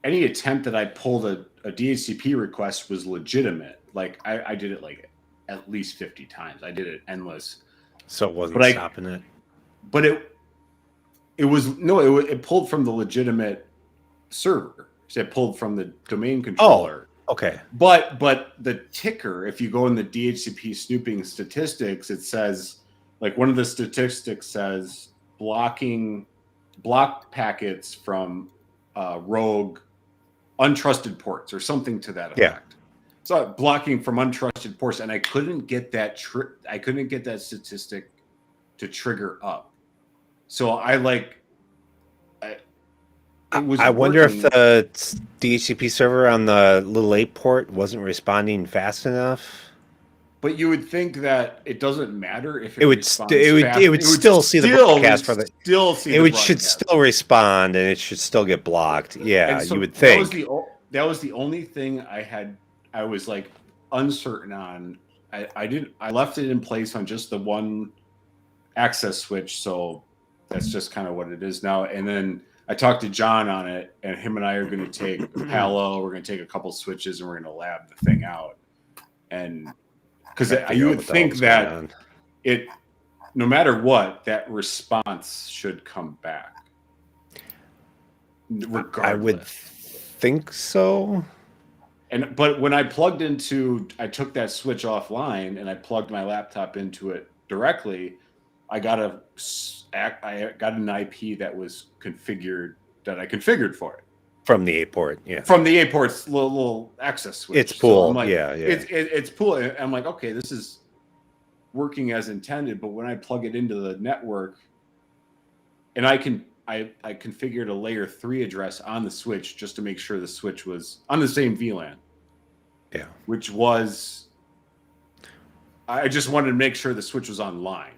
attempt that I pulled a DHCP request was legitimate. Like I did it like at least 50 times. I did it endless. So it wasn't stopping it. But it pulled from the legitimate server. So it pulled from the domain controller. Oh, okay. But the ticker, if you go in the DHCP snooping statistics, it says, like, one of the statistics says block packets from rogue untrusted ports or something to that effect. Yeah. So blocking from untrusted ports, and I couldn't get that statistic to trigger up. So I wonder if the DHCP server on the little 8 port wasn't responding fast enough. But you would think that it doesn't matter if it would still see the broadcast for the it should still respond and it should still get blocked. Yeah, so you would think that was the only thing I was like uncertain on. I left it in place on just the one access switch, so that's just kind of what it is now. And then I talked to John on it, and him and I are going to take Palo. We're going to take a couple switches, and we're going to lab the thing out. And because you would think that no matter what, that response should come back. Regardless. I would think so. But when I I took that switch offline and I plugged my laptop into it directly, I got an IP that was configured, that I configured for it. From the 8 port, yeah. From the 8 port's little access switch. It's pool, so yeah. It's pool. I'm like, okay, this is working as intended. But when I plug it into the network, and I configured a layer 3 address on the switch just to make sure the switch was on the same VLAN. Yeah. Which was, I just wanted to make sure the switch was online,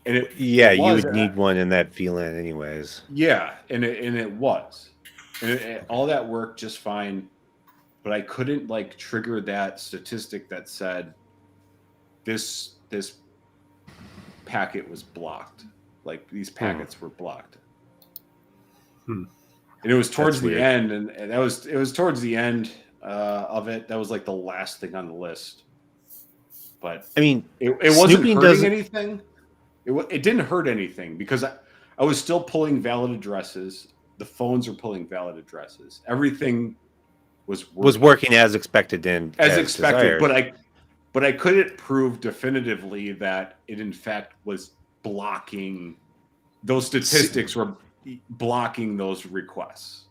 And you would need one in that VLAN anyways. Yeah, and it was. And all that worked just fine, but I couldn't trigger that statistic that said this packet was blocked. Like these packets were blocked. And it was towards the end, and it was towards the end of it. That was like the last thing on the list. But I mean, it wasn't hurting anything. It didn't hurt anything because I was still pulling valid addresses. The phones are pulling valid addresses. Everything was working as expected and as expected. Desired. But I couldn't prove definitively that it in fact was blocking. Those statistics were blocking those requests.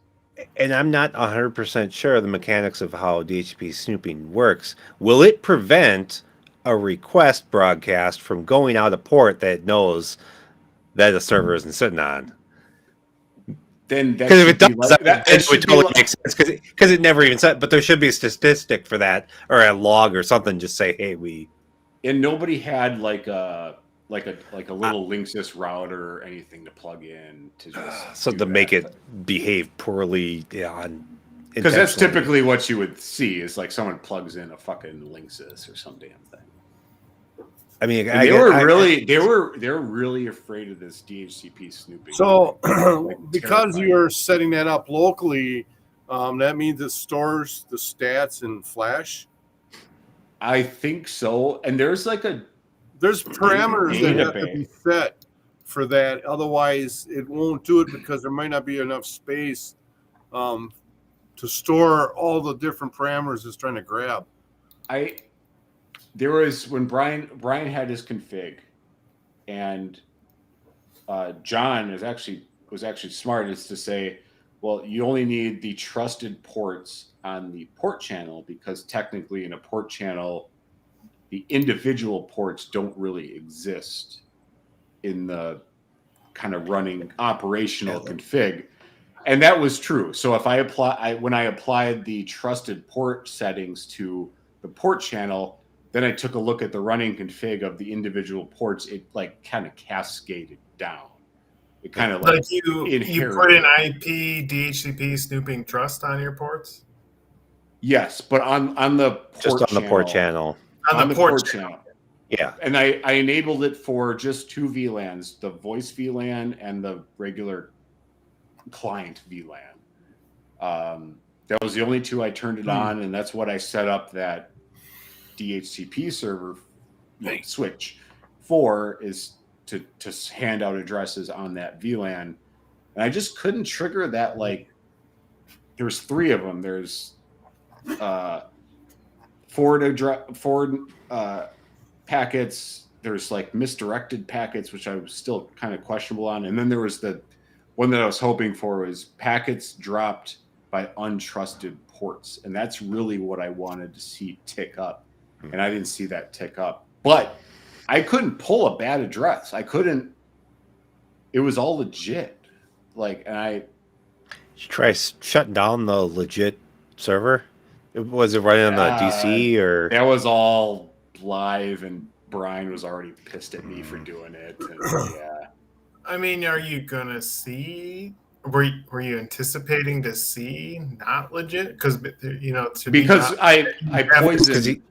And I'm not 100% sure of the mechanics of how DHCP snooping works. Will it prevent a request broadcast from going out a port that it knows that the server isn't sitting on? Then because if it does, that would totally make sense. Because it never even said. But there should be a statistic for that or a log or something. Just say, hey, we. And nobody had like a little Linksys router or anything to plug in to just to make it behave poorly on. Because that's typically what you would see is like someone plugs in a fucking Linksys or some damn thing. I mean, they were really afraid of this DHCP snooping. So, because you're setting that up locally, That means it stores the stats in Flash. I think so. And there's like There's parameters that have to database. be set for that. Otherwise, it won't do it because there might not be enough space to store all the different parameters it's trying to grab. There was when Brian had his config, and John was actually smart as to say, well, you only need the trusted ports on the port channel, because technically in a port channel, the individual ports don't really exist in the kind of running operational config. And that was true. So if when I applied the trusted port settings to the port channel, then I took a look at the running config of the individual ports. It like kind of cascaded down. It kind of like you put in IP, DHCP, snooping, trust on your ports. Yes, but on the port Just on channel, the port channel. On the port channel. Yeah. And I enabled it for just two VLANs, the voice VLAN and the regular client VLAN. That was the only two I turned it on, and that's what I set up that DHCP server switch for, is to hand out addresses on that VLAN. And I just couldn't trigger that. Like, there's three of them. There's forward packets. There's like misdirected packets, which I was still kind of questionable on. And then there was the one that I was hoping for, was packets dropped by untrusted ports. And that's really what I wanted to see tick up. And I didn't see that tick up. But I couldn't pull a bad address. I couldn't. It was all legit. Like, and I Should try shutting down the legit server. Was it running on the DC or? That was all live, and Brian was already pissed at me for doing it. And, yeah. I mean, are you gonna see? Were you anticipating to see not legit? Because I poisoned.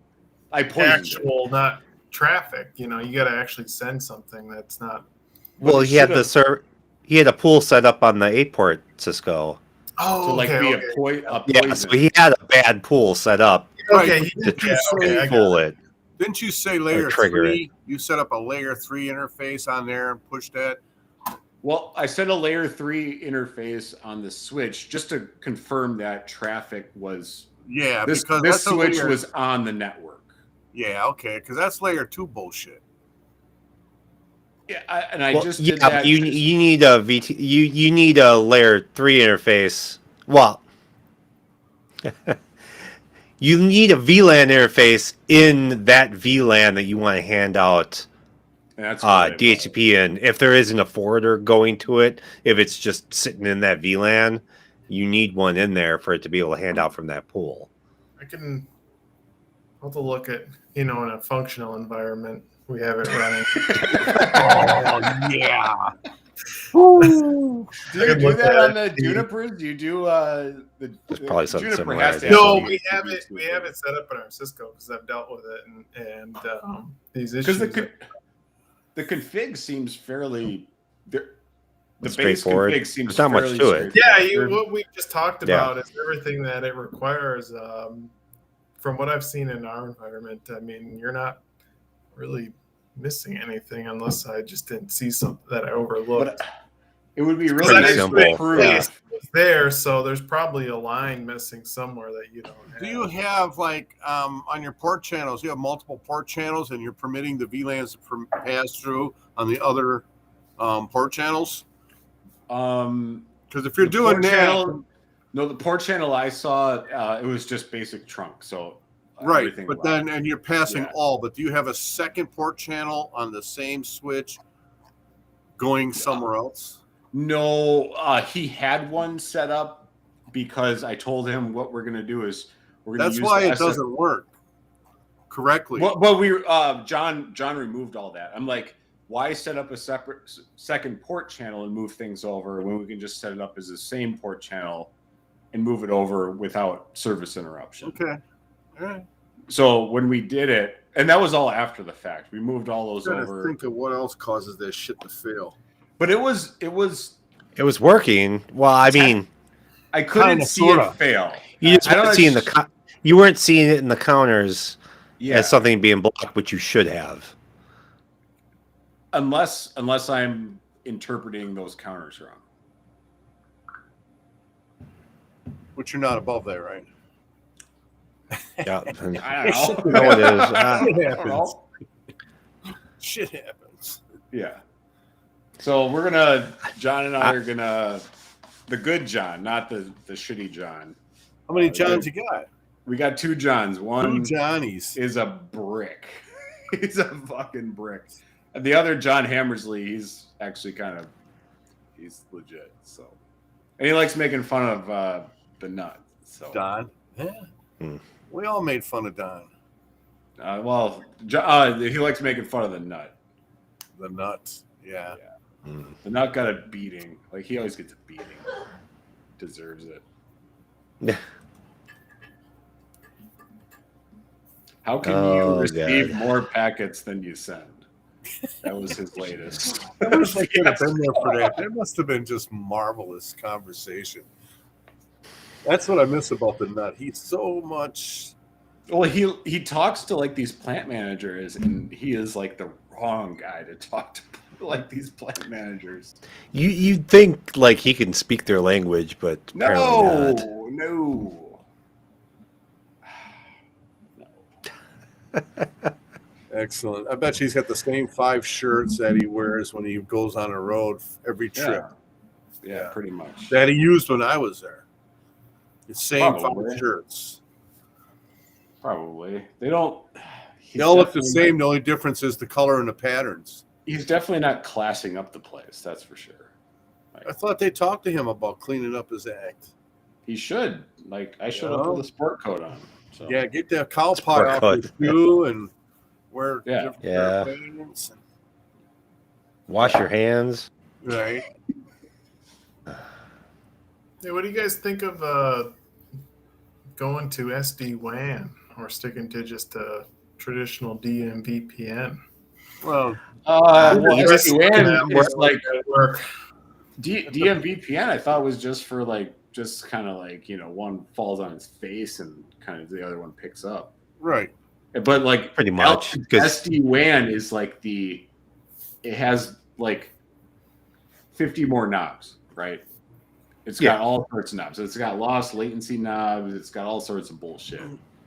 I poisoned actual, not traffic. You got to actually send something that's not. Well, he had the server. He had a pool set up on the 8-port Cisco. Oh, to like okay, be a poison. Yeah, so he had a bad pool set up Okay, to fool it. Didn't you say layer trigger 3? You set up a layer 3 interface on there and pushed that? Well, I set a layer 3 interface on the switch just to confirm that traffic was. Yeah, this because that's switch layer, was on the network. Yeah, okay, because that's layer 2 bullshit. Yeah, I just did yeah, that. you need a VT. You need a layer 3 interface. Well, you need a VLAN interface in that VLAN that you want to hand out That's DHCP in. If there isn't a forwarder going to it, if it's just sitting in that VLAN, you need one in there for it to be able to hand out from that pool. I'll have to look at, in a functional environment, we have it running. Oh, yeah. Do you do that on the Junipers? Do you do There's probably something Juniper similar. has to Yeah. No, have we have DHCP it. We too. have it set up in our Cisco because I've dealt with it and these issues. Because the config seems fairly. The base Straightforward. config seems There's not much fairly to it. straightforward. What we just talked about is everything that it requires. From what I've seen in our environment, I mean, you're not really missing anything unless I just didn't see something that I overlooked. But it would be Because really I nice didn't simple. to prove. Yeah. It's there, so there's probably a line missing somewhere that you don't have. Do you have, like, on your port channels, you have multiple port channels and you're permitting the VLANs to pass through on the other port channels? Because if you're The doing port that, channel- no, the port channel I saw, it was just basic trunk. So right, everything but allowed. then, and you're passing Yeah. all, but do you have a second port channel on the same switch going somewhere else? No, he had one set up because I told him what we're going to do is we're going to That's use why the it doesn't work correctly. Well, we John removed all that. I'm like, why set up a separate second port channel and move things over when we can just set it up as the same port channel and move it over without service interruption? Okay, all right. So when we did it, and that was all after the fact, we moved all those Gotta over. think of what else causes that shit to fail. But it was It was working. Well, I mean, I couldn't Kinda, see sorta. it fail. You just I don't weren't seeing you weren't seeing it in the counters Yeah, as something being blocked, which you should have. unless I'm interpreting those counters wrong. But you're not above that, right? Yeah, I don't you know. know it is. Shit I don't happens. know. Shit happens. Yeah. So John and I are gonna, the good John, not the shitty John. How many Johns you got? We got 2 Johns. One Two Johnnies. is a brick. He's a fucking brick. And the other John Hammersley, he's actually he's legit. So, and he likes making fun of the nut. So Don. Yeah. Hmm. We all made fun of Don. he likes making fun of the nut. The nuts. Yeah. Mm. The nut got a beating. Like he always gets a beating. Deserves it. Yeah. How can Oh, you receive God. more packets than you send? That was his latest. I wish I could have been there for that. That must have been just marvelous conversation. That's what I miss about the nut. He's so much. Well, he talks to like these plant managers, and he is like the wrong guy to talk to like these plant managers. You'd think like he can speak their language, but apparently not. No. Excellent. I bet he's got the same 5 shirts that he wears when he goes on a road every trip Yeah, pretty much. that he used when I was there. The same Probably. 5 shirts. Probably. They don't. They all look the same. The only difference is the color and the patterns. He's definitely not classing up the place. That's for sure. I thought they talked to him about cleaning up his act. He should. Like I showed up with a sport coat on. So. Yeah, get that cow Sport pie off coat. your shoe and wear Yeah. different Yeah. pair of pants. Wash your hands. Right. Hey, what do you guys think of going to SD-WAN or sticking to just a traditional DMVPN? Well, SD-WAN is like work. DMVPN. I thought was just for like kind of like one falls on its face and kind of the other one picks up. right. But like Pretty much, 'cause- SD-WAN is like it has like 50 more knobs, right? It's got all sorts of knobs. It's got loss latency knobs. It's got all sorts of bullshit.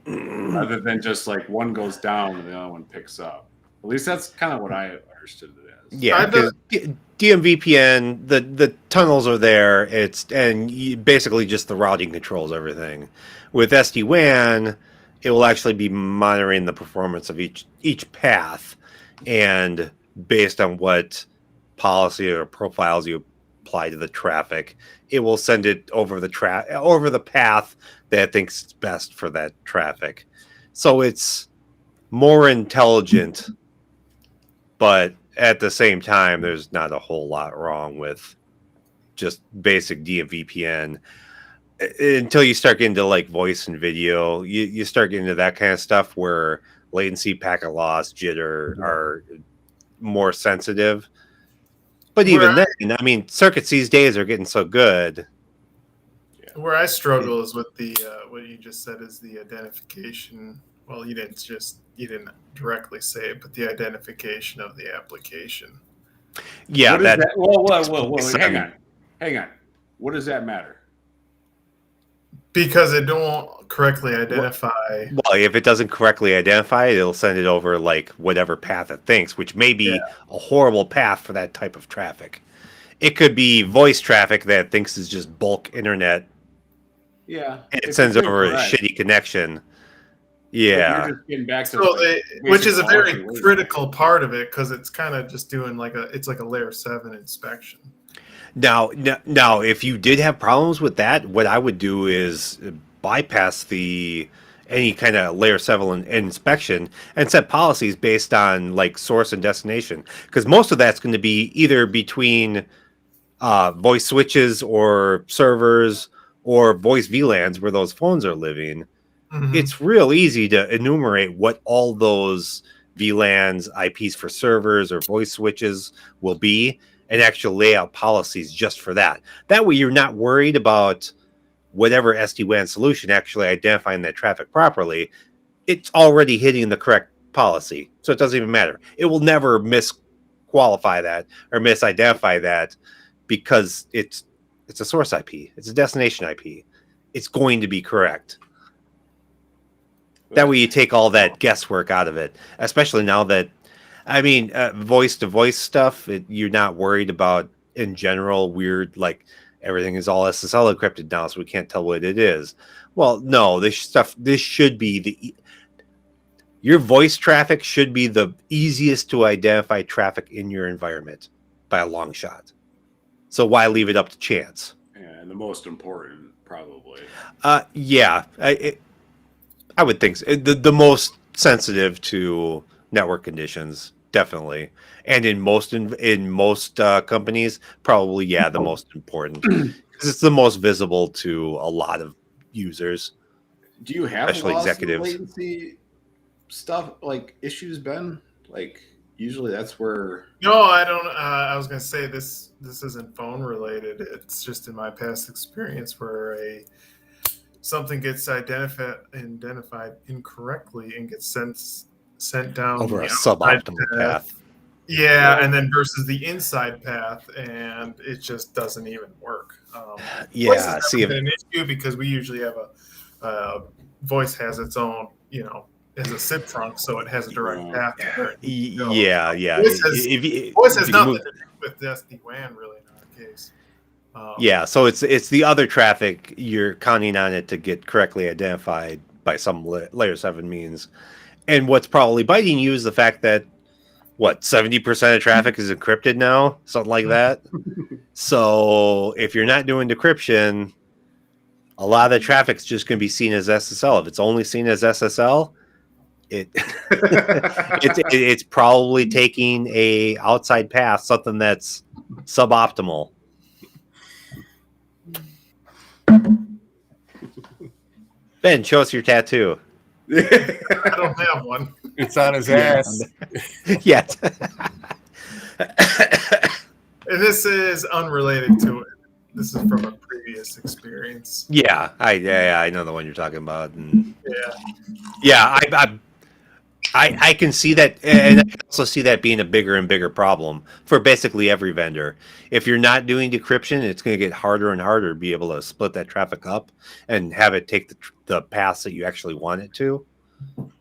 Rather than just like one goes down and the other one picks up. At least that's kind of what I understood it as. Yeah, because DMVPN, the tunnels are there. Basically just the routing controls everything. With SD-WAN, it will actually be monitoring the performance of each path, and based on what policy or profiles you apply to the traffic, it will send it over the path that it thinks is best for that traffic. So it's more intelligent, but at the same time, there's not a whole lot wrong with just basic DMVPN. Until you start getting to like voice and video, you start getting into that kind of stuff where latency, packet loss, jitter are more sensitive. But even then, I mean, circuits these days are getting so good. Where I struggle is with the what you just said is the identification. Well, you didn't directly say it, but the identification of the application. Yeah, Whoa, hang on. What does that matter? Because it don't correctly identify. Well, if it doesn't correctly identify it, it'll send it over like whatever path it thinks, which may be a horrible path for that type of traffic. It could be voice traffic that it thinks is just bulk internet. Yeah. And it sends over a shitty connection. Yeah. You're just getting back to which is a very critical part of it because it's kind of just doing it's like a layer 7 inspection. Now, if you did have problems with that, what I would do is bypass any kind of layer 7 inspection and set policies based on like source and destination, because most of that's going to be either between voice switches or servers or voice VLANs where those phones are living. Mm-hmm. It's real easy to enumerate what all those VLANs, IPs for servers, or voice switches will be, and actually lay out policies just for that. That way you're not worried about whatever SD-WAN solution actually identifying that traffic properly, it's already hitting the correct policy. So it doesn't even matter. It will never misqualify that or misidentify that because it's a source IP. It's a destination IP. It's going to be correct. That way you take all that guesswork out of it, especially now that, I mean, voice-to-voice stuff, you're not worried about, in general, weird, like, everything is all SSL encrypted now, so we can't tell what it is. Well, no, this should be your voice traffic should be the easiest to identify traffic in your environment by a long shot. So why leave it up to chance? Yeah, and the most important, probably. Yeah, I would think so. The most sensitive to network conditions, definitely, and in most companies, probably the most important because it's the most visible to a lot of users. Do you have especially loss of executives? latency stuff like issues, Ben? Like usually that's where. No, I don't. I was going to say this isn't phone related. It's just in my past experience where something gets identified incorrectly and gets sent down Over the a suboptimal path. Yeah, and then versus the inside path, and it just doesn't even work. Yeah, see, an issue because we usually have a voice has its own, as a SIP trunk, so it has a direct path. Yeah. Voice has nothing to do with SD-WAN, really, in our case. Yeah, so it's the other traffic you're counting on it to get correctly identified by some layer 7 means. And what's probably biting you is the fact that 70% of traffic is encrypted now, something like that. So if you're not doing decryption, a lot of the traffic's just going to be seen as SSL. If it's only seen as SSL, it's probably taking a outside path, something that's suboptimal. Ben, show us your tattoo. I don't have one. It's on his ass. Yes. And this is unrelated to it. This is from a previous experience. Yeah, I know the one you're talking about. And yeah, I can see that, and I can also see that being a bigger and bigger problem for basically every vendor. If you're not doing decryption, it's going to get harder and harder to be able to split that traffic up and have it take the paths that you actually want it to.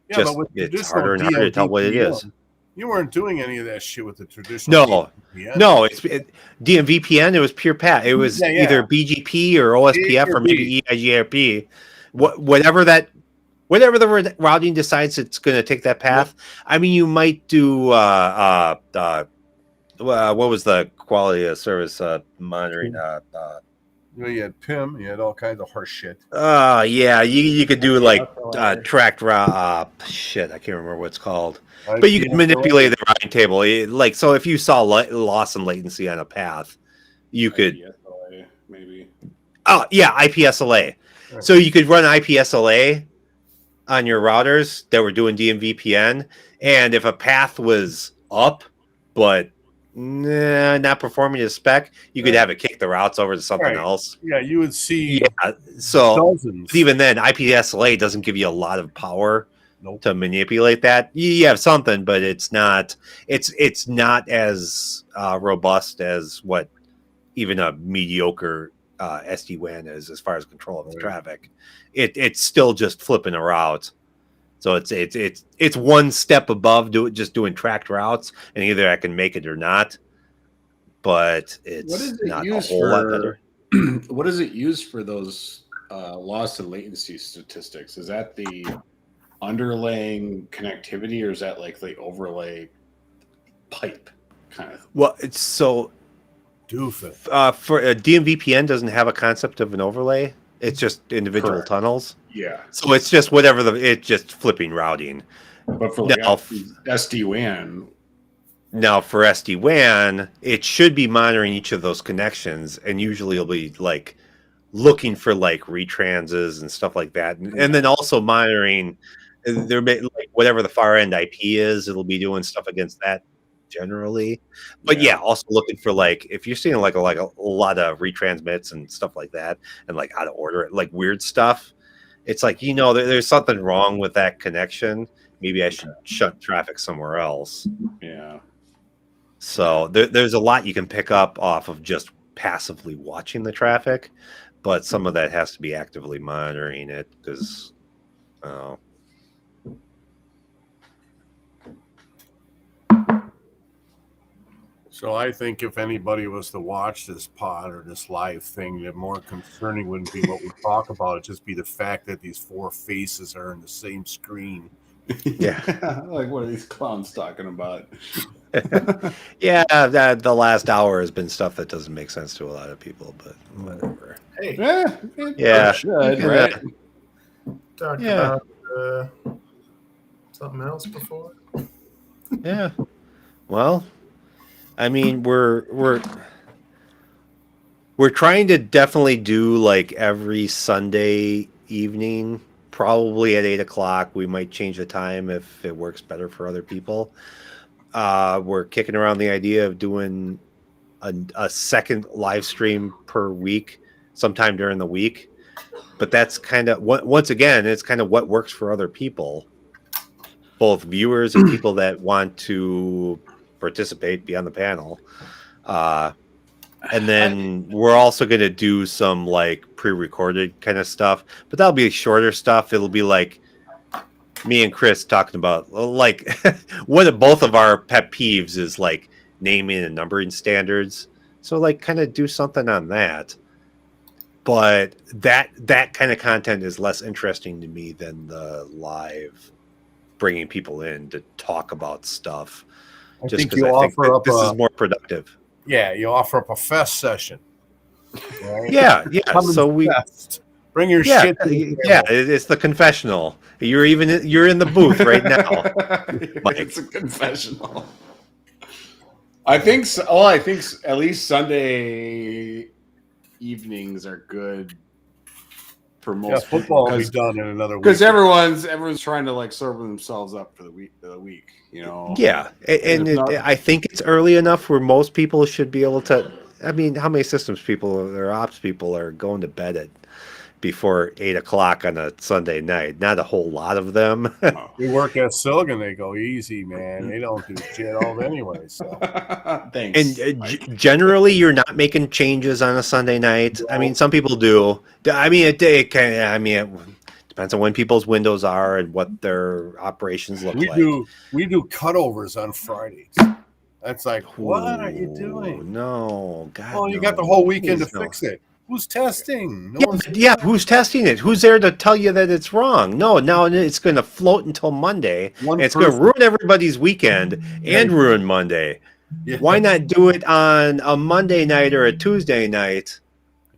Yeah, but with it's harder and harder to tell what it is. You weren't doing any of that shit with the traditional. No, it's DMVPN. It was pure path. It was either BGP or OSPF or maybe EIGRP. Whatever the routing decides it's going to take that path. I mean, you might do what was the quality of service monitoring? You had PIM. You had all kinds of horse shit. You could do like tracked route. Shit, I can't remember what it's called. But you can manipulate the routing table. So if you saw loss in latency on a path, you could. IPSLA, maybe. Oh yeah, IPSLA. Right. So you could run IPSLA on your routers that were doing DMVPN, and if a path was up but not performing to spec, you could have it kick the routes over to something else. Yeah, you would see. Yeah, so dozens. Even then, IPSLA doesn't give you a lot of power to manipulate that. You have something, but it's not. It's not as robust as what even a mediocre SD-WAN is as far as control of the traffic. It's still just flipping a route. So it's one step above just doing tracked routes, and either I can make it or not. But it's not a whole lot better. What is it used for those loss and latency statistics? Is that the underlaying connectivity, or is that like the overlay pipe kind of? Well, it's so doofus. For a DMVPN doesn't have a concept of an overlay. It's just individual tunnels. Yeah. So it's just it's just flipping routing. But for SD-WAN. Now for SD-WAN, it should be monitoring each of those connections, and usually it'll be like looking for like retranses and stuff like that, and then also monitoring whatever the far end IP is. It'll be doing stuff against that generally. But yeah, also looking for like if you're seeing like a lot of retransmits and stuff like that, and like how to order it, like weird stuff. It's like there's something wrong with that connection. Maybe I should shut traffic somewhere else. Yeah. So there's a lot you can pick up off of just passively watching the traffic, but some of that has to be actively monitoring it because. So I think if anybody was to watch this pod or this live thing, the more concerning wouldn't be what we talk about. It'd just be the fact that these four faces are in the same screen. Yeah. Like, what are these clowns talking about? Yeah, the last hour has been stuff that doesn't make sense to a lot of people, but whatever. Hey, Yeah. Should, right? talked Yeah. about something else before. Yeah. Well, I mean, we're trying to definitely do like every Sunday evening, probably at 8:00. We might change the time if it works better for other people. We're kicking around the idea of doing a second live stream per week, sometime during the week. But that's kind of once again, it's kind of what works for other people, both viewers and people that want to participate, be on the panel. And then we're also going to do some like pre-recorded kind of stuff, but that'll be shorter stuff. It'll be like me and Chris talking about like one of both of our pet peeves is like naming and numbering standards. So like kind of do something on that. But that kind of content is less interesting to me than the live bringing people in to talk about stuff. I Just think because you I think offer up this is more productive. Yeah, you offer up a fest session. Right? Yeah. Come So and we fest. Bring your yeah, shit. To the yeah, table. it's the confessional. You're in the booth right now. Mike. It's a confessional. I think so. Oh, I think at least Sunday evenings are good for Yeah, most football will be people done in another week. because everyone's trying to like sober themselves up for the week. Yeah, and I think it's early enough where most people should be able to. I mean, how many systems people or ops people are going to bed at before 8:00 on a Sunday night? Not a whole lot of them. We work at Silicon, they go easy, man. They don't do shit all anyway. So Thanks. And generally, you're not making changes on a Sunday night. I mean, some people do. I mean, it can. I mean, it depends on when people's windows are and what their operations look like. we do cutovers on Fridays. That's like, what are you doing? No, God. Oh, you no. got the whole weekend to Please, no. fix it. Who's testing? No Yeah, one's but yeah, who's testing it? Who's there to tell you that it's wrong? No, now it's going to float until Monday. One And it's going to person. ruin everybody's weekend and ruin Monday. Yeah. Why not do it on a Monday night or a Tuesday night?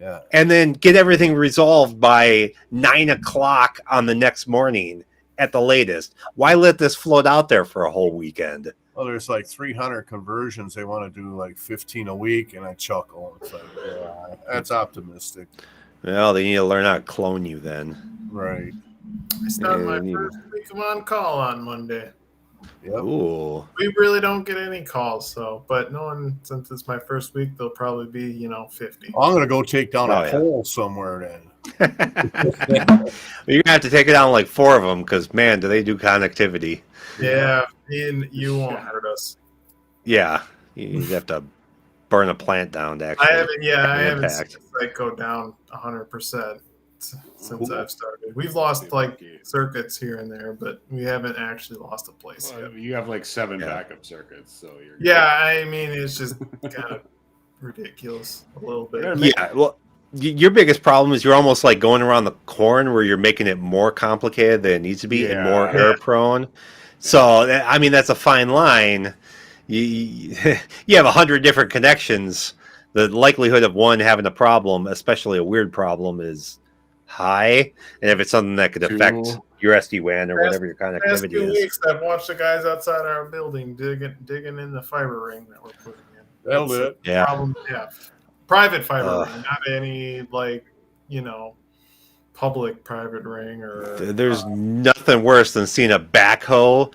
Yeah. And then get everything resolved by 9:00 on the next morning at the latest. Why let this float out there for a whole weekend? Well, there's like 300 conversions. They want to do like 15 a week, and I chuckle. It's like, yeah, that's optimistic. Well, they need to learn how to clone you then. Right. I started my Yeah, first week of on call on Monday. Yep. Ooh. We really don't get any calls, but knowing since it's my first week, there'll probably be 50. I'm going to go take down Oh, a yeah. pole somewhere then. You're going to have to take it down like 4 of them because, man, do they do connectivity. Yeah, and you won't hurt us. Yeah. You'd have to burn a plant down to actually. I haven't seen impact. the site go down 100% since I've started. We've lost like circuits here and there, but we haven't actually lost a place yet. You have like 7 backup circuits, so you're Yeah, I mean it's just kind of ridiculous a little bit. Yeah, well, your biggest problem is you're almost like going around the corn where you're making it more complicated than it needs to be and more error prone. So, I mean, that's a fine line. You have 100 different connections. The likelihood of one having a problem, especially a weird problem, is high. And if it's something that could affect your SD-WAN or whatever your Past connectivity 2 is. weeks, I've watched the guys outside our building digging in the fiber ring that we're putting in. That'll do it. Yeah. Problem, yeah. Private fiber ring, not any public private ring or. There's nothing worse than seeing a backhoe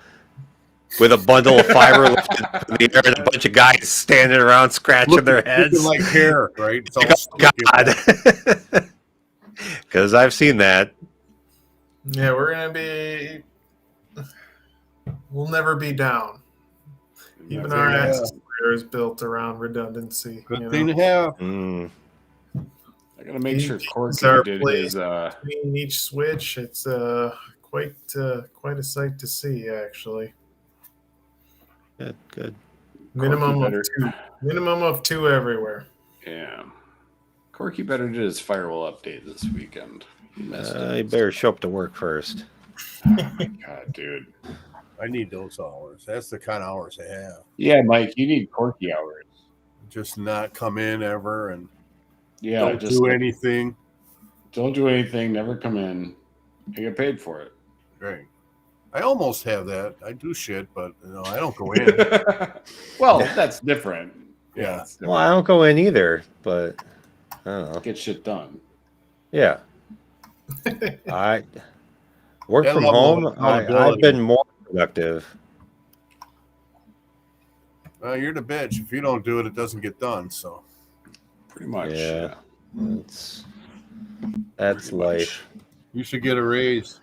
with a bundle of fiber lifted in the air and a bunch of guys standing around scratching their heads. Looking like hair, right? It's all Oh, sticking out. God. Because I've seen that. Yeah, we're gonna be. We'll never be down. Even our Yeah. access layer is built around redundancy. Good you thing know? to have. Mm. I gotta make sure Corky Our did place his. between each switch, it's quite a sight to see, actually. Good, good. Minimum of better- two. Minimum of two everywhere. Yeah. Corky better did his firewall update this weekend. He messed up. You better show up to work first. Oh my god, dude. I need those hours. That's the kind of hours I have. Yeah, Mike, you need Corky hours. Just not come in ever and Yeah, don't just do anything. don't do anything. Never come in. You get paid for it. Right. I almost have that. I do shit, but I don't go in. Well, that's different. Yeah. that's Well, I don't go in either, but I don't know. get shit done. Yeah. I work That from level home. of I've accountability. been more productive. Well, you're the bitch. If you don't do it, it doesn't get done. So Pretty much. Yeah. That's Pretty life. you should get a raise.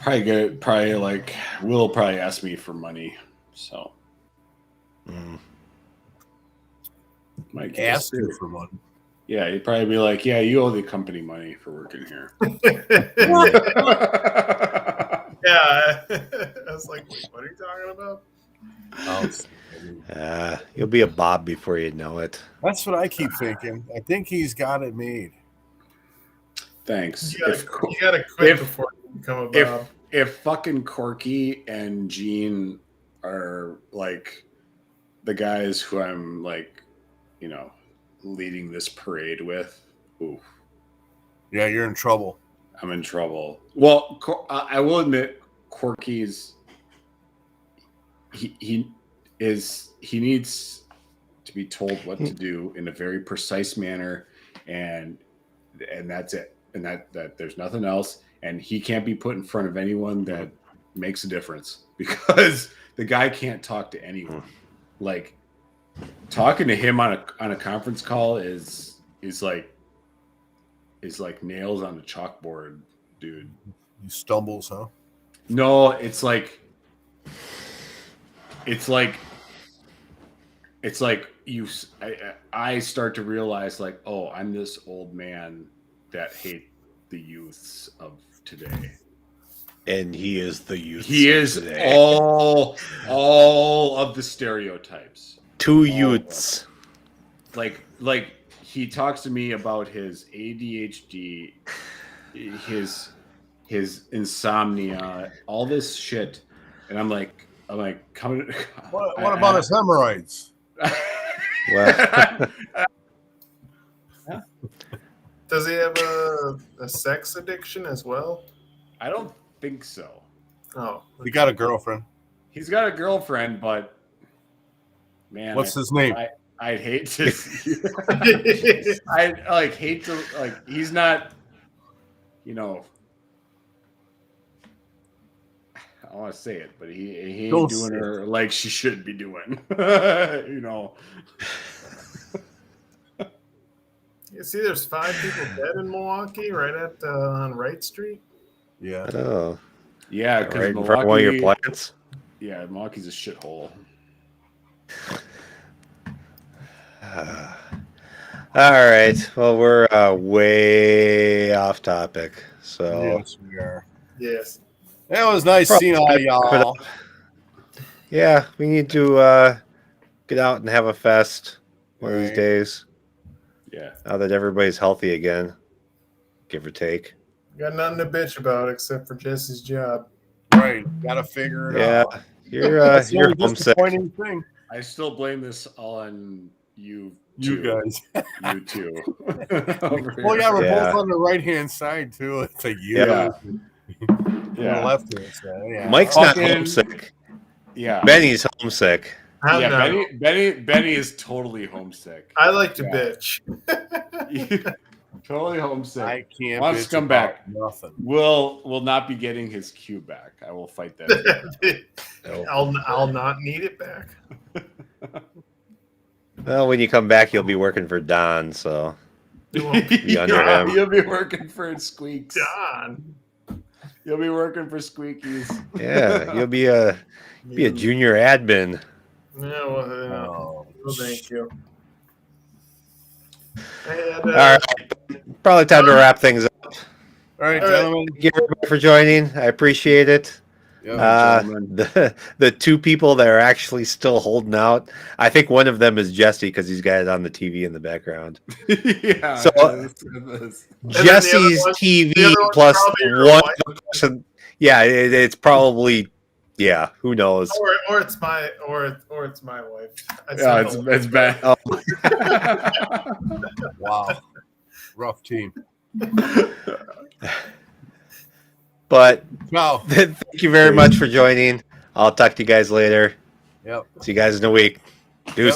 Probably like Will probably ask me for money. So Mm. Mike Ask you for money. Yeah, he'd probably be like, "Yeah, you owe the company money for working here." Yeah. I was like, wait, what are you talking about? You'll be a Bob before you know it. That's what I keep thinking. I think he's got it made. Thanks. You gotta quit before you become a Bob. If fucking Corky and Gene are like the guys who I'm like, leading this parade with, ooh, Yeah, you're in trouble. I'm in trouble. Well, I will admit, Corky's he needs to be told what to do in a very precise manner, and that's it, and that there's nothing else, and he can't be put in front of anyone that makes a difference, because the guy can't talk to anyone. Like, talking to him on a conference call is like nails on a chalkboard, dude. He stumbles, huh? No, it's like I start to realize, like, oh, I'm this old man that hate the youths of today. And he is the youth. He is today. all of the stereotypes. Two youths. Like he talks to me about his ADHD, his insomnia, all this shit, and I'm like, coming. What about his hemorrhoids? Well, Does he have a sex addiction as well? I don't think so. Oh, He got a girlfriend. He's got a girlfriend, but man, What's his name? I'd hate to. I hate to he's not. I want to say it, but he ain't Don't doing say her like she should be doing. You see, there's 5 people dead in Milwaukee, right at on Wright Street. Yeah. oh, Yeah, because right in front of one of your plants. Yeah, Milwaukee's a shithole. All right. Well, we're way off topic. So Yes, we are. Yes. It was nice seeing all y'all. yeah, we need to get out and have a fest one of these Right. days. Yeah. Now that everybody's healthy again, give or take. Got nothing to bitch about except for Jesse's job. Right. Gotta figure it Yeah, out. you're the only homesick. disappointing thing. I still blame this on you. You guys. You too. Well, yeah, we're Yeah. both on the right hand side too. It's like you. Yeah. The Yeah. left hand side. Yeah. Mike's not Fucking- homesick. Yeah. Benny's homesick. I'm Yeah, not. Benny is totally homesick. I like to Yeah. bitch. Totally homesick. I can't. Wants to bitch come about back. Nothing. Will not be getting his cue back. I will fight that. I'll not need it back. Well, when you come back, you'll be working for Don. So It won't be under him. You'll be working for Squeaks. John. You'll be working for Squeakies. Yeah, you'll be a junior admin. No, Oh, no, thank you. And, All right, probably time to wrap things up. all right, All right. gentlemen. Thank you everybody for joining. I appreciate it. Yeah. The two people that are actually still holding out. I think one of them is Jesse because he's got it on the TV in the background. Yeah. So then the Jesse's other one- TV the other one's plus probably your one wife. person. Yeah, it's probably. Yeah, who knows? or it's my it's my wife. I Yeah, said it's bad. Oh. Wow. Rough team. But Ciao. thank you very much for joining. I'll talk to you guys later. Yep. See you guys in a week. Deuces.